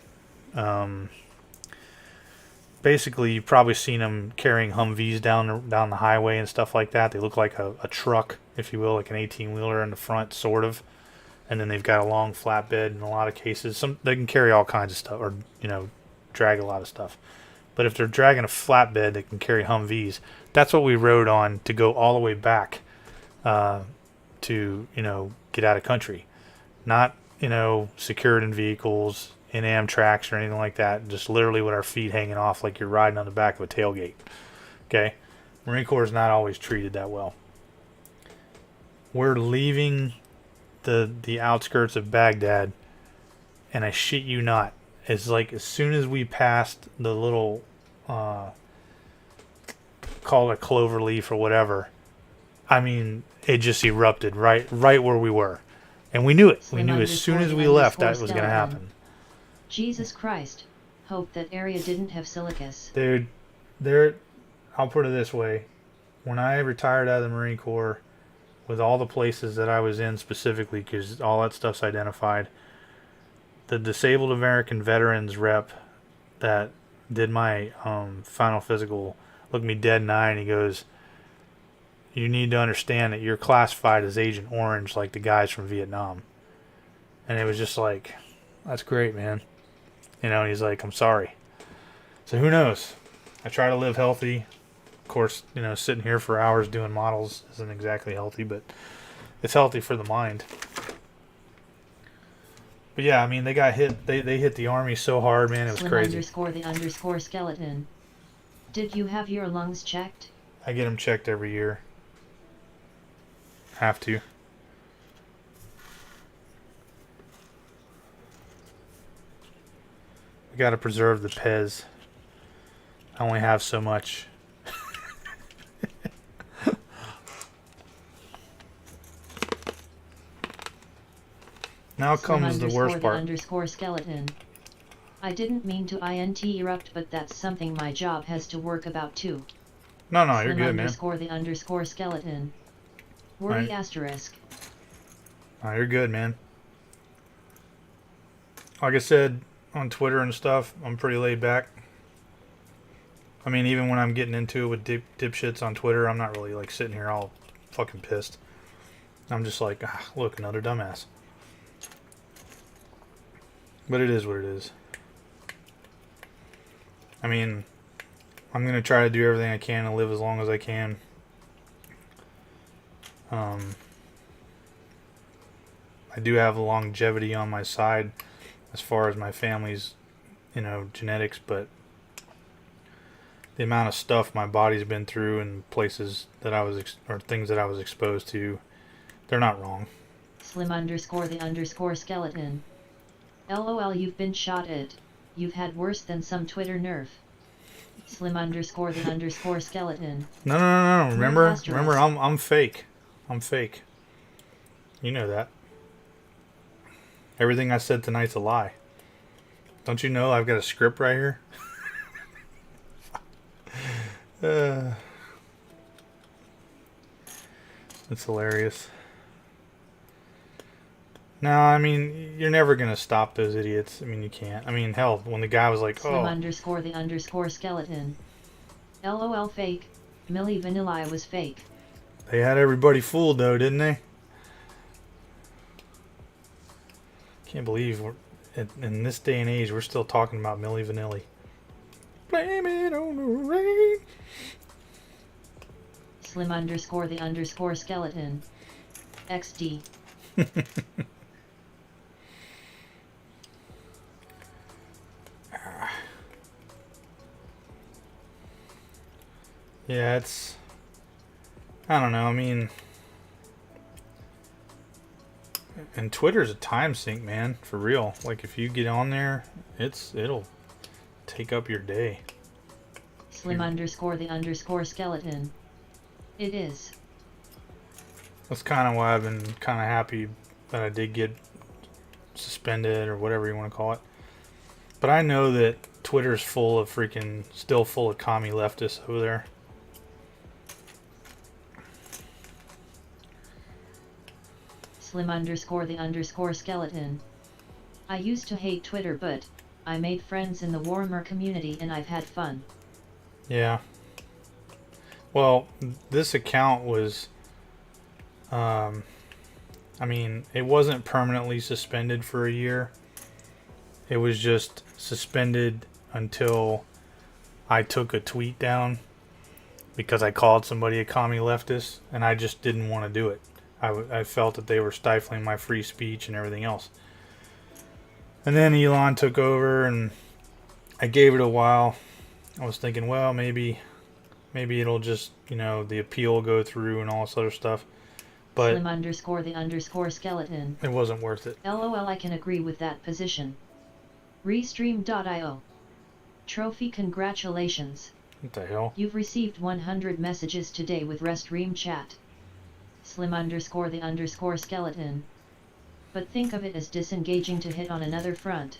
basically you've probably seen them carrying Humvees down the highway and stuff like that. They look like a truck, if you will, like an 18-wheeler in the front, sort of. And then they've got a long flatbed in a lot of cases. They can carry all kinds of stuff, or, you know, drag a lot of stuff. But if they're dragging a flatbed, they can carry Humvees. That's what we rode on to go all the way back to, you know, get out of country. Not, you know, secured in vehicles, in Amtraks or anything like that. Just literally with our feet hanging off like you're riding on the back of a tailgate. Okay? Marine Corps is not always treated that well. We're leaving the outskirts of Baghdad, and I shit you not, it's like as soon as we passed the little call it clover leaf or whatever, I mean, it just erupted right where we were, and we knew it. We knew as soon as we left that was going to happen. Jesus Christ, hope that area didn't have silicus. Dude, I'll put it this way, when I retired out of the Marine Corps, with all the places that I was in specifically, because all that stuff's identified, the disabled American veterans rep that did my final physical looked me dead in the eye and he goes, you need to understand that you're classified as Agent Orange like the guys from Vietnam. And it was just like, that's great, man. You know, and he's like, I'm sorry. So who knows? I try to live healthy. Of course, you know, sitting here for hours doing models isn't exactly healthy, but it's healthy for the mind. But yeah, I mean, they got hit. They hit the Army so hard, man, it was crazy. Underscore the underscore skeleton. Did you have your lungs checked? I get them checked every year. Have to. We got to preserve the Pez. I only have so much. Now comes the worst part. Underscore skeleton. I didn't mean to int erupt, but that's something my job has to work about too. No, you're good, man. Underscore the underscore skeleton. Worry Right. asterisk. No, you're good, man. Like I said on Twitter and stuff, I'm pretty laid back. I mean, even when I'm getting into it with dipshits on Twitter, I'm not really like sitting here all fucking pissed. I'm just like, look, another dumbass. But it is what it is. I mean, I'm going to try to do everything I can to live as long as I can. I do have longevity on my side as far as my family's, genetics, but the amount of stuff my body's been through and places that I was, or things that I was exposed to, they're not wrong. Slim_the_skeleton. LOL, you've been shot at. You've had worse than some Twitter nerf. Slim_the_skeleton. No. Remember, I'm fake. I'm fake. You know that. Everything I said tonight's a lie. Don't you know I've got a script right here? It's hilarious. No, I mean, you're never going to stop those idiots. I mean, you can't. I mean, hell, when the guy was like, Slim_the_skeleton. LOL, fake. Milli Vanilli was fake. They had everybody fooled, though, didn't they? Can't believe in this day and age we're still talking about Milli Vanilli. Blame it on the rain. Slim_the_skeleton. XD. Yeah, it's... I don't know, I mean... And Twitter's a time sink, man, for real. Like, if you get on there, it'll take up your day. Slim_the_skeleton. It is. That's kind of why I've been kind of happy that I did get suspended, or whatever you want to call it. But I know that Twitter's still full of commie leftists over there. Slim_the_skeleton. I used to hate Twitter, but I made friends in the Warhammer community and I've had fun. Yeah. Well, this account was, I mean, it wasn't permanently suspended for a year. It was just suspended until I took a tweet down because I called somebody a commie leftist, and I just didn't want to do it. I felt that they were stifling my free speech and everything else. And then Elon took over, and I gave it a while. I was thinking, well, maybe it'll just, the appeal will go through and all this other stuff. But Slim_the_skeleton. It wasn't worth it. LOL, I can agree with that position. Restream.io. Trophy, congratulations. What the hell? You've received 100 messages today with Restream chat. Slim_the_skeleton. But think of it as disengaging to hit on another front.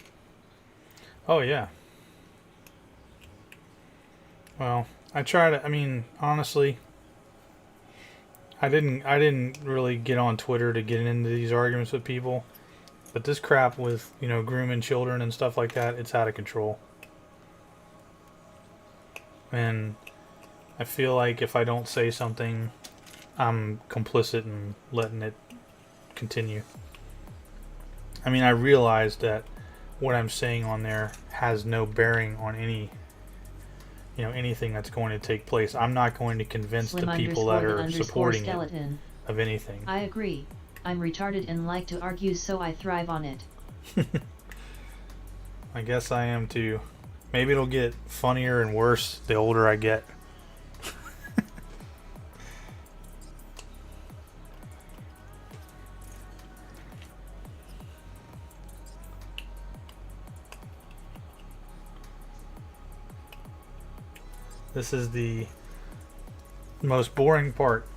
Oh yeah. Well, honestly, I didn't really get on Twitter to get into these arguments with people. But this crap with, grooming children and stuff like that, it's out of control. And I feel like if I don't say something, I'm complicit in letting it continue. I mean, I realize that what I'm saying on there has no bearing on anything that's going to take place. I'm not going to convince the people that are supporting it of anything. I agree. I'm retarded and like to argue, so I thrive on it. I guess I am too. Maybe it'll get funnier and worse the older I get. This is the most boring part.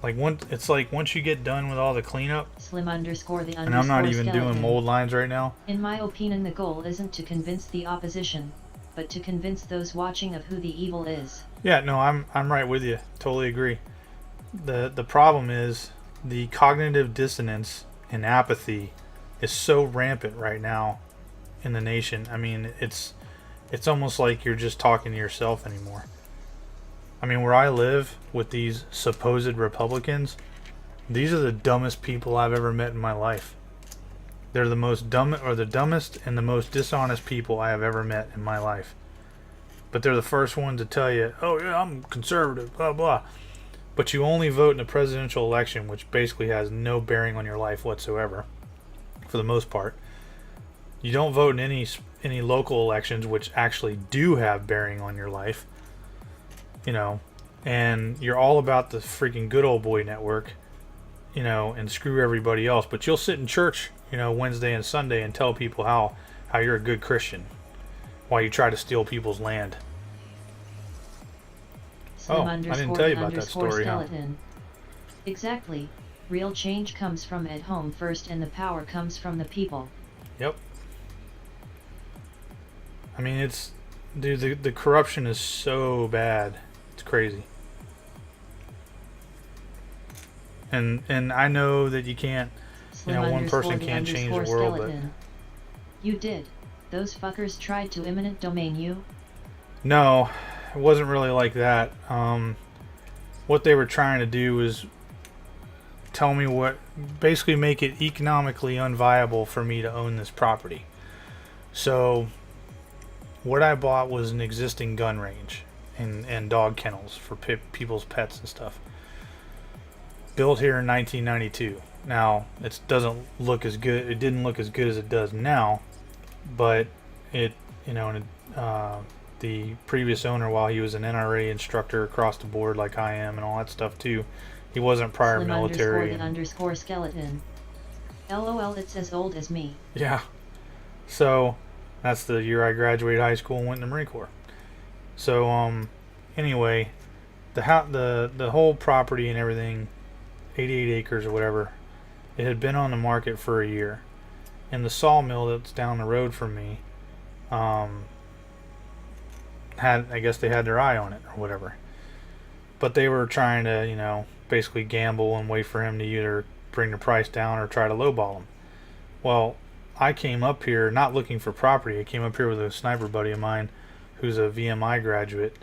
It's like once you get done with all the cleanup, and I'm not even doing mold lines right now. In my opinion, the goal isn't to convince the opposition, but to convince those watching of who the evil is. Yeah, no, I'm right with you. Totally agree. The problem is the cognitive dissonance and apathy is so rampant right now in the nation. I mean, it's almost like you're just talking to yourself anymore. I mean, where I live with these supposed Republicans, these are the dumbest people I've ever met in my life. They're the dumbest and the most dishonest people I have ever met in my life. but they're the first ones to tell you, oh yeah, I'm conservative, blah blah. But you only vote in a presidential election, which basically has no bearing on your life whatsoever, for the most part. You don't vote in any local elections, which actually do have bearing on your life. You know, and you're all about the freaking good old boy network, you know, and screw everybody else. But you'll sit in church, you know, Wednesday and Sunday and tell people how you're a good Christian while you try to steal people's land. Slim I didn't tell you about that story, skeleton. Exactly. Real change comes from at home first, and the power comes from the people. Yep. I mean, it's, dude, the corruption is so bad. It's crazy. And I know that you can't, you know, one person can't change the world, but you did. Those fuckers tried to eminent domain you? No, it wasn't really like that. What they were trying to do was tell me basically make it economically unviable for me to own this property. So what I bought was an existing gun range and dog kennels for people's pets and stuff. Built here in 1992. Now, it doesn't look as good. It didn't look as good as it does now, but it, you know, the previous owner, while he was an NRA instructor across the board like I am and all that stuff too, he wasn't prior Slim military. _ skeleton. LOL, it's as old as me. Yeah. So that's the year I graduated high school and went in the Marine Corps. So anyway, the whole property and everything, 88 acres or whatever, it had been on the market for a year. And the sawmill that's down the road from me, I guess they had their eye on it or whatever. But they were trying to, you know, basically gamble and wait for him to either bring the price down or try to lowball him. Well, I came up here not looking for property. I came up here with a sniper buddy of mine who's a VMI graduate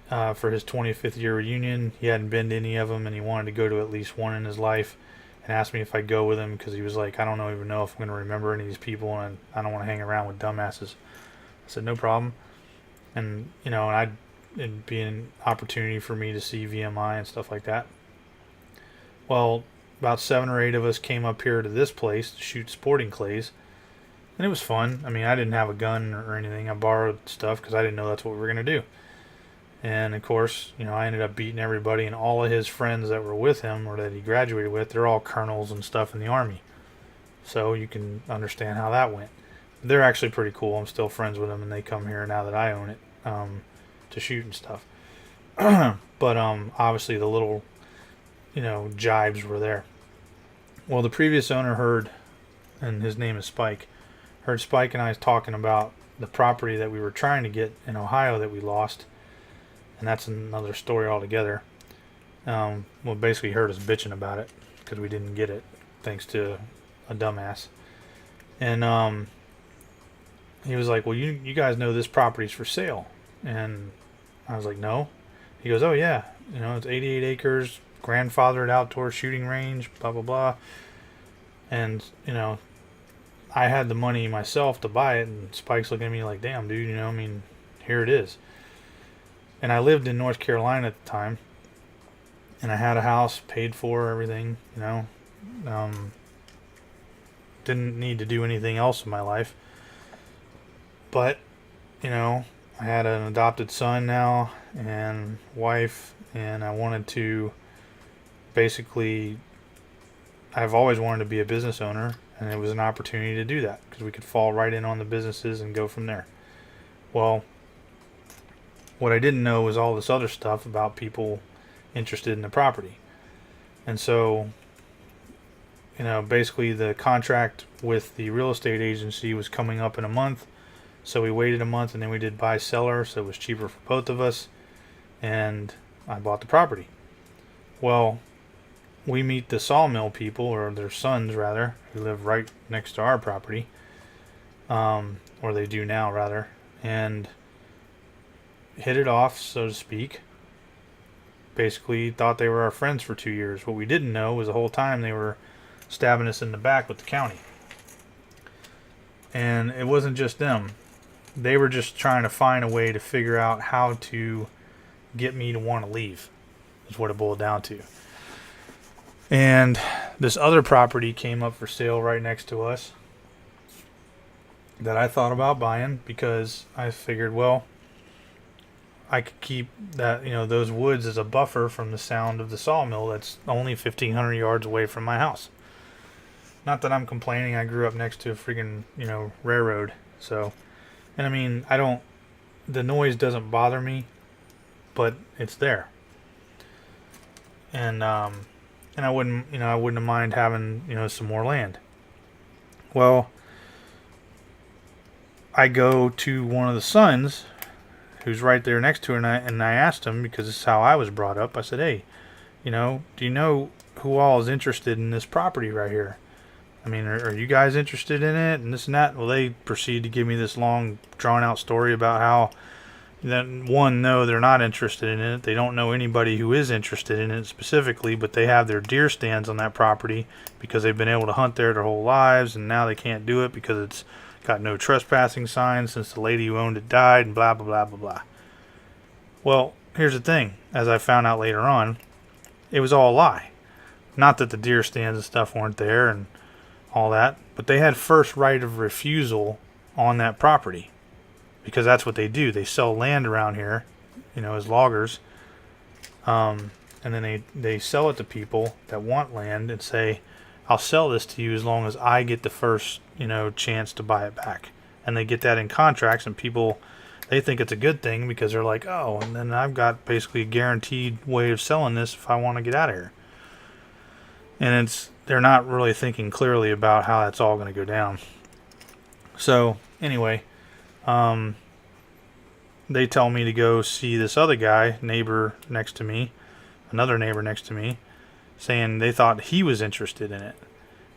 for his 25th year reunion. He hadn't been to any of them, and he wanted to go to at least one in his life, and asked me if I'd go with him because he was like, I don't even know if I'm going to remember any of these people, and I don't want to hang around with dumbasses. I said, no problem. And, you know, it'd be an opportunity for me to see VMI and stuff like that. Well, about 7 or 8 of us came up here to this place to shoot sporting clays, and it was fun. I mean, I didn't have a gun or anything. I borrowed stuff because I didn't know that's what we were going to do. And of course, you know, I ended up beating everybody, and all of his friends that were with him or that he graduated with, they're all colonels and stuff in the Army. So you can understand how that went. They're actually pretty cool. I'm still friends with them, and they come here now that I own it to shoot and stuff. But obviously the little, you know, jibes were there. Well, the previous owner heard, and his name is Spike, heard Spike and I talking about the property that we were trying to get in Ohio that we lost. And that's another story altogether. Well, basically he heard us bitching about it because we didn't get it, thanks to a dumbass. And he was like, well, you guys know this property's for sale. And I was like, no. He goes, oh yeah, you know, it's 88 acres, grandfathered outdoor shooting range, blah blah blah. And, you know, I had the money myself to buy it, and Spike's looking at me like, damn dude, you know, I mean, here it is. And I lived in North Carolina at the time, and I had a house paid for, everything, you know. Didn't need to do anything else in my life. But, you know, I had an adopted son now and wife, and I wanted to basically, I've always wanted to be a business owner, and it was an opportunity to do that because we could fall right in on the businesses and go from there. Well, what I didn't know was all this other stuff about people interested in the property. And so, you know, basically the contract with the real estate agency was coming up in a month. So we waited a month, and then we did buy seller, so it was cheaper for both of us. And I bought the property. Well, we meet the sawmill people, or their sons rather, who live right next to our property. Or they do now rather. And hit it off, so to speak. Basically thought they were our friends for 2 years. What we didn't know was the whole time they were stabbing us in the back with the county. And it wasn't just them. they were just trying to find a way to figure out how to get me to want to leave, is what it boiled down to. And this other property came up for sale right next to us that I thought about buying, because I figured, well, I could keep that, those woods as a buffer from the sound of the sawmill that's only 1,500 yards away from my house. Not that I'm complaining. I grew up next to a freaking, railroad. So, and I mean, the noise doesn't bother me, but it's there. And I wouldn't have mind having, some more land. Well, I go to one of the sons who's right there next to her, and I asked him, because this is how I was brought up. I said, hey, do you know who all is interested in this property right here? I mean, are you guys interested in it, and this and that? Well, they proceed to give me this long, drawn-out story about how, no, they're not interested in it. They don't know anybody who is interested in it specifically, but they have their deer stands on that property because they've been able to hunt there their whole lives, and now they can't do it because it's got no trespassing signs since the lady who owned it died, and blah, blah, blah, blah, blah. Well, here's the thing. As I found out later on, it was all a lie. Not that the deer stands and stuff weren't there and all that, but they had first right of refusal on that property, because that's what they do. They sell land around here, as loggers, and then they sell it to people that want land and say, I'll sell this to you as long as I get the first, chance to buy it back. And they get that in contracts, and people, they think it's a good thing because they're like, oh, and then I've got basically a guaranteed way of selling this if I want to get out of here. And they're not really thinking clearly about how that's all going to go down. So anyway, they tell me to go see this other guy, another neighbor next to me, saying they thought he was interested in it.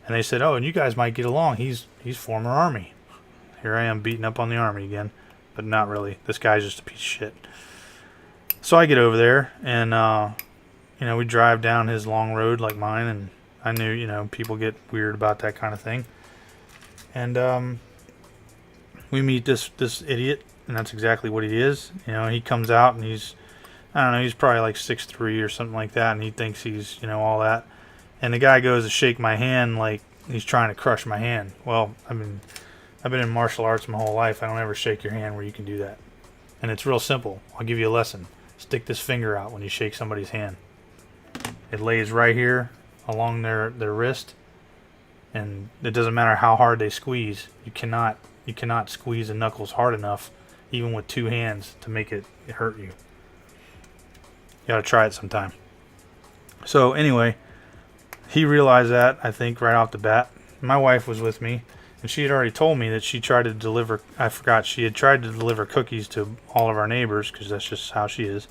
And they said, oh, and you guys might get along. He's former Army. Here I am beating up on the Army again, but not really. This guy's just a piece of shit. So I get over there, and we drive down his long road like mine, and I knew, people get weird about that kind of thing. And we meet this idiot, and that's exactly what he is. He comes out, and he's probably like 6'3" or something like that, and he thinks he's, all that. And the guy goes to shake my hand like he's trying to crush my hand. Well, I've been in martial arts my whole life. I don't ever shake your hand where you can do that. And it's real simple. I'll give you a lesson. Stick this finger out when you shake somebody's hand. It lays right here along their wrist, and it doesn't matter how hard they squeeze. You cannot squeeze the knuckles hard enough, even with two hands, to make it hurt you. You gotta try it sometime. So anyway, he realized that, I think, right off the bat. My wife was with me, and she had already told me that she tried to deliver, she had tried to deliver cookies to all of our neighbors, because that's just how she is.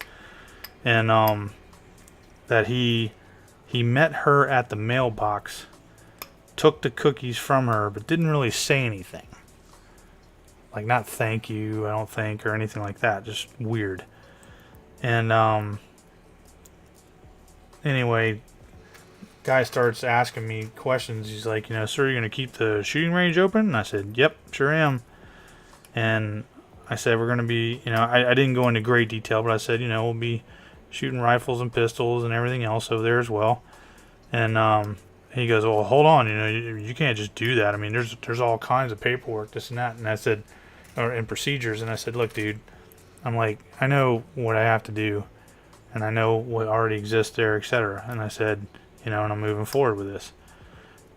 And that he met her at the mailbox, took the cookies from her, but didn't really say anything. Like, not thank you, I don't think, or anything like that. Just weird. And anyway, guy starts asking me questions. He's like, sir, you're going to keep the shooting range open? And I said, yep, sure am. And I said, we're going to be, I didn't go into great detail, but I said, we'll be shooting rifles and pistols and everything else over there as well. And he goes, well, hold on, you can't just do that. I mean, there's all kinds of paperwork, this and that. And I said, and procedures. And I said, look, dude, I'm like, I know what I have to do, and I know what already exists there, etc. And I said, and I'm moving forward with this.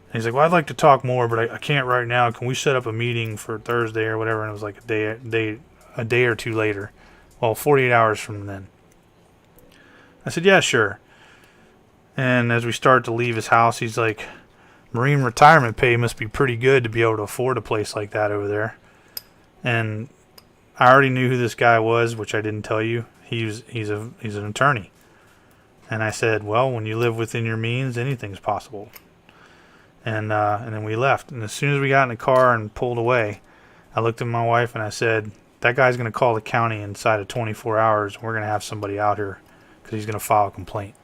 And he's like, well, I'd like to talk more, but I can't right now. Can we set up a meeting for Thursday or whatever? And it was like a day or two later. Well, 48 hours from then. I said, yeah, sure. And as we start to leave his house, he's like, Marine retirement pay must be pretty good to be able to afford a place like that over there. And I already knew who this guy was, which I didn't tell you. He's an attorney. And I said, well, when you live within your means, anything's possible. And then we left. And as soon as we got in the car and pulled away, I looked at my wife and I said, that guy's going to call the county inside of 24 hours. And we're going to have somebody out here because he's going to file a complaint.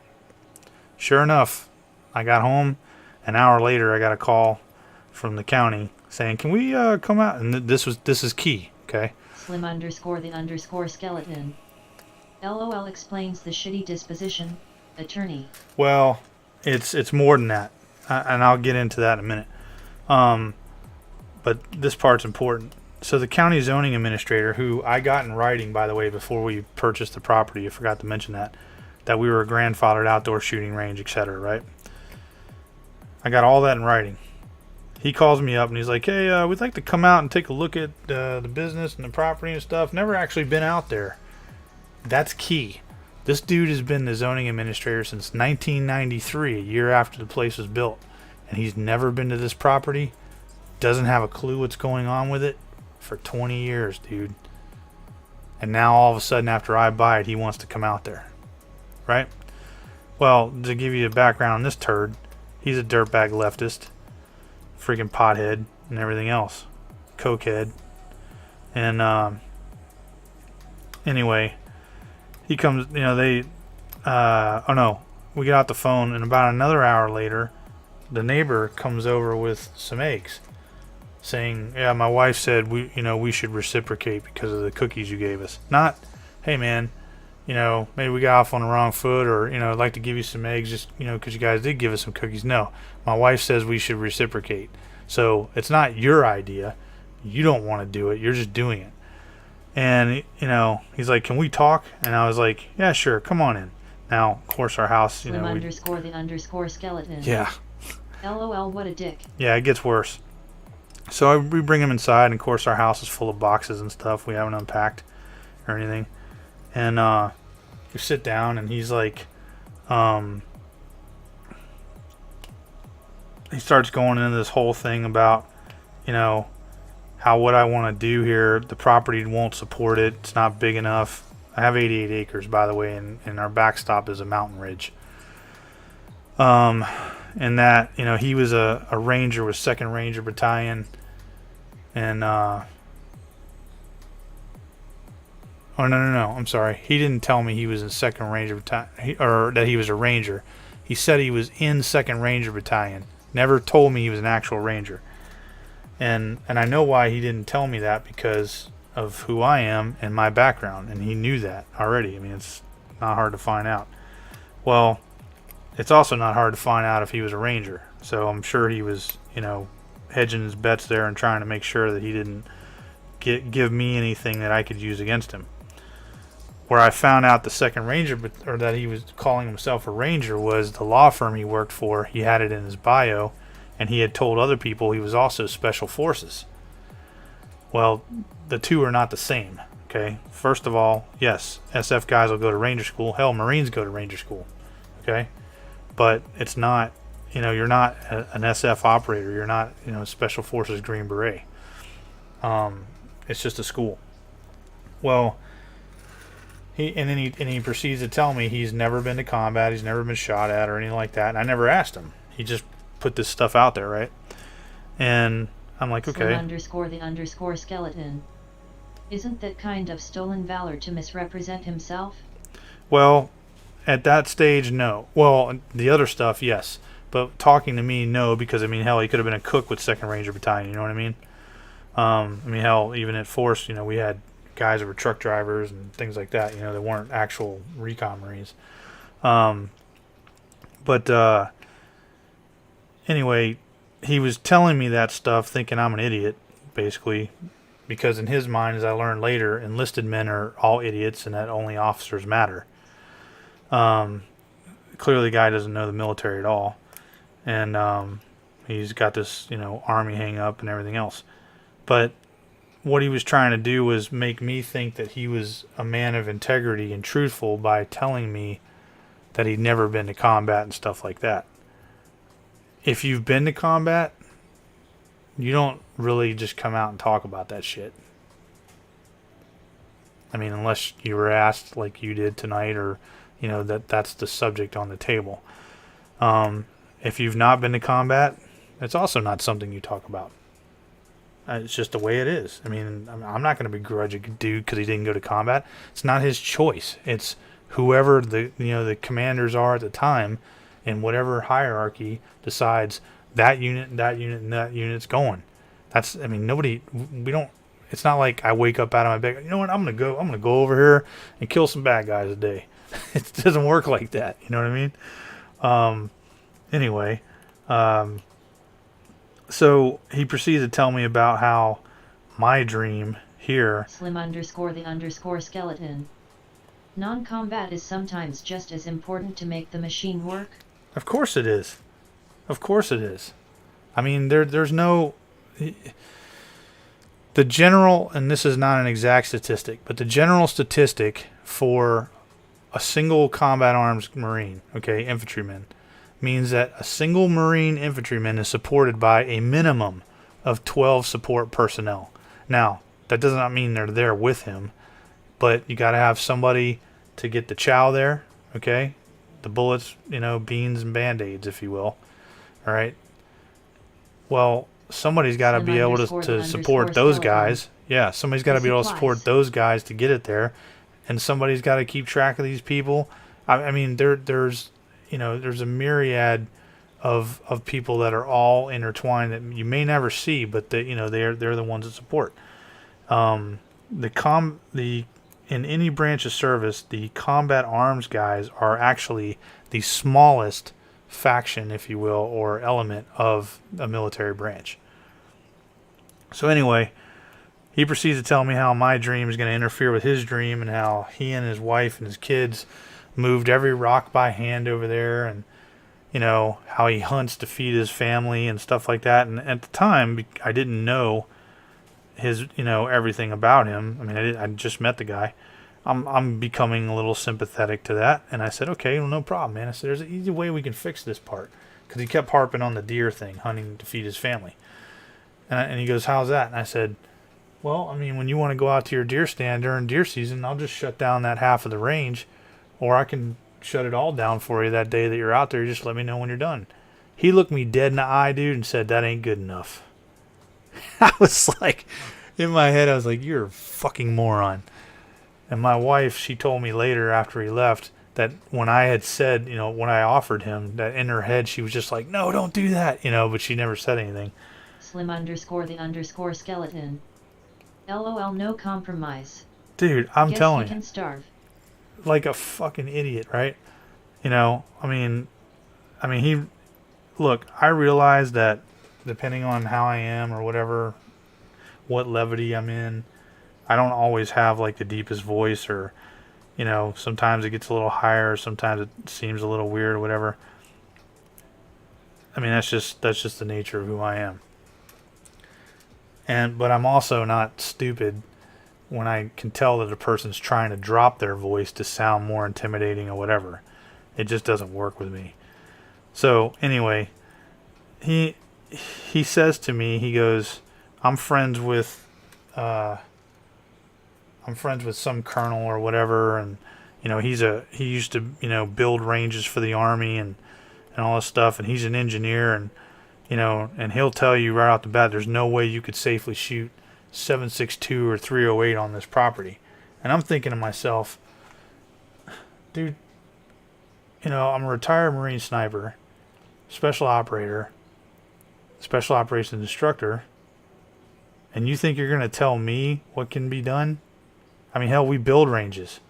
Sure enough, I got home. An hour later, I got a call from the county saying, can we come out? And this is key, okay? Slim_the_skeleton. LOL explains the shitty disposition, attorney. Well, it's more than that, and I'll get into that in a minute. But this part's important. So the county zoning administrator, who I got in writing, by the way, before we purchased the property, I forgot to mention that we were a grandfathered outdoor shooting range, etc., right? I got all that in writing. He calls me up and he's like, hey, we'd like to come out and take a look at the business and the property and stuff. Never actually been out there. That's key. This dude has been the zoning administrator since 1993, a year after the place was built. And he's never been to this property. Doesn't have a clue what's going on with it for 20 years, dude. And now all of a sudden after I buy it, he wants to come out there. Right? Well, to give you a background on this turd, he's a dirtbag leftist, freaking pothead, and everything else. Cokehead. And anyway, he comes, we get out the phone, and about another hour later, the neighbor comes over with some eggs, saying, yeah, my wife said we should reciprocate because of the cookies you gave us. Not, hey man, maybe we got off on the wrong foot, or I'd like to give you some eggs just because you guys did give us some cookies. No, my wife says we should reciprocate. So it's not your idea. You don't want to do it. You're just doing it. And he's like, can we talk? And I was like, yeah, sure, come on in. Now, of course, our house, Slim_the_skeleton. Yeah. LOL, what a dick. Yeah, it gets worse. So we bring him inside, and of course our house is full of boxes and stuff we haven't unpacked or anything. And we sit down, and he's like, he starts going into this whole thing about, how what I want to do here, the property won't support it. It's not big enough. I have 88 acres, by the way, and our backstop is a mountain ridge. And that, he was a ranger with 2nd Ranger Battalion, and oh no, I'm sorry, he didn't tell me he was in 2nd Ranger Battalion, or that he was a ranger. He said he was in 2nd Ranger Battalion, never told me he was an actual ranger. And I know why he didn't tell me that, because of who I am and my background, and he knew that already. I mean, it's not hard to find out. Well, it's also not hard to find out if he was a ranger. So I'm sure he was, hedging his bets there and trying to make sure that he didn't give me anything that I could use against him. Where I found out the 2nd Ranger, or that he was calling himself a ranger, was the law firm he worked for. He had it in his bio, and he had told other people he was also Special Forces. Well, the two are not the same. Okay, first of all, yes, SF guys will go to Ranger School. Hell, Marines go to Ranger School. Okay. But it's not, you're not an SF operator. You're not, Special Forces Green Beret. It's just a school. Well, he proceeds to tell me he's never been to combat. He's never been shot at or anything like that. And I never asked him. He just put this stuff out there, right? And I'm like, okay. Slim_the_skeleton. Isn't that kind of stolen valor to misrepresent himself? Well, at that stage, no. Well, the other stuff, yes. But talking to me, no, because, hell, he could have been a cook with 2nd Ranger Battalion, you know what I mean? Hell, even at Force, we had guys that were truck drivers and things like that, that weren't actual recon Marines. Anyway, he was telling me that stuff thinking I'm an idiot, basically, because in his mind, as I learned later, enlisted men are all idiots and that only officers matter. Clearly the guy doesn't know the military at all, and he's got this army hang up and everything else. But what he was trying to do was make me think that he was a man of integrity and truthful by telling me that he'd never been to combat and stuff like that. If you've been to combat, you don't really just come out and talk about that shit. Unless you were asked like you did tonight, or that's the subject on the table. If you've not been to combat, it's also not something you talk about. It's just the way it is. I'm not going to begrudge a dude because he didn't go to combat. It's not his choice. It's whoever the commanders are at the time, in whatever hierarchy decides that unit, and that unit, and that unit's going. That's nobody. We don't. It's not like I wake up out of my bed, you know what, I'm gonna go over here and kill some bad guys a day. It doesn't work like that. You know what I mean? Anyway, so he proceeds to tell me about how my dream here. Slim_the_skeleton. Non-combat is sometimes just as important to make the machine work. Of course it is. Of course it is. I mean, there's no... The general, and this is not an exact statistic, but the general statistic for a single combat arms Marine, okay, infantryman, means that a single Marine infantryman is supported by a minimum of 12 support personnel. Now, that does not mean they're there with him, but you got to have somebody to get the chow there, okay? The bullets, you know, beans and band-aids, if you will. All right? Well, somebody's got to be able to support those guys. Yeah, somebody's got to be able to support those guys to get it there. And somebody's got to keep track of these people. I mean, there's a myriad of people that are all intertwined that you may never see, but they're the ones that support. In any branch of service, the combat arms guys are actually the smallest faction, if you will, or element of a military branch. So anyway, he proceeds to tell me how my dream is going to interfere with his dream, and how he and his wife and his kids moved every rock by hand over there, and how he hunts to feed his family and stuff like that. And at the time, I didn't know his everything about him. I mean, I just met the guy. I'm becoming a little sympathetic to that, and I said, okay, well, no problem, man. I said, there's an easy way we can fix this part, because he kept harping on the deer thing, hunting to feed his family. And he goes, how's that? And I said, well, I mean, when you want to go out to your deer stand during deer season, I'll just shut down that half of the range, or I can shut it all down for you that day that you're out there. You just let me know when you're done. He looked me dead in the eye, dude, and said, that ain't good enough. I was like, in my head, I was like, you're a fucking moron. And my wife, she told me later after he left that when I had said, when I offered him, that in her head she was just like, no, don't do that, but she never said anything. Slim_the_skeleton. LOL, no compromise. Dude, I'm Guess telling you can starve. Like a fucking idiot, right? I mean, look, I realize that depending on how I am or whatever, what levity I'm in, I don't always have like the deepest voice, or sometimes it gets a little higher, sometimes it seems a little weird or whatever. I mean, that's just the nature of who I am. But I'm also not stupid when I can tell that a person's trying to drop their voice to sound more intimidating or whatever. It just doesn't work with me. So anyway, he says to me, he goes, I'm friends with some colonel or whatever, and he used to build ranges for the army and all this stuff, and he's an engineer, and and he'll tell you right off the bat there's no way you could safely shoot 7.62 or 308 on this property. And I'm thinking to myself, dude, I'm a retired Marine sniper, special operator, special operations instructor, and you think you're going to tell me what can be done? I mean, hell, we build ranges.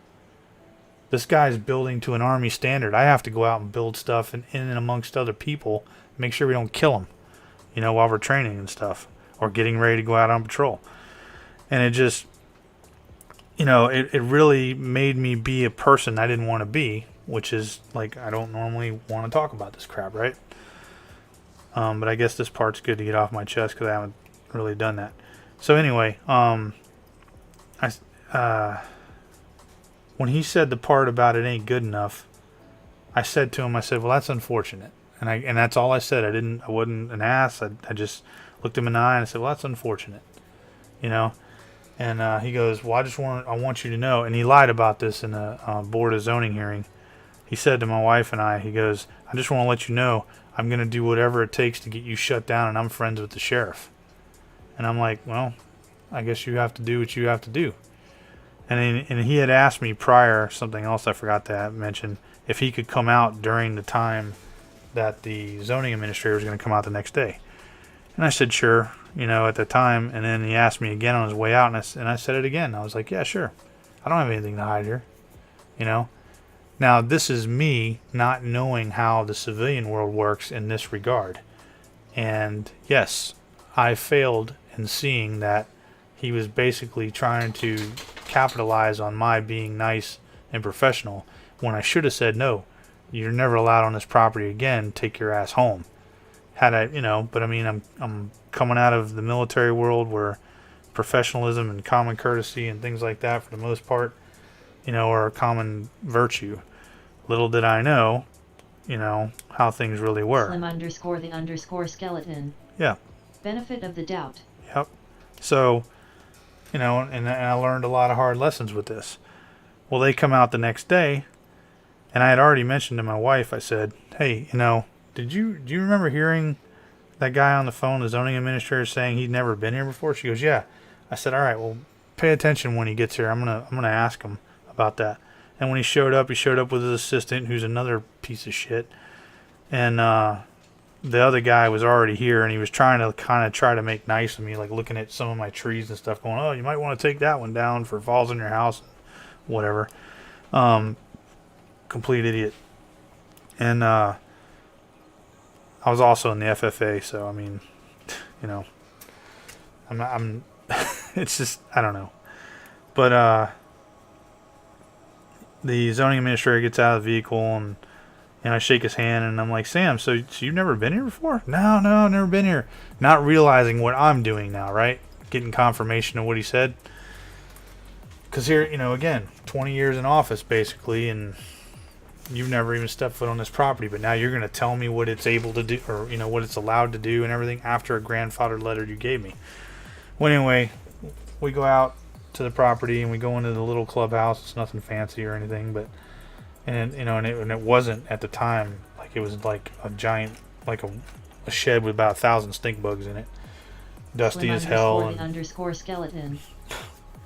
This guy's building to an Army standard. I have to go out and build stuff in and amongst other people, make sure we don't kill them, while we're training and stuff, or getting ready to go out on patrol. And it just, it really made me be a person I didn't want to be, which is, like, I don't normally want to talk about this crap, right? But I guess this part's good to get off my chest because I haven't really done that. So anyway, when he said the part about it ain't good enough, I said to him, I said, well, that's unfortunate. And that's all I said. I wasn't an ass. I just looked him in the eye and I said, well, that's unfortunate. And he goes, well, I want you to know. And he lied about this in a board of zoning hearing. He said to my wife and I, he goes, I just want to let you know I'm going to do whatever it takes to get you shut down, and I'm friends with the sheriff. And I'm like, well, I guess you have to do what you have to do. And he had asked me prior, something else I forgot to mention, if he could come out during the time that the zoning administrator was going to come out the next day. And I said, sure, you know, at the time. And then he asked me again on his way out, and I said it again. I was like, yeah, sure. I don't have anything to hide here, you know. Now, this is me not knowing how the civilian world works in this regard. And yes, I failed in seeing that he was basically trying to capitalize on my being nice and professional when I should have said, no, you're never allowed on this property again. Take your ass home. Had I, you know, but I mean, I'm coming out of the military world where professionalism and common courtesy and things like that, for the most part, you know, are a common virtue. Little did I know, you know, how things really were. Slim_the_skeleton. Yeah. Benefit of the doubt. Yep. So, you know, and I learned a lot of hard lessons with this. Well, they come out the next day, and I had already mentioned to my wife, I said, hey, you know, do you remember hearing that guy on the phone, the zoning administrator, saying he'd never been here before? She goes, yeah. I said, all right, well, pay attention when he gets here. I'm gonna ask him about that. And when he showed up with his assistant, who's another piece of shit. And the other guy was already here, and he was trying to make nice of me, like looking at some of my trees and stuff, going, oh, you might want to take that one down for falls in your house, whatever. Complete idiot. And I was also in the FFA, so I mean, you know, I'm it's just, I don't know. But the zoning administrator gets out of the vehicle, and I shake his hand, and I'm like, Sam, so you've never been here before? No, I've never been here. Not realizing what I'm doing now, right? Getting confirmation of what he said. Because here, you know, again, 20 years in office, basically, and you've never even stepped foot on this property, but now you're going to tell me what it's able to do, or, you know, what it's allowed to do and everything after a grandfathered letter you gave me. Well, anyway, we go out to the property, and we go into the little clubhouse. It's nothing fancy or anything, but... And you know, and it wasn't at the time, like it was like a giant, like a shed with about 1,000 stink bugs in it, dusty as hell. _skeleton.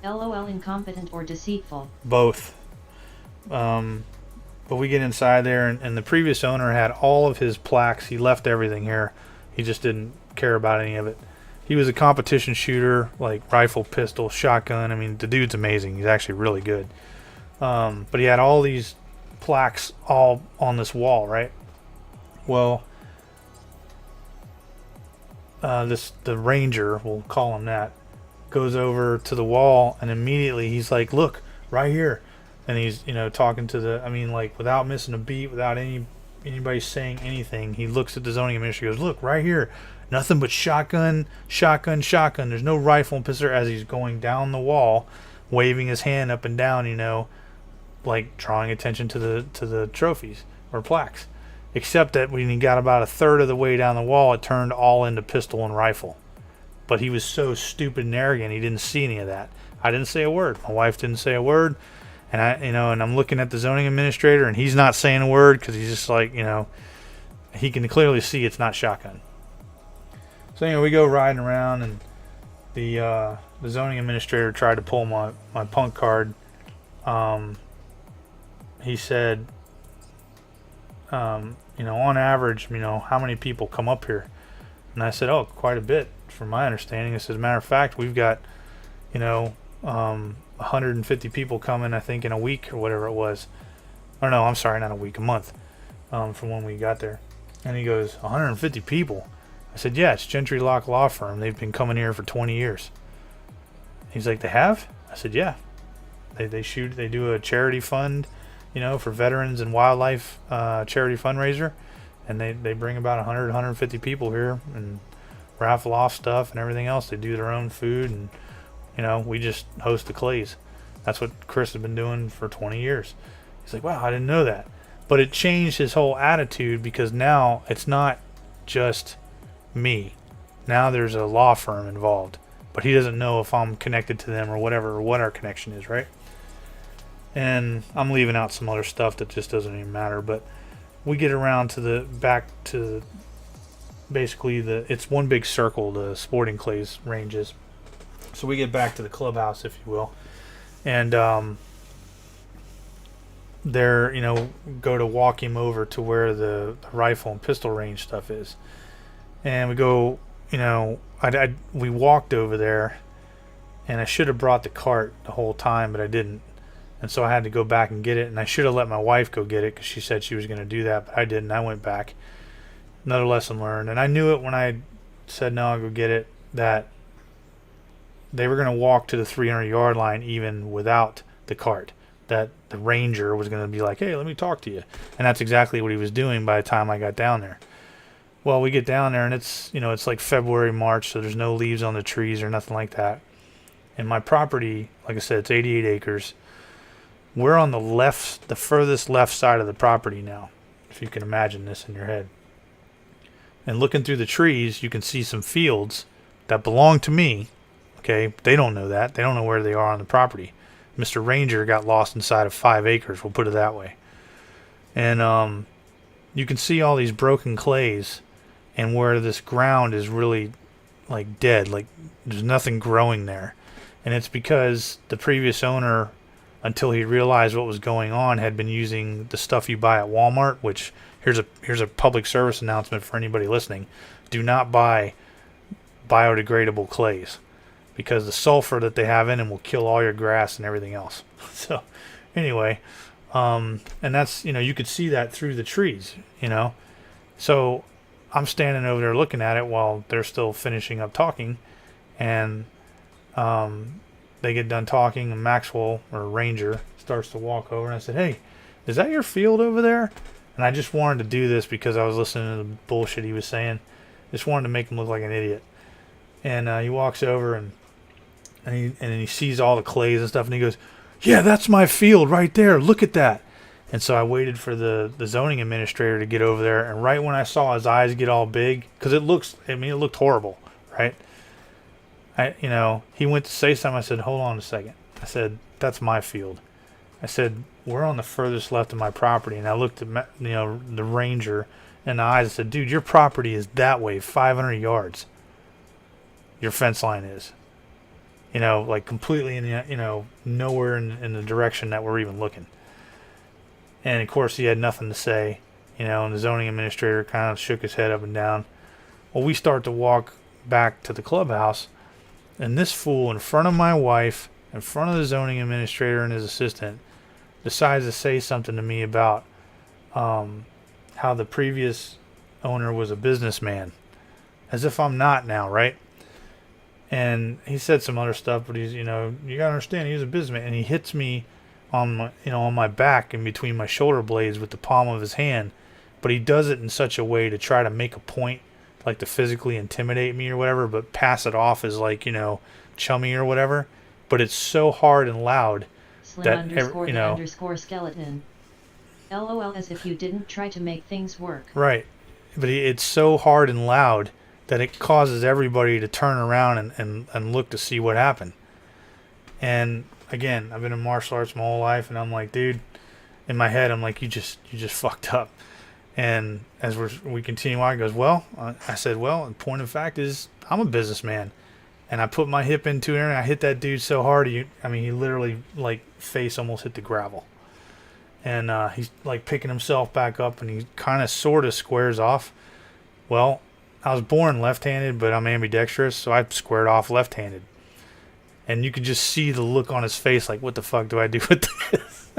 LOL, incompetent or deceitful. Both. But we get inside there, and the previous owner had all of his plaques. He left everything here. He just didn't care about any of it. He was a competition shooter, like rifle, pistol, shotgun. I mean, the dude's amazing. He's actually really good. But he had all these plaques all on this wall, right? Well, the ranger, we'll call him that, goes over to the wall, and immediately he's like, look, right here. And he's, you know, talking to the, I mean, like, without missing a beat, without anybody saying anything, he looks at the zoning administrator, goes, look, right here, nothing but shotgun. There's no rifle and pistol, as he's going down the wall, waving his hand up and down, you know, like drawing attention to the trophies or plaques. Except that when he got about a third of the way down the wall, it turned all into pistol and rifle. But he was so stupid and arrogant, he didn't see any of that. I didn't say a word. My wife didn't say a word. And I'm looking at the zoning administrator, and he's not saying a word because he's just like, you know, he can clearly see it's not shotgun. So anyway, we go riding around, and the zoning administrator tried to pull my punk card. He said, you know, on average, you know, how many people come up here? And I said, oh, quite a bit, from my understanding. I said, as a matter of fact, we've got, you know, 150 people coming, I think, in a week or whatever it was. Or no, I'm sorry, not a week, a month, from when we got there. And he goes, 150 people? I said, yeah, it's Gentry Lock Law Firm. They've been coming here for 20 years. He's like, they have? I said, yeah. They do a charity fund, you know, for veterans and wildlife, charity fundraiser, and they bring about 150 people here and raffle off stuff and everything else. They do their own food, and you know, we just host the clays. That's what Chris has been doing for 20 years. He's like, wow, I didn't know that. But it changed his whole attitude, because now it's not just me. Now there's a law firm involved, but he doesn't know if I'm connected to them or whatever, or what our connection is, right? And I'm leaving out some other stuff that just doesn't even matter. But we get around to back to basically it's one big circle, the sporting clays ranges. So we get back to the clubhouse, if you will, and there, you know, go to walk him over to where the rifle and pistol range stuff is, and we go you know, we walked over there, and I should have brought the cart the whole time, but I didn't. And so I had to go back and get it, and I should have let my wife go get it because she said she was going to do that, but I didn't. I went back. Another lesson learned. And I knew it when I said, no, I'll go get it, that they were going to walk to the 300-yard line even without the cart. That the ranger was going to be like, hey, let me talk to you. And that's exactly what he was doing by the time I got down there. Well, we get down there, and it's, you know, it's like February, March, so there's no leaves on the trees or nothing like that. And my property, like I said, it's 88 acres. We're on the left, the furthest left side of the property now, if you can imagine this in your head. And looking through the trees, you can see some fields that belong to me. Okay, they don't know that. They don't know where they are on the property. Mr. Ranger got lost inside of 5 acres, we'll put it that way. And you can see all these broken clays, and where this ground is really like dead, like there's nothing growing there. And it's because the previous owner, until he realized what was going on, had been using the stuff you buy at Walmart, which here's a public service announcement for anybody listening. Do not buy biodegradable clays, because the sulfur that they have in them will kill all your grass and everything else. So anyway, and that's, you know, you could see that through the trees, you know. So I'm standing over there looking at it while they're still finishing up talking, and they get done talking, and Maxwell, or Ranger, starts to walk over, and I said, hey, is that your field over there? And I just wanted to do this because I was listening to the bullshit he was saying. Just wanted to make him look like an idiot. And he walks over, and he sees all the clays and stuff, and he goes, yeah, that's my field right there. Look at that. And so I waited for the zoning administrator to get over there, and right when I saw his eyes get all big, because it looked horrible, right? He went to say something. I said, hold on a second. I said, that's my field. I said, we're on the furthest left of my property. And I looked at, the ranger in the eyes and said, dude, your property is that way, 500 yards. Your fence line is. Like completely in nowhere in the direction that we're even looking. And of course he had nothing to say, and the zoning administrator kind of shook his head up and down. Well, we start to walk back to the clubhouse, and this fool, in front of my wife, in front of the zoning administrator and his assistant, decides to say something to me about how the previous owner was a businessman. As if I'm not now, right? And he said some other stuff, but he's, you gotta understand, he was a businessman. And he hits me on my, on my back in between my shoulder blades with the palm of his hand. But he does it in such a way to try to make a point, like to physically intimidate me or whatever, but pass it off as like, chummy or whatever. But it's so hard and loud Slim that, underscore skeleton. LOL, as if you didn't try to make things work. Right. But it's so hard and loud that it causes everybody to turn around and look to see what happened. And again, I've been in martial arts my whole life, and I'm like, dude, in my head, I'm like, you just fucked up. And as we continue on, he goes, well, I said, well, the point of fact is, I'm a businessman. And I put my hip into it, and I hit that dude so hard, he literally, like, face almost hit the gravel. And he's, like, picking himself back up, and he kind of sort of squares off. Well, I was born left-handed, but I'm ambidextrous, so I squared off left-handed. And you could just see the look on his face, like, what the fuck do I do with this?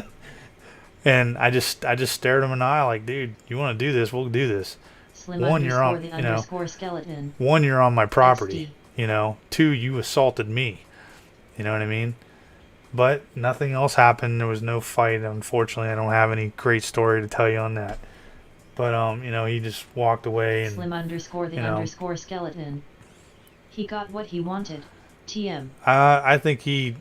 And I just stared him in the eye, like, dude, you want to do this? We'll do this. Slim One, you're on, underscore skeleton. One, you're on my property. XD. Two, you assaulted me. You know what I mean? But nothing else happened. There was no fight. Unfortunately, I don't have any great story to tell you on that. But he just walked away. And Slim underscore skeleton. He got what he wanted. TM. I think he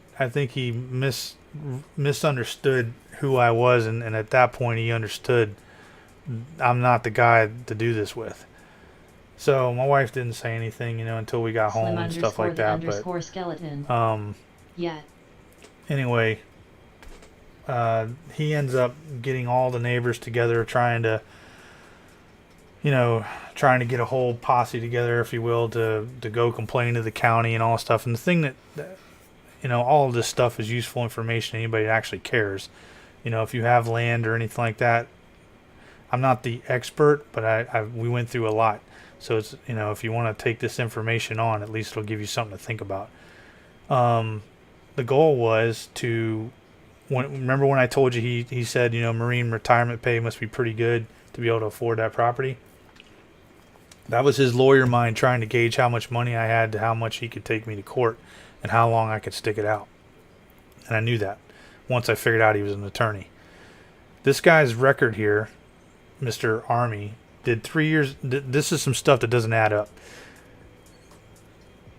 misunderstood who I was, and at that point he understood I'm not the guy to do this with. So my wife didn't say anything, until we got home and stuff like that. Underscore skeleton. Yeah. Anyway, he ends up getting all the neighbors together, trying to get a whole posse together, if you will, to go complain to the county and all that stuff. And the thing that all of this stuff is useful information to anybody that actually cares. If you have land or anything like that, I'm not the expert, but we went through a lot. So it's, you know, if you want to take this information on, at least it'll give you something to think about. The goal was to, remember when I told you he said, you know, Marine retirement pay must be pretty good to be able to afford that property? That was his lawyer mind trying to gauge how much money I had to how much he could take me to court and how long I could stick it out. And I knew that once I figured out he was an attorney. This guy's record here, Mr. Army, did 3 years. This is some stuff that doesn't add up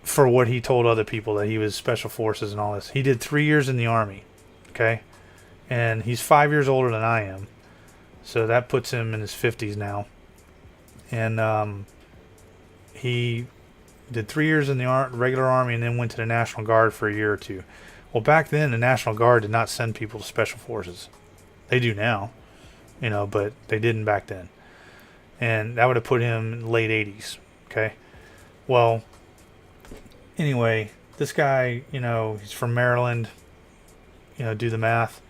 for what he told other people, that he was special forces and all this. He did 3 years in the Army, okay? And he's 5 years older than I am. So that puts him in his 50s now. And he did 3 years in the regular Army and then went to the National Guard for a year or two. Well, back then, the National Guard did not send people to special forces. They do now, you know, but they didn't back then. And that would have put him in the late 80s, okay? Well, anyway, this guy, you know, he's from Maryland, you know, do the math,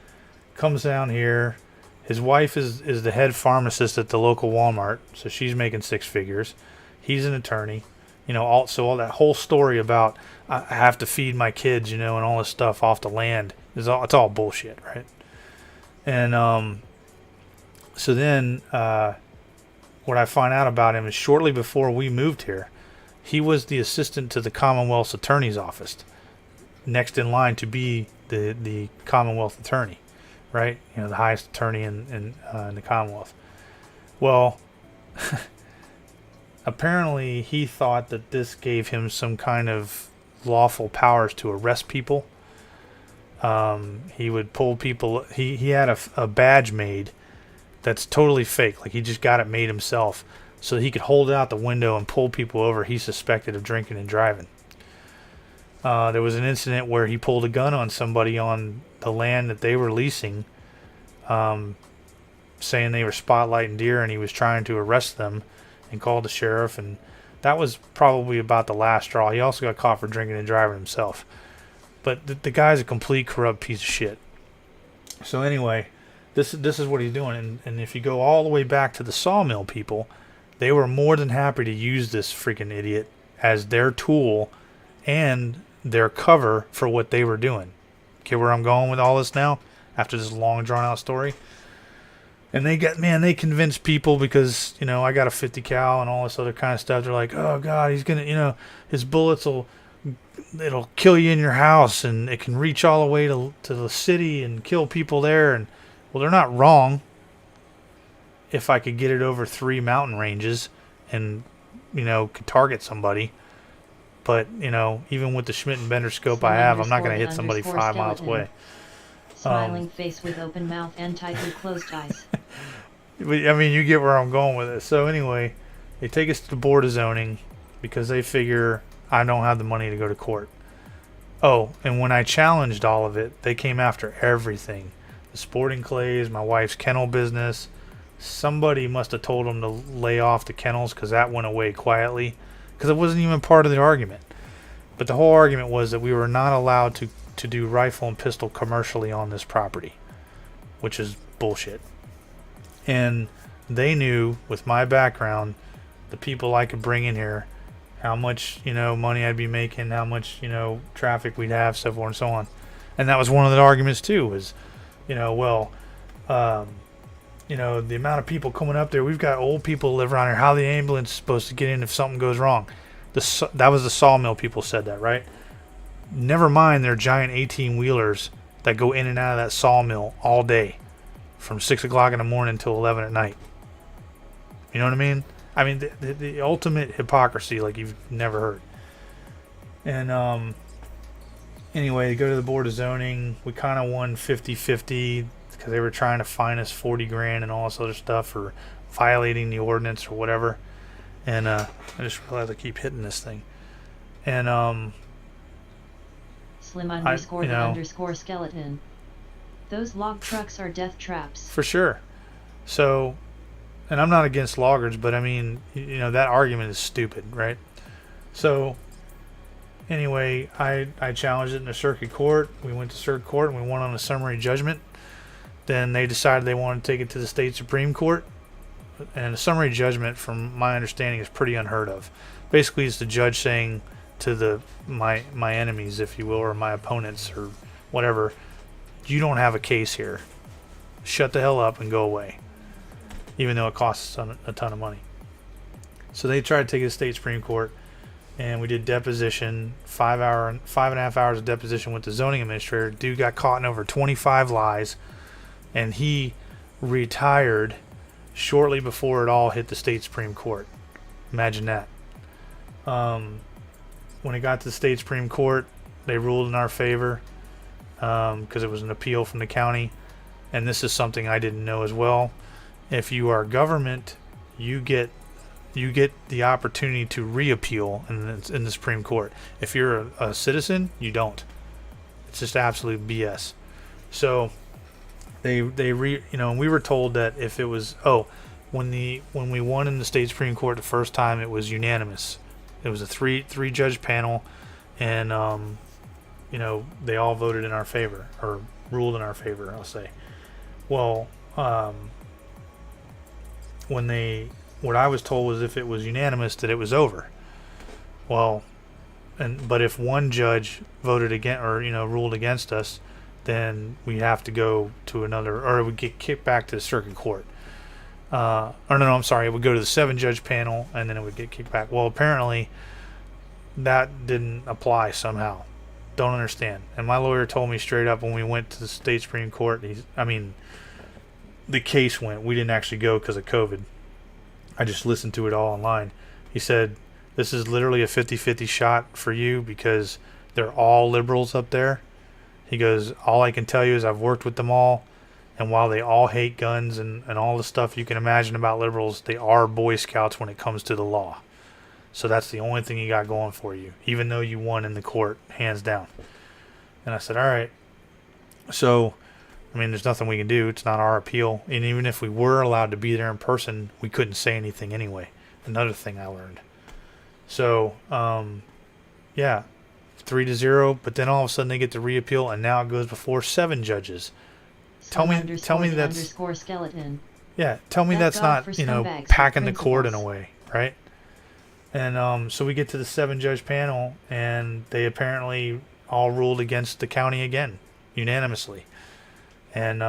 comes down here. His wife is the head pharmacist at the local Walmart, so she's making six figures. He's an attorney. You know, all that whole story about I have to feed my kids, you know, and all this stuff off the land it's all bullshit, right? And so then what I find out about him is shortly before we moved here, he was the assistant to the Commonwealth's attorney's office, next in line to be the Commonwealth attorney, right? You know, the highest attorney in the Commonwealth. Well, apparently he thought that this gave him some kind of lawful powers to arrest people. He would pull people. He had a badge made that's totally fake. Like he just got it made himself so that he could hold it out the window and pull people over he suspected of drinking and driving. There was an incident where he pulled a gun on somebody on the land that they were leasing, saying they were spotlighting deer, and he was trying to arrest them and called the sheriff, and that was probably about the last straw. He also got caught for drinking and driving himself. But the guy's a complete corrupt piece of shit. So anyway, this is what he's doing. And if you go all the way back to the sawmill people, they were more than happy to use this freaking idiot as their tool and their cover for what they were doing. Okay, where I'm going with all this now, after this long drawn out story. And they convinced people because, you know, I got a 50 cal and all this other kind of stuff. They're like, oh God, he's gonna, you know, his bullets it'll kill you in your house, and it can reach all the way to the city and kill people there. And well, they're not wrong. If I could get it over 3 mountain ranges and, you know, could target somebody. But, you know, even with the Schmidt and Bender scope I have, I'm not going to hit somebody 5 miles away. Smiling face with open mouth and tightly closed eyes. I mean, you get where I'm going with it. So anyway, they take us to the Board of Zoning because they figure I don't have the money to go to court. Oh, and when I challenged all of it, they came after everything. The sporting clays, my wife's kennel business. Somebody must have told them to lay off the kennels because that went away quietly. Because it wasn't even part of the argument. But the whole argument was that we were not allowed to do rifle and pistol commercially on this property, which is bullshit. And they knew, with my background, the people I could bring in here, how much, you know, money I'd be making, how much, you know, traffic we'd have, so forth and so on. And that was one of the arguments too, was, you know, well, you know, the amount of people coming up there, we've got old people live around here, how the ambulance is supposed to get in if something goes wrong. That was the sawmill people said that, right? Never mind their giant 18-wheelers that go in and out of that sawmill all day from 6 o'clock in the morning until 11 at night. You know what I mean? I mean, the ultimate hypocrisy like you've never heard. And anyway, they go to the Board of Zoning. We kind of won 50-50 because they were trying to fine us 40 grand and all this other stuff for violating the ordinance or whatever. And I just realized I keep hitting this thing. And Slim underscore the underscore skeleton. Those log trucks are death traps. For sure. So, and I'm not against loggers, but I mean, you know, that argument is stupid, right? So, anyway, I challenged it in the circuit court. We went to circuit court and we won on a summary judgment. Then they decided they wanted to take it to the state Supreme Court. and a summary judgment, from my understanding, is pretty unheard of. Basically, it's the judge saying to my enemies, if you will, or my opponents, or whatever, you don't have a case here. Shut the hell up and go away. Even though it costs a ton of money. So they tried to take it to state Supreme Court, and we did deposition, 5.5 hours of deposition with the zoning administrator. Dude got caught in over 25 lies, and he retired shortly before it all hit the state Supreme Court. Imagine that. When it got to the state Supreme Court, they ruled in our favor because it was an appeal from the county. And this is something I didn't know as well. If you are government, you get the opportunity to reappeal in the Supreme Court. If you're a citizen, you don't. It's just absolute BS. So we were told that if it was when we won in the state Supreme Court the first time, it was unanimous. It was a three judge panel, and they all voted in our favor, or ruled in our favor, I'll say. Well, what I was told was if it was unanimous that it was over. Well, but if one judge voted against, or ruled against us, then we have to go to another, or it would get kicked back to the circuit court. It would go to the 7-judge panel, and then it would get kicked back. Well, apparently that didn't apply somehow. Don't understand. And my lawyer told me straight up when we went to the state Supreme Court, the case went. We didn't actually go because of COVID. I just listened to it all online. He said, this is literally a 50-50 shot for you because they're all liberals up there. He goes, all I can tell you is I've worked with them all, and while they all hate guns and all the stuff you can imagine about liberals, they are Boy Scouts when it comes to the law. So that's the only thing you got going for you, even though you won in the court, hands down. And I said, all right. So, there's nothing we can do. It's not our appeal. And even if we were allowed to be there in person, we couldn't say anything anyway. Another thing I learned. So, 3-0, but then all of a sudden they get to reappeal, and now it goes before 7 judges. Tell me that's skeleton. Yeah, tell me that's not, packing the cord in a way, right? And so we get to the 7-judge panel, and they apparently all ruled against the county again, unanimously. And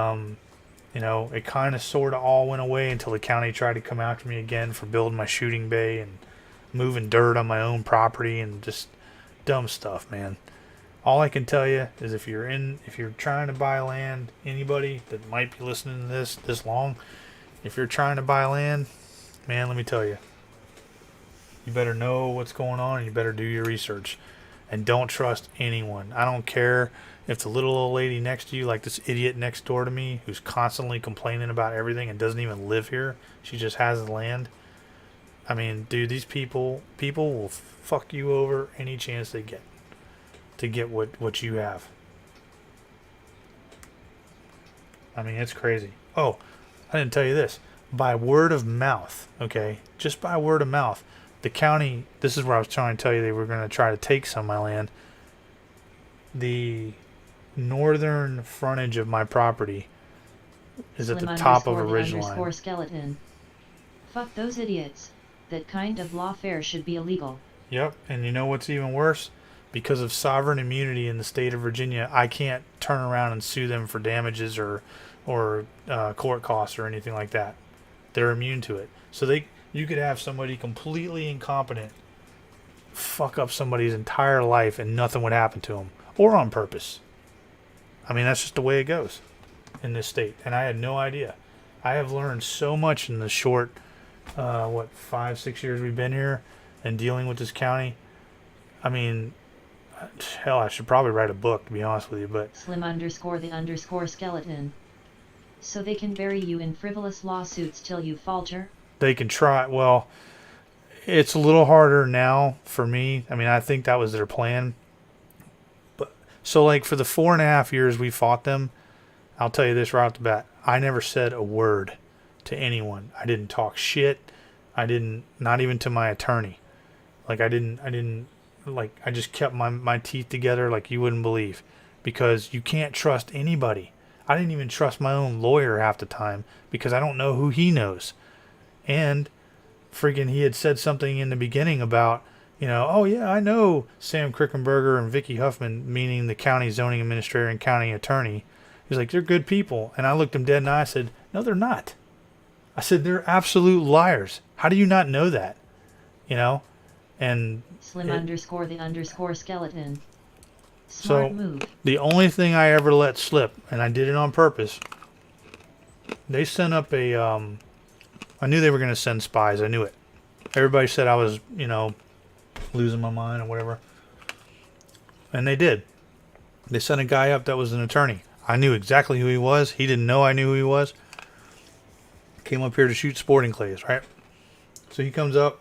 it kind of sort of all went away until the county tried to come after me again for building my shooting bay and moving dirt on my own property and just dumb stuff, man. All I can tell you is if you're trying to buy land, anybody that might be listening to this long, if you're trying to buy land, man, let me tell you, you better know what's going on, and you better do your research, and don't trust anyone. I don't care if the little old lady next to you, like this idiot next door to me, who's constantly complaining about everything and doesn't even live here, she just has the land. Dude, these people will fuck you over any chance they get to get what you have. It's crazy. Oh, I didn't tell you this. By word of mouth, okay? Just by word of mouth, the county, this is where I was trying to tell you they were going to try to take some of my land. The northern frontage of my property is at the top of a ridgeline. Skeleton. Fuck those idiots. That kind of lawfare should be illegal. Yep, and you know what's even worse? Because of sovereign immunity in the state of Virginia, I can't turn around and sue them for damages or court costs or anything like that. They're immune to it. So you could have somebody completely incompetent fuck up somebody's entire life and nothing would happen to them, or on purpose. That's just the way it goes in this state, and I had no idea. I have learned so much in the short 5-6 years we've been here and dealing with this county. Hell, I should probably write a book, to be honest with you, but Slim_the_skeleton. So they can bury you in frivolous lawsuits till you falter? They can try. Well, it's a little harder now for me. I think that was their plan. But so, for the 4.5 years we fought them, I'll tell you this right off the bat. I never said a word to anyone. I didn't talk shit. Not even to my attorney. I just kept my teeth together like you wouldn't believe, because you can't trust anybody. I didn't even trust my own lawyer half the time because I don't know who he knows. And freaking he had said something in the beginning about, oh yeah, I know Sam Krickenberger and Vicky Huffman, meaning the county zoning administrator and county attorney. He's like, they're good people. And I looked him dead in the eye. I said, no, they're not. I said, they're absolute liars. How do you not know that? And Slim underscore the underscore skeleton. so Smart move. the only thing I ever let slip, and I did it on purpose, they sent up I knew they were going to send spies. I knew it. Everybody said I was, losing my mind or whatever. And they did. They sent a guy up that was an attorney. I knew exactly who he was. He didn't know I knew who he was. Came up here to shoot sporting clays, right? So he comes up,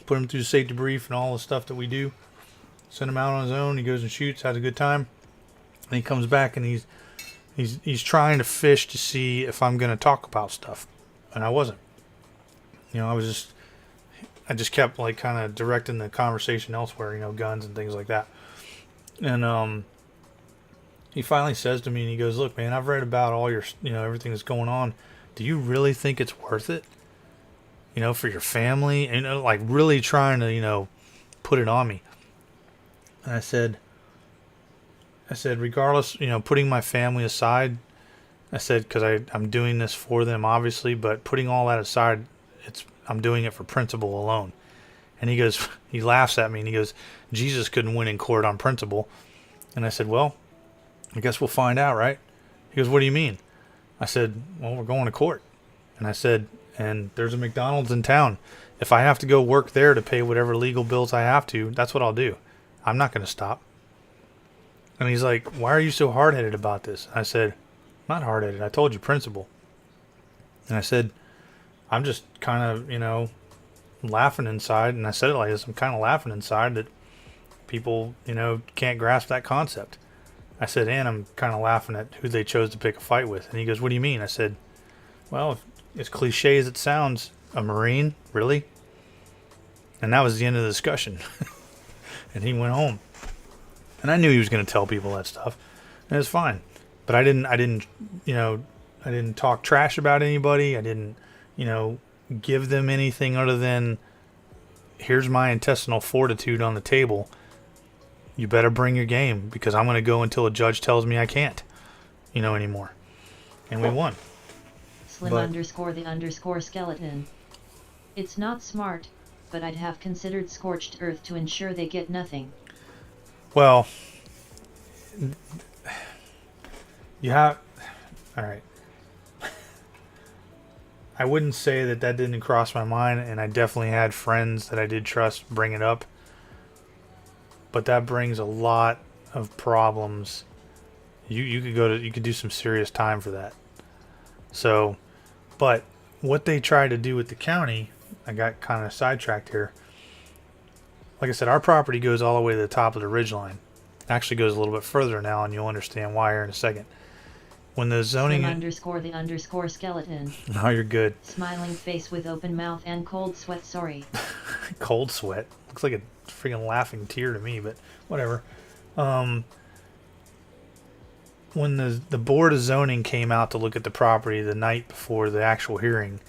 put him through the safety brief and all the stuff that we do. Send him out on his own. He goes and shoots, has a good time. And he comes back and he's trying to fish to see if I'm going to talk about stuff. And I wasn't. I just kept like kind of directing the conversation elsewhere, guns and things like that. And he finally says to me, and he goes, look, man, I've read about all your, everything that's going on. Do you really think it's worth it? For your family? And like really trying to, put it on me. And I said, regardless, putting my family aside, I said, because I'm doing this for them, obviously, but putting all that aside, I'm doing it for principle alone. And he goes, he laughs at me, and he goes, Jesus couldn't win in court on principle. And I said, well, I guess we'll find out, right? He goes, what do you mean? I said, well, we're going to court. And I said, and there's a McDonald's in town. If I have to go work there to pay whatever legal bills I have to, that's what I'll do. I'm not going to stop. And he's like, why are you so hard-headed about this? I said, I'm not hard-headed. I told you principle. And I said, I'm just kind of, laughing inside. And I said it like this. I'm kind of laughing inside that people, can't grasp that concept. I said, and I'm kind of laughing at who they chose to pick a fight with. And he goes, what do you mean? I said, well, as cliche as it sounds, a Marine, really? And that was the end of the discussion. And he went home. And I knew he was going to tell people that stuff. And it's fine. But I didn't talk trash about anybody. I didn't, give them anything other than, here's my intestinal fortitude on the table. You better bring your game, because I'm going to go until a judge tells me I can't, anymore. And we won. Slim underscore the underscore skeleton. It's not smart, but I'd have considered scorched earth to ensure they get nothing. Well, you have... Alright. I wouldn't say that didn't cross my mind, and I definitely had friends that I did trust bring it up. But that brings a lot of problems. You could do some serious time for that. So, but what they tried to do with the county, I got kind of sidetracked here. Like I said, our property goes all the way to the top of the ridgeline. Actually goes a little bit further now, and you'll understand why here in a second. When the zoning... Slim underscore the underscore skeleton. No, you're good. Smiling face with open mouth and cold sweat, sorry. Cold sweat. Looks like a freaking laughing tear to me, but whatever. When the Board of Zoning came out to look at the property the night before the actual hearing,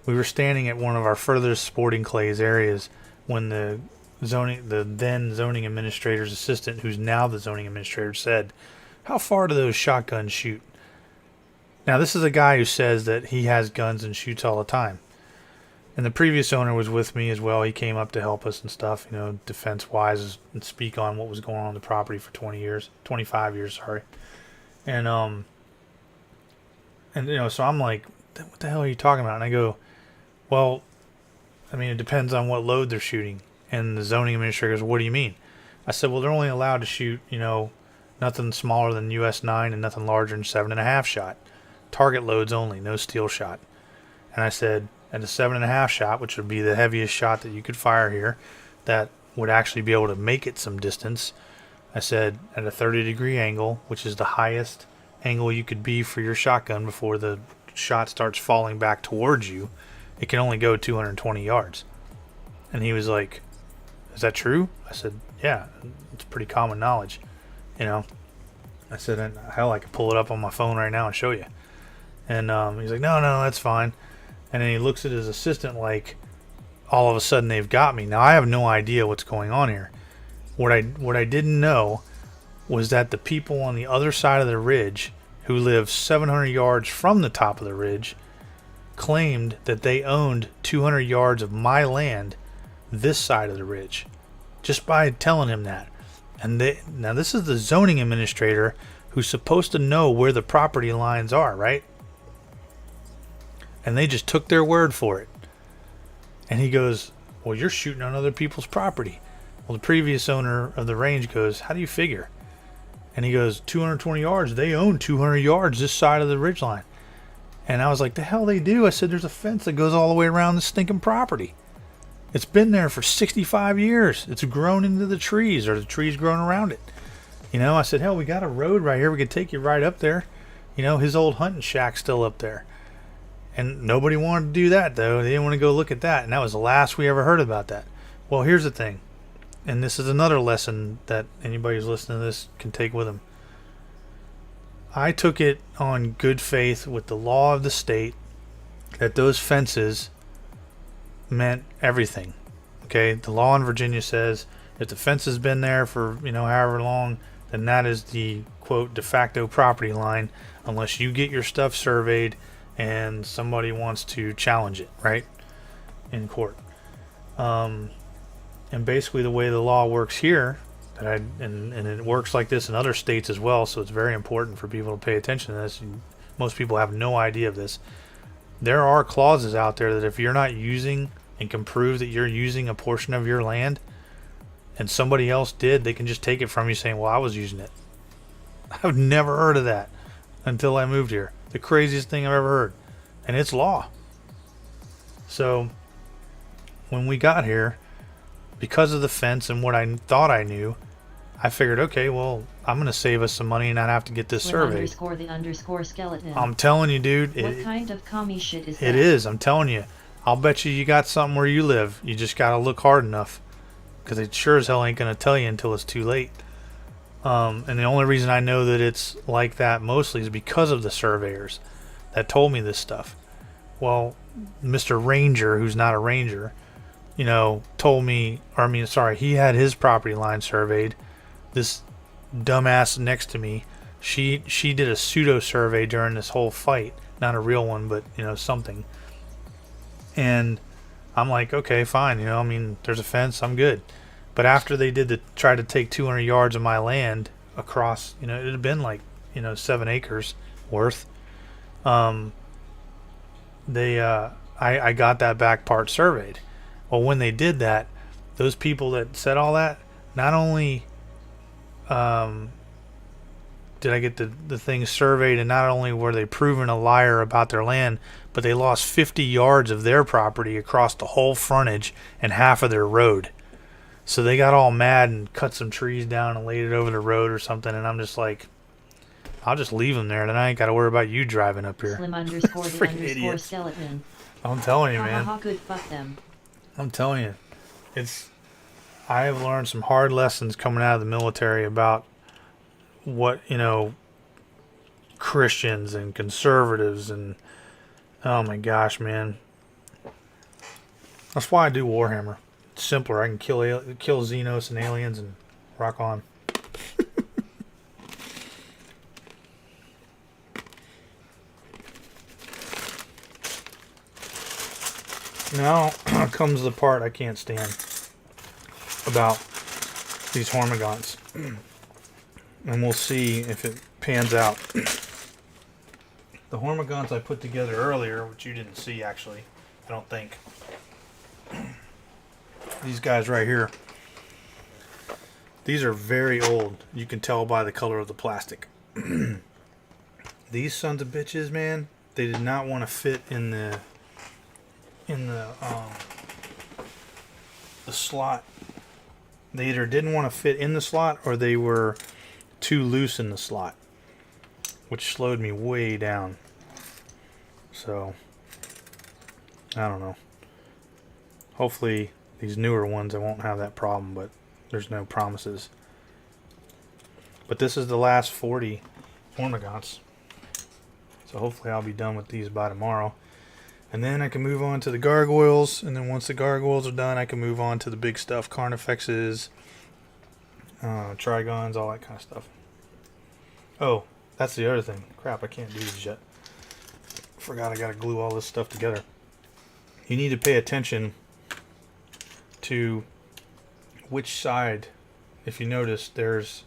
we were standing at one of our furthest sporting clays areas when the then zoning administrator's assistant, who's now the zoning administrator, said, how far do those shotguns shoot? Now, this is a guy who says that he has guns and shoots all the time. And the previous owner was with me as well. He came up to help us and stuff, defense-wise, and speak on what was going on the property for 25 years, sorry. And so I'm like, what the hell are you talking about? And I go, well, I mean, it depends on what load they're shooting. And the zoning administrator goes, what do you mean? I said, well, they're only allowed to shoot, nothing smaller than US 9 and nothing larger than 7.5 shot. Target loads only, no steel shot. And I said, at a 7.5 shot, which would be the heaviest shot that you could fire here, that would actually be able to make it some distance. I said, at a 30-degree angle, which is the highest angle you could be for your shotgun before the shot starts falling back towards you, it can only go 220 yards. And he was like, is that true? I said, yeah, it's pretty common knowledge. I said, hell, I could pull it up on my phone right now and show you. And he's like, no, that's fine. And then he looks at his assistant like, all of a sudden they've got me. Now I have no idea what's going on here. What I didn't know was that the people on the other side of the ridge, who live 700 yards from the top of the ridge, claimed that they owned 200 yards of my land this side of the ridge, just by telling him that. And now this is the zoning administrator who's supposed to know where the property lines are, right? And they just took their word for it. And he goes, well, you're shooting on other people's property. Well, the previous owner of the range goes, how do you figure? And he goes, 220 yards. They own 200 yards this side of the ridgeline. And I was like, the hell they do? I said, there's a fence that goes all the way around the stinking property. It's been there for 65 years. It's grown into the trees, or the trees grown around it. You know, I said, hell, we got a road right here. We could take you right up there. You know, his old hunting shack's still up there. And nobody wanted to do that, though. They didn't want to go look at that. And that was the last we ever heard about that. Well, here's the thing. And this is another lesson that anybody who's listening to this can take with them. I took it on good faith with the law of the state that those fences meant everything. Okay, the law in Virginia says if the fence has been there for, you know, however long, then that is the quote de facto property line, unless you get your stuff surveyed and somebody wants to challenge it, right, in court. And basically the way the law works here, and it works like this in other states as well, so it's very important for people to pay attention to this. Most people have no idea of this. There are clauses out there that if you're not using and can prove that you're using a portion of your land and somebody else did, they can just take it from you saying, well, I was using it. I've never heard of that until I moved here. The craziest thing I've ever heard. And it's law. So when we got here, because of the fence and what I thought I knew, I figured, okay, well, I'm going to save us some money and not have to get this surveyed. _ skeleton. I'm telling you, dude. What kind of commie shit is that? It is. I'm telling you. I'll bet you got something where you live. You just got to look hard enough. Because it sure as hell ain't going to tell you until it's too late. And the only reason I know that it's like that mostly is because of the surveyors that told me this stuff. Well, Mr. Ranger, who's not a ranger, you know, told me, he had his property line surveyed. This dumbass next to me, she did a pseudo survey during this whole fight. Not a real one, but, you know, something. And I'm like, okay, fine, you know, I mean, there's a fence, I'm good. But after they tried to take 200 yards of my land across, you know, it had been like, you know, 7 acres worth. I got that back part surveyed. Well, when they did that, those people that said all that, not only did I get the thing surveyed, and not only were they proven a liar about their land, but they lost 50 yards of their property across the whole frontage and half of their road. So they got all mad and cut some trees down and laid it over the road or something, and I'm just like, I'll just leave them there, and I ain't got to worry about you driving up here. Slim _ the _ skeleton. I'm telling you, man. Good, fuck them. I'm telling you, I have learned some hard lessons coming out of the military about what, you know, Christians and conservatives and, oh my gosh, man. That's why I do Warhammer. It's simpler. I can kill Xenos and aliens and rock on. Now comes the part I can't stand about these Hormigons. And we'll see if it pans out. The Hormigons I put together earlier, which you didn't see actually, I don't think. These guys right here. These are very old. You can tell by the color of the plastic. These sons of bitches, man, they did not want to fit in the slot. They either didn't want to fit in the slot or they were too loose in the slot, which slowed me way down. So I don't know. Hopefully these newer ones I won't have that problem, but there's no promises. But this is the last 40 Hormigons, so hopefully I'll be done with these by tomorrow. And then I can move on to the gargoyles, and then once the gargoyles are done, I can move on to the big stuff, Carnifexes, Trigons, all that kind of stuff. Oh, that's the other thing. Crap, I can't do these yet. Forgot I gotta glue all this stuff together. You need to pay attention to which side. If you notice, there's,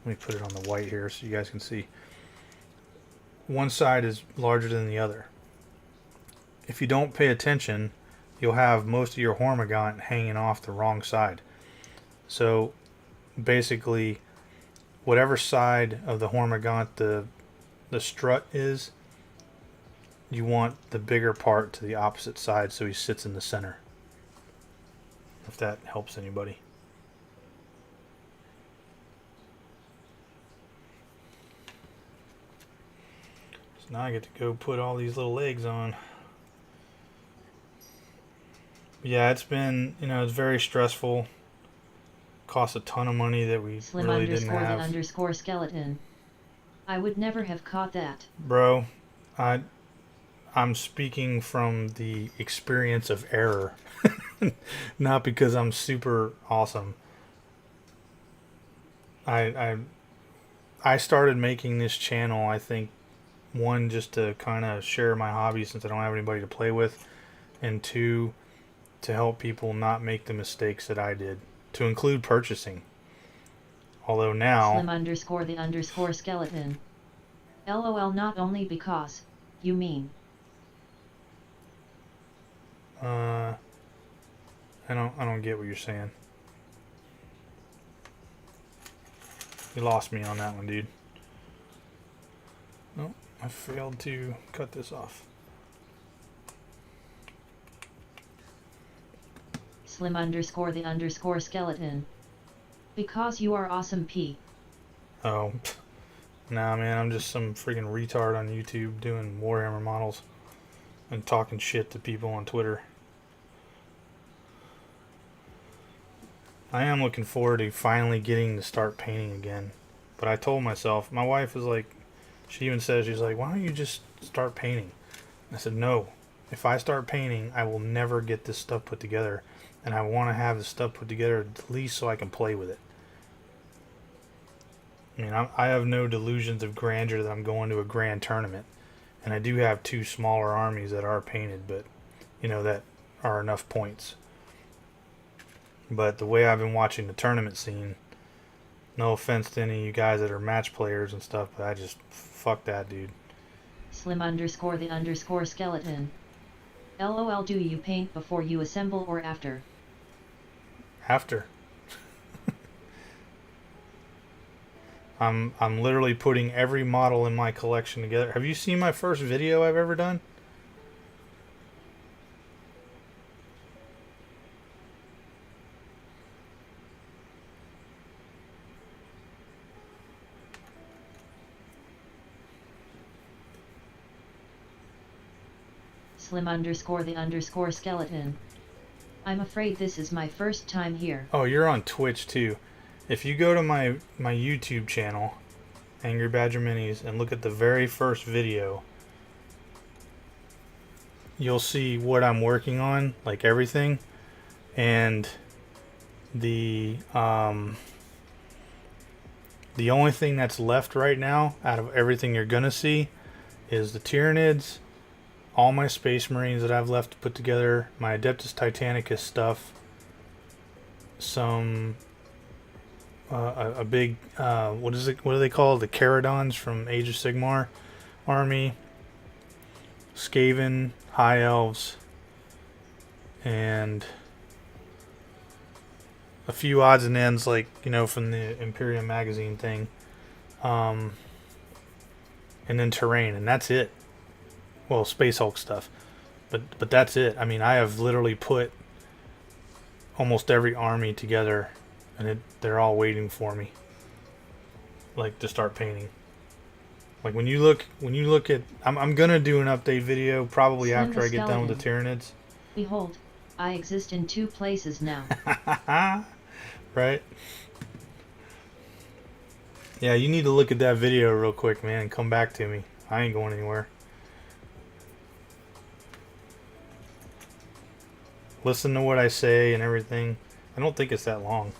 let me put it on the white here so you guys can see. One side is larger than the other. If you don't pay attention, you'll have most of your Hormigaunt hanging off the wrong side. So basically, whatever side of the Hormigaunt the strut is, you want the bigger part to the opposite side so he sits in the center. If that helps anybody. So now I get to go put all these little legs on. Yeah, it's been, it's very stressful. Cost a ton of money that we really didn't have. Slim _ the _ skeleton. I would never have caught that. Bro, I'm speaking from the experience of error. Not because I'm super awesome. I started making this channel, I think, one, just to kind of share my hobby since I don't have anybody to play with, and two, to help people not make the mistakes that I did, to include purchasing. Although now... Slim _ the _ skeleton. LOL, not only because, you mean. I don't get what you're saying. You lost me on that one, dude. Nope, I failed to cut this off. Slim _ the _ skeleton. Because you are awesome, P. Oh, nah, man, I'm just some freaking retard on YouTube doing Warhammer models and talking shit to people on Twitter. I am looking forward to finally getting to start painting again. But I told myself, my wife is like, she even says, she's like, why don't you just start painting? I said, no. If I start painting, I will never get this stuff put together. And I want to have this stuff put together at least so I can play with it. I mean, I have no delusions of grandeur that I'm going to a grand tournament. And I do have 2 smaller armies that are painted, but, that are enough points. But the way I've been watching the tournament scene, no offense to any of you guys that are match players and stuff, but I just, fuck that, dude. Slim _ the _ skeleton. LOL, do you paint before you assemble or after? After. I'm literally putting every model in my collection together. Have you seen my first video I've ever done? Slim _ the _ skeleton. I'm afraid this is my first time here. Oh, you're on Twitch too. If you go to my YouTube channel, Angry Badger Minis, and look at the very first video, you'll see what I'm working on, like everything. And the only thing that's left right now out of everything you're gonna see is the Tyranids, all my Space Marines that I've left to put together, my Adeptus Titanicus stuff, some a big what do they call it? The Caradons from Age of Sigmar army, Skaven, High Elves, and a few odds and ends, like, from the Imperium magazine thing, and then terrain, and that's it. Well, Space Hulk stuff, but that's it. I mean, I have literally put almost every army together, and they're all waiting for me, like, to start painting. Like, when you look at, I'm gonna do an update video probably Slim after I get done with the skeleton. Tyranids. Behold, I exist in 2 places now. Right? Yeah, you need to look at that video real quick, man, and come back to me. I ain't going anywhere. listen to what I say and everything. I don't think it's that long.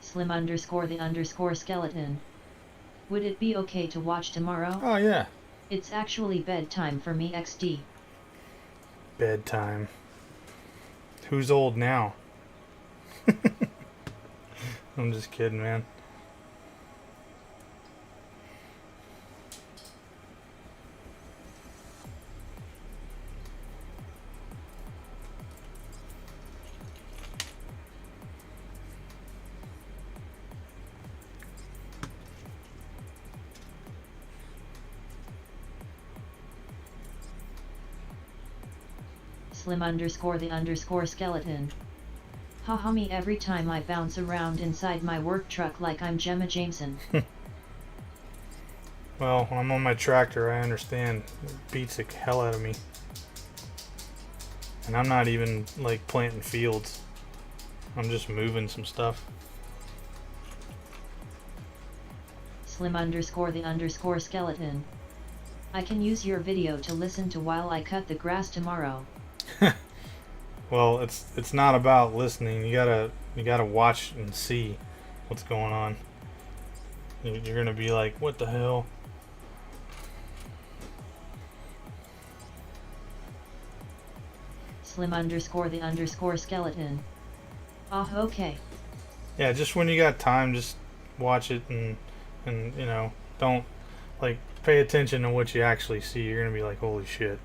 Slim_the_skeleton. Would it be okay to watch tomorrow? Oh yeah. It's actually bedtime for me XD. Bedtime. Who's old now? I'm just kidding, man. Slim_the_skeleton. Haha me every time I bounce around inside my work truck like I'm Gemma Jameson. Well, when I'm on my tractor, I understand. It beats the hell out of me. And I'm not even like planting fields. I'm just moving some stuff. Slim_the_skeleton. I can use your video to listen to while I cut the grass tomorrow. Well, it's not about listening. You gotta watch and see what's going on. You're gonna be like, what the hell? Slim_the_skeleton. Ah, okay. Yeah, just when you got time, just watch it and you know, don't like pay attention to what you actually see. You're gonna be like, holy shit.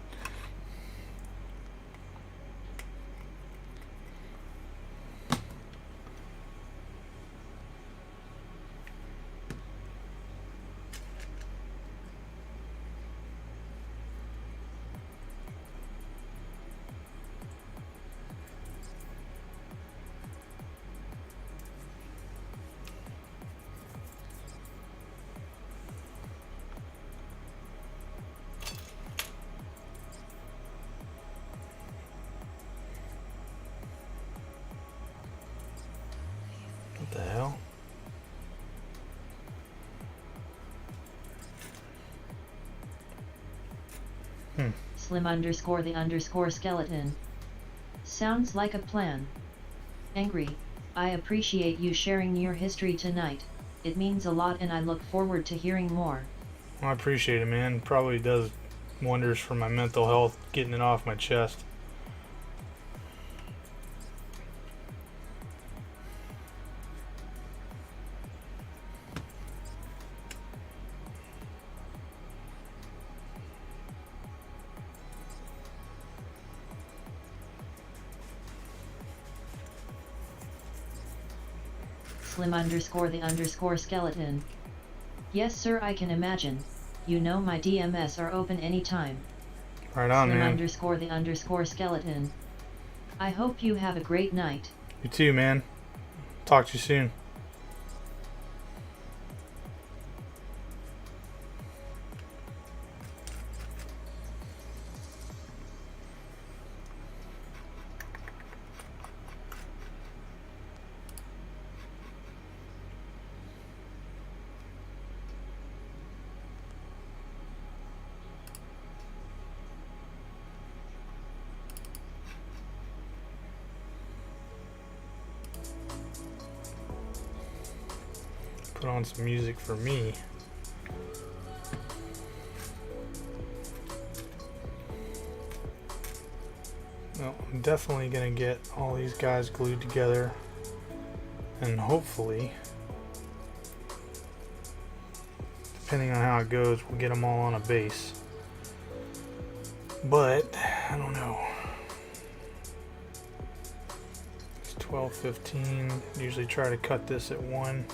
What the hell? Slim_the_skeleton. Sounds like a plan. Angry, I appreciate you sharing your history tonight. It means a lot and I look forward to hearing more. Well, I appreciate it, man. Probably does wonders for my mental health, getting it off my chest. Slim_the_skeleton. Yes sir, I can imagine. You know my DMs are open anytime. Right on, man. Slim_the_skeleton. I hope you have a great night. You too, man. Talk to you soon. Put on some music for me. Well, I'm definitely gonna get all these guys glued together, and hopefully, depending on how it goes, we'll get them all on a base. But I don't know. 12:15. Usually try to cut this at 1.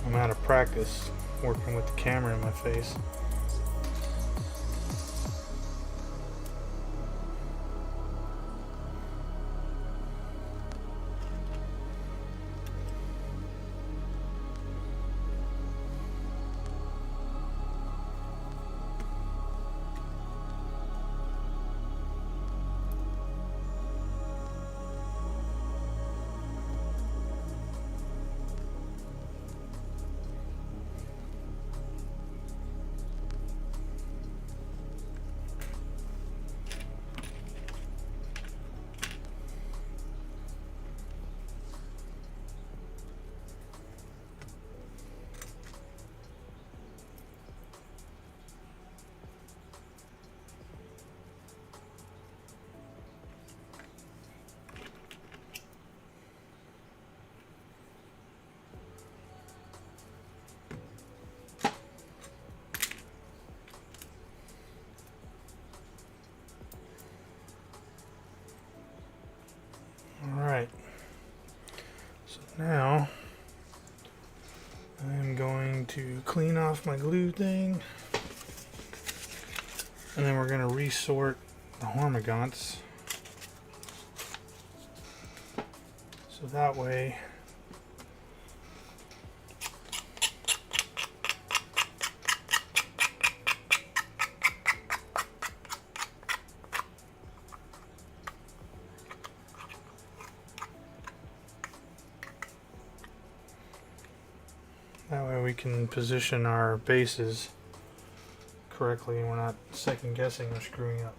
I'm out of practice working with the camera in my face. Now I'm going to clean off my glue thing, and then we're going to resort the hormagaunts, so that way we can position our bases correctly and we're not second guessing or screwing up.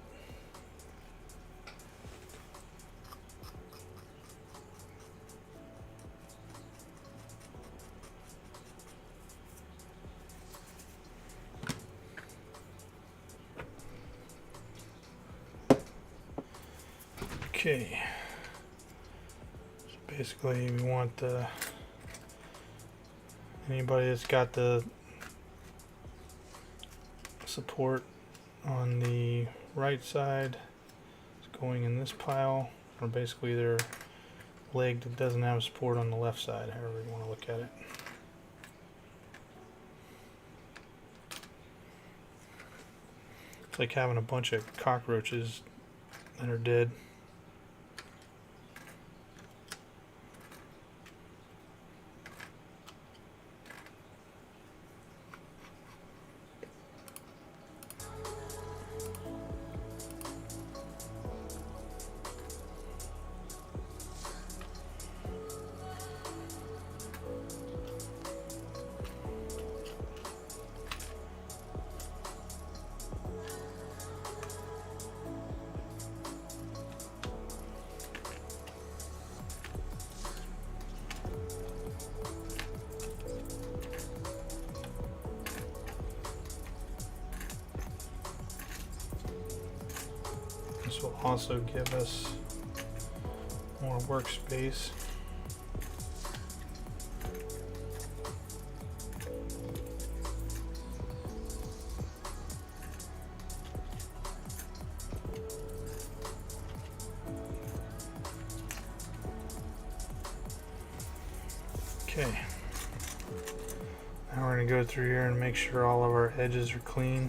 Okay, so basically we want anybody that's got the support on the right side is going in this pile, or basically their leg that doesn't have support on the left side, however you want to look at it. It's like having a bunch of cockroaches that are dead. This will also give us more workspace. Okay, now we're going to go through here and make sure all of our edges are clean.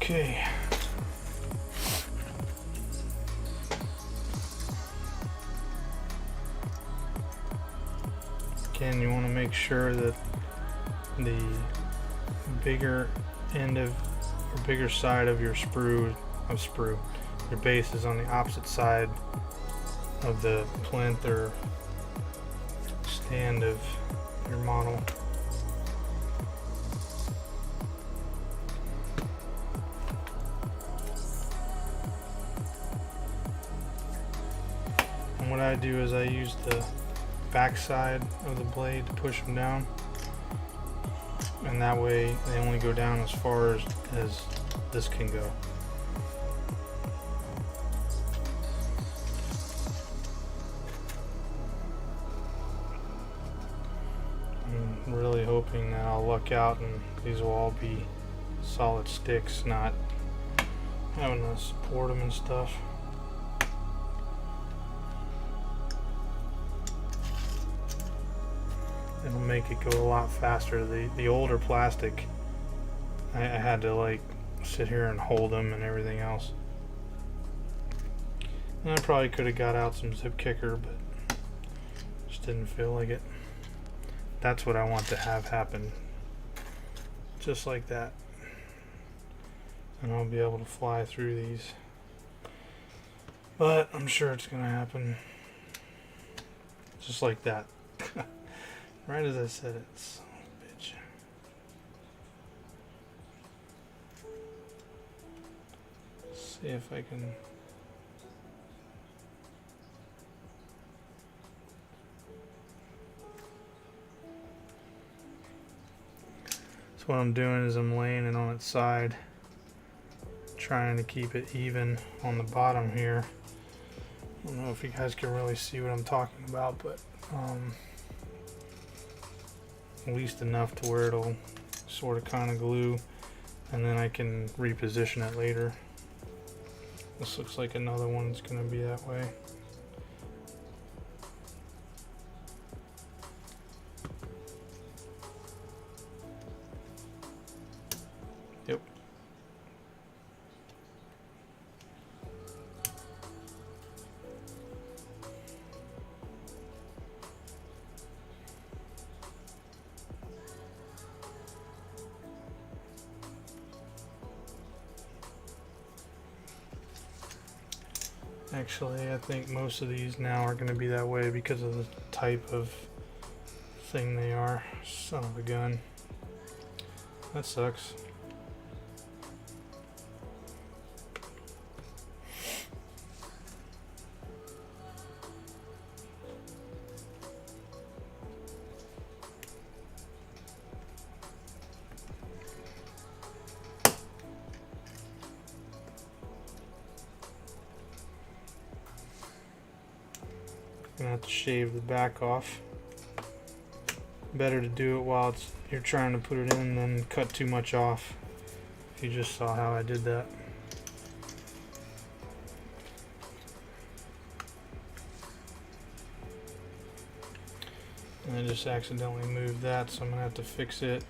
Okay. Again, you want to make sure that the bigger end of, or bigger side of your your base is on the opposite side of the plinth or stand of your model. And what I do is I use the back side of the blade to push them down, and that way they only go down as far as this can go. I'm really hoping that I'll luck out and these will all be solid sticks, not having to support them and stuff. It'll make it go a lot faster. The older plastic, I had to like sit here and hold them and everything else. And I probably could have got out some zip kicker, but just didn't feel like it. That's what I want to have happen. Just like that. And I'll be able to fly through these. But I'm sure it's gonna happen. Just like that. Right as I said it, son of a bitch. See if I can. So what I'm doing is I'm laying it on its side, trying to keep it even on the bottom here. I don't know if you guys can really see what I'm talking about, but at least enough to where it'll sort of kind of glue, and then I can reposition it later. This looks like another one that's going to be that way. Yep. Actually, I think most of these now are going to be that way because of the type of thing they are. Son of a gun. That sucks. Gonna have to shave the back off. Better to do it while you're trying to put it in than cut too much off. If you just saw how I did that. And I just accidentally moved that, so I'm gonna have to fix it.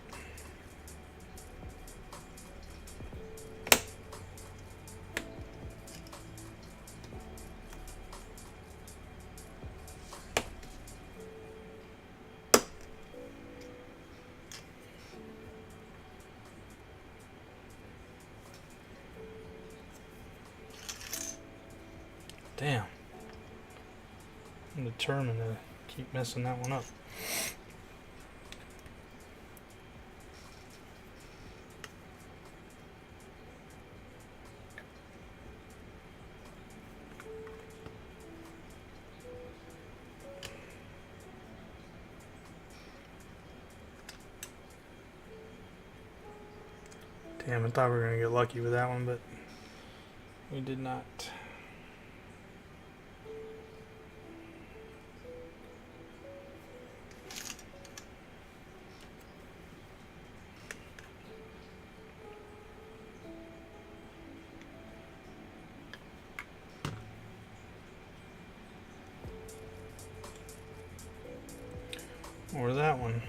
Damn. I'm determined to keep messing that one up. Damn, I thought we were going to get lucky with that one, but we did not. Or that one.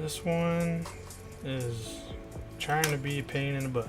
This one is trying to be a pain in the butt.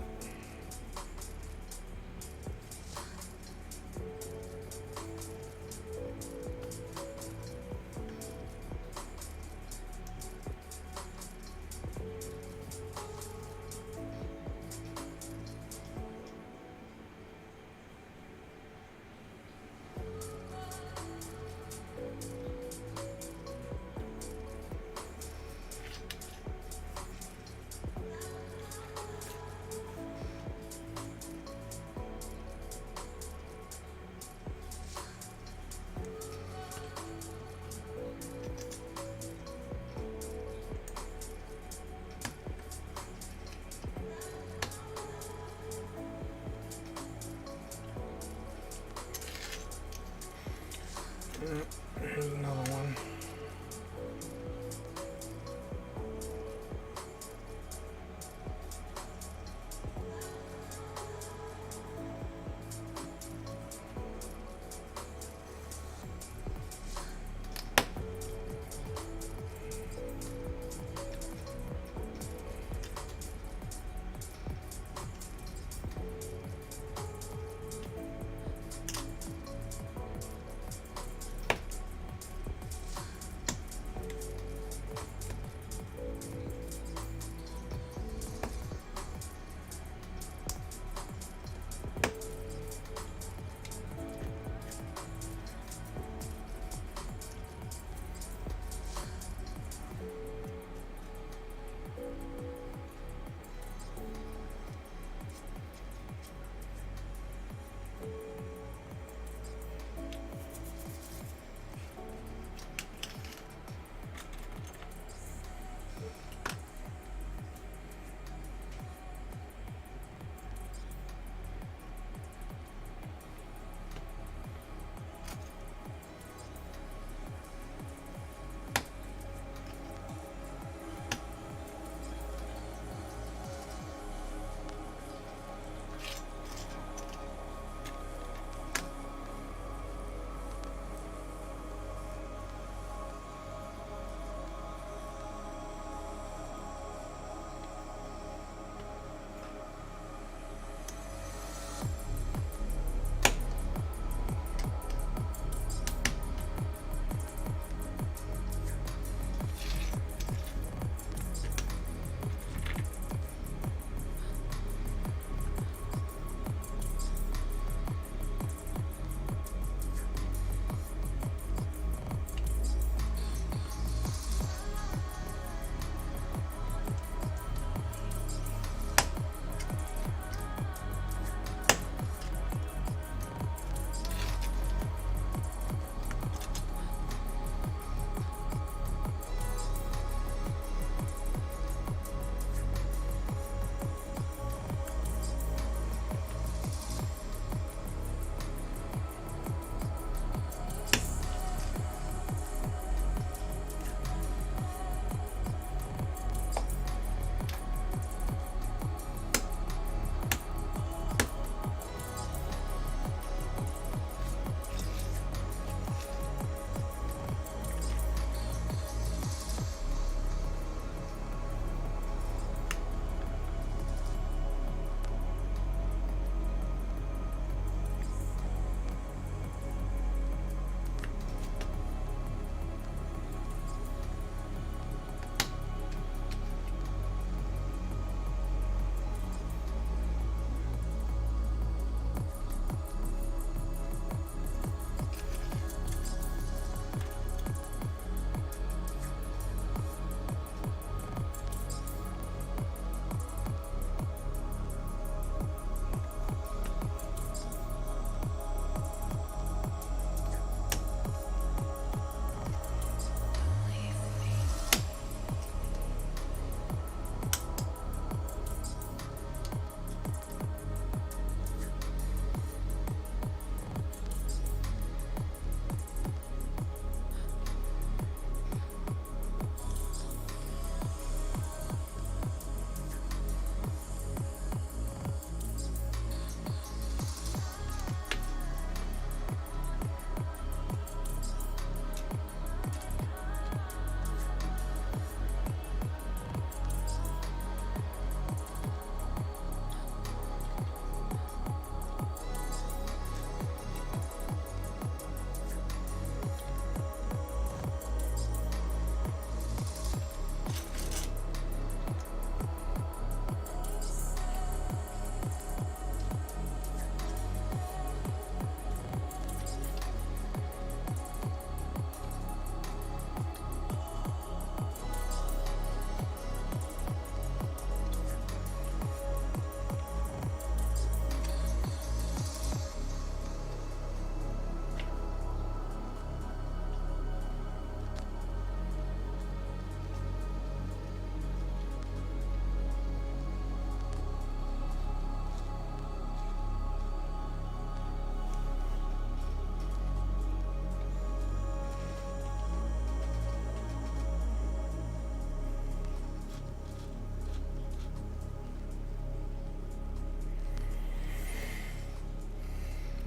Here's another one.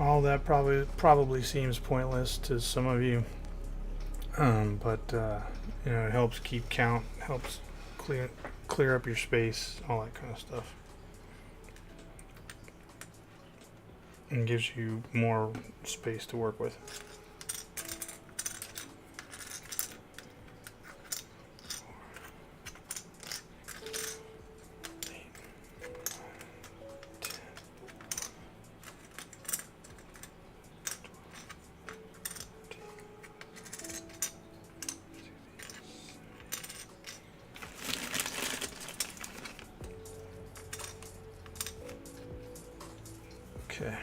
all that probably seems pointless to some of you, but you know, it helps keep count, helps clear up your space, all that kind of stuff, and gives you more space to work with. Okay.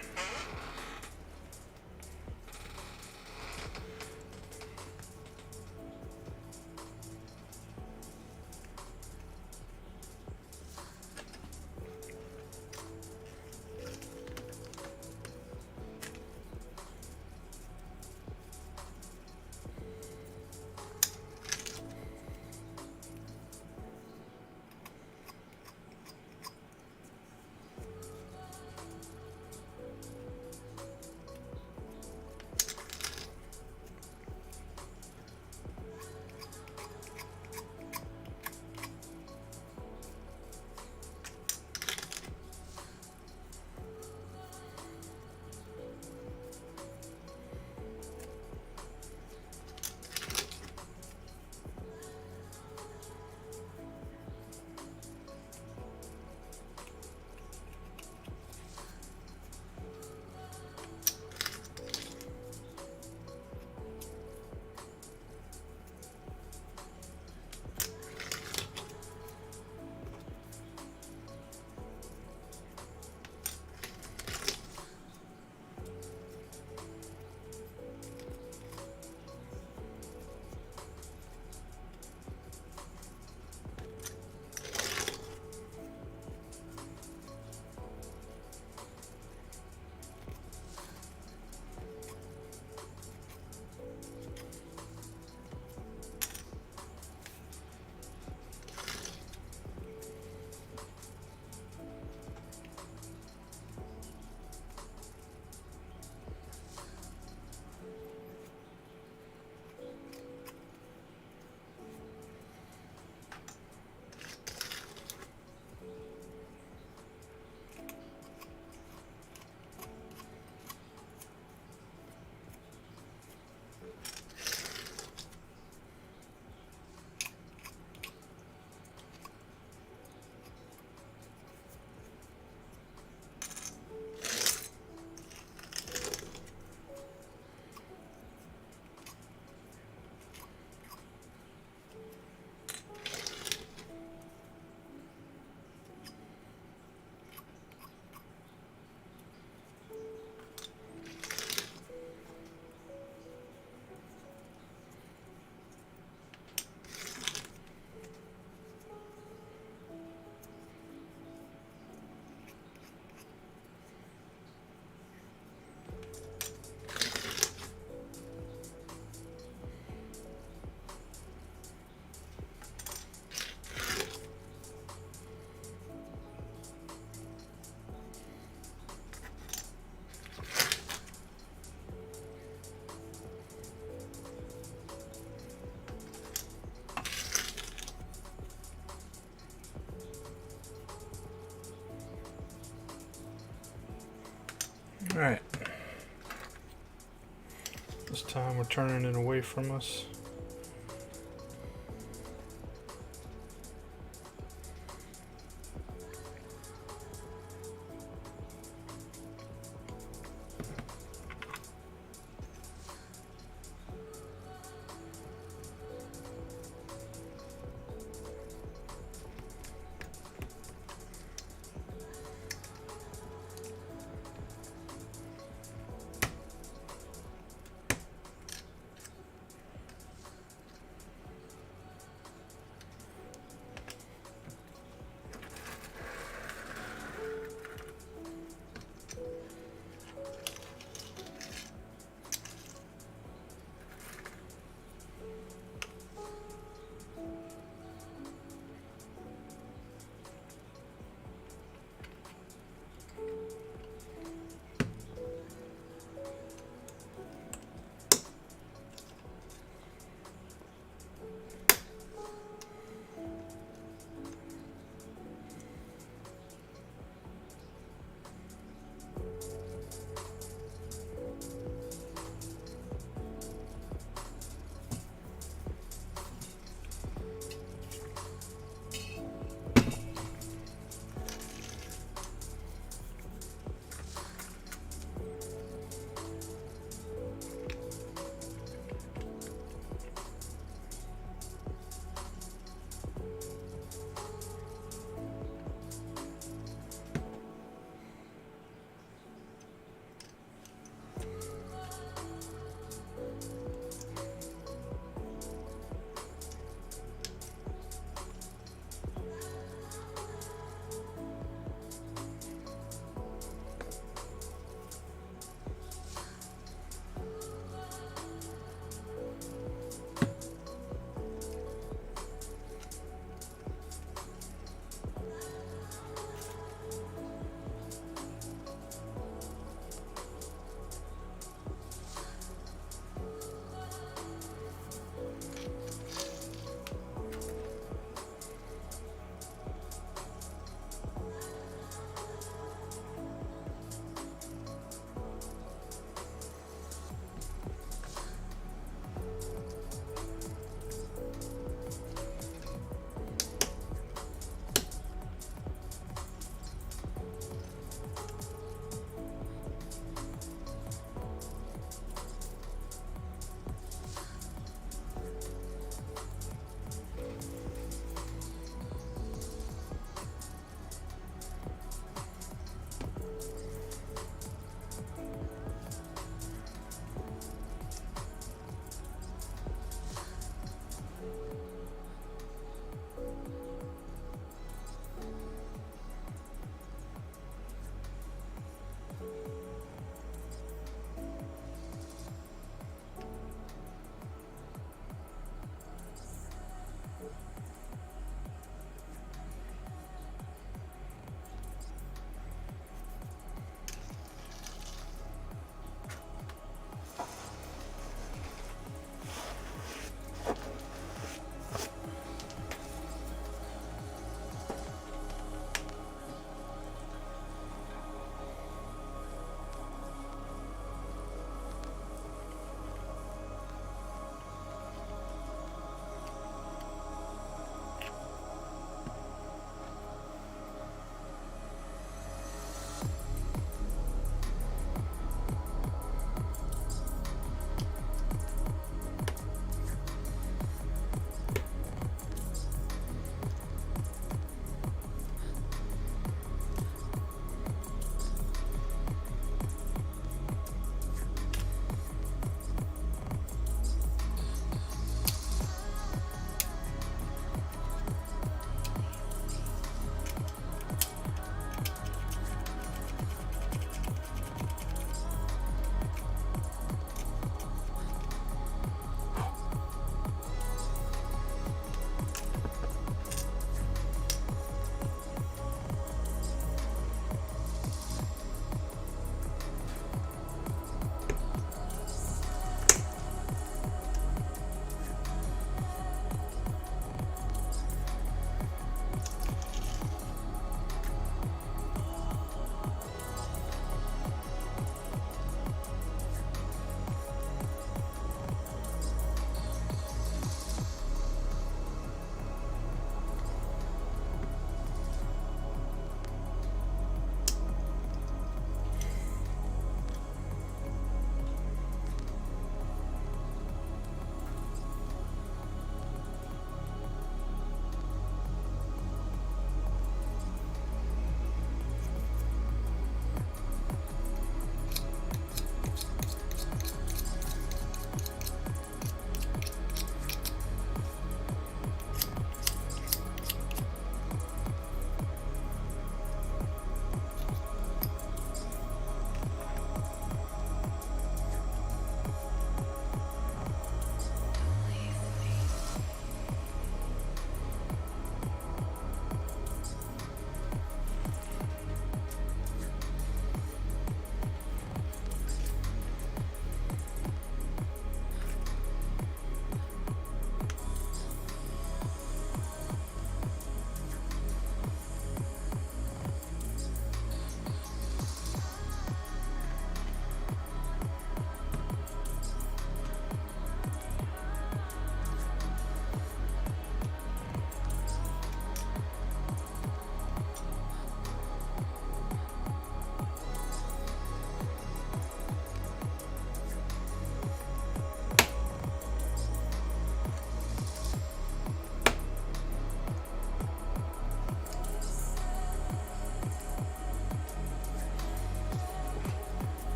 Alright. This time we're turning it away from us.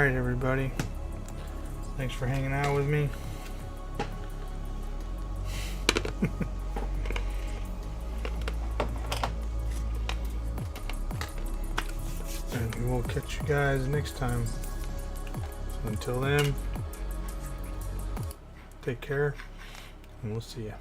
Alright, everybody. Thanks for hanging out with me. And we'll catch you guys next time. So until then, take care, and we'll see ya.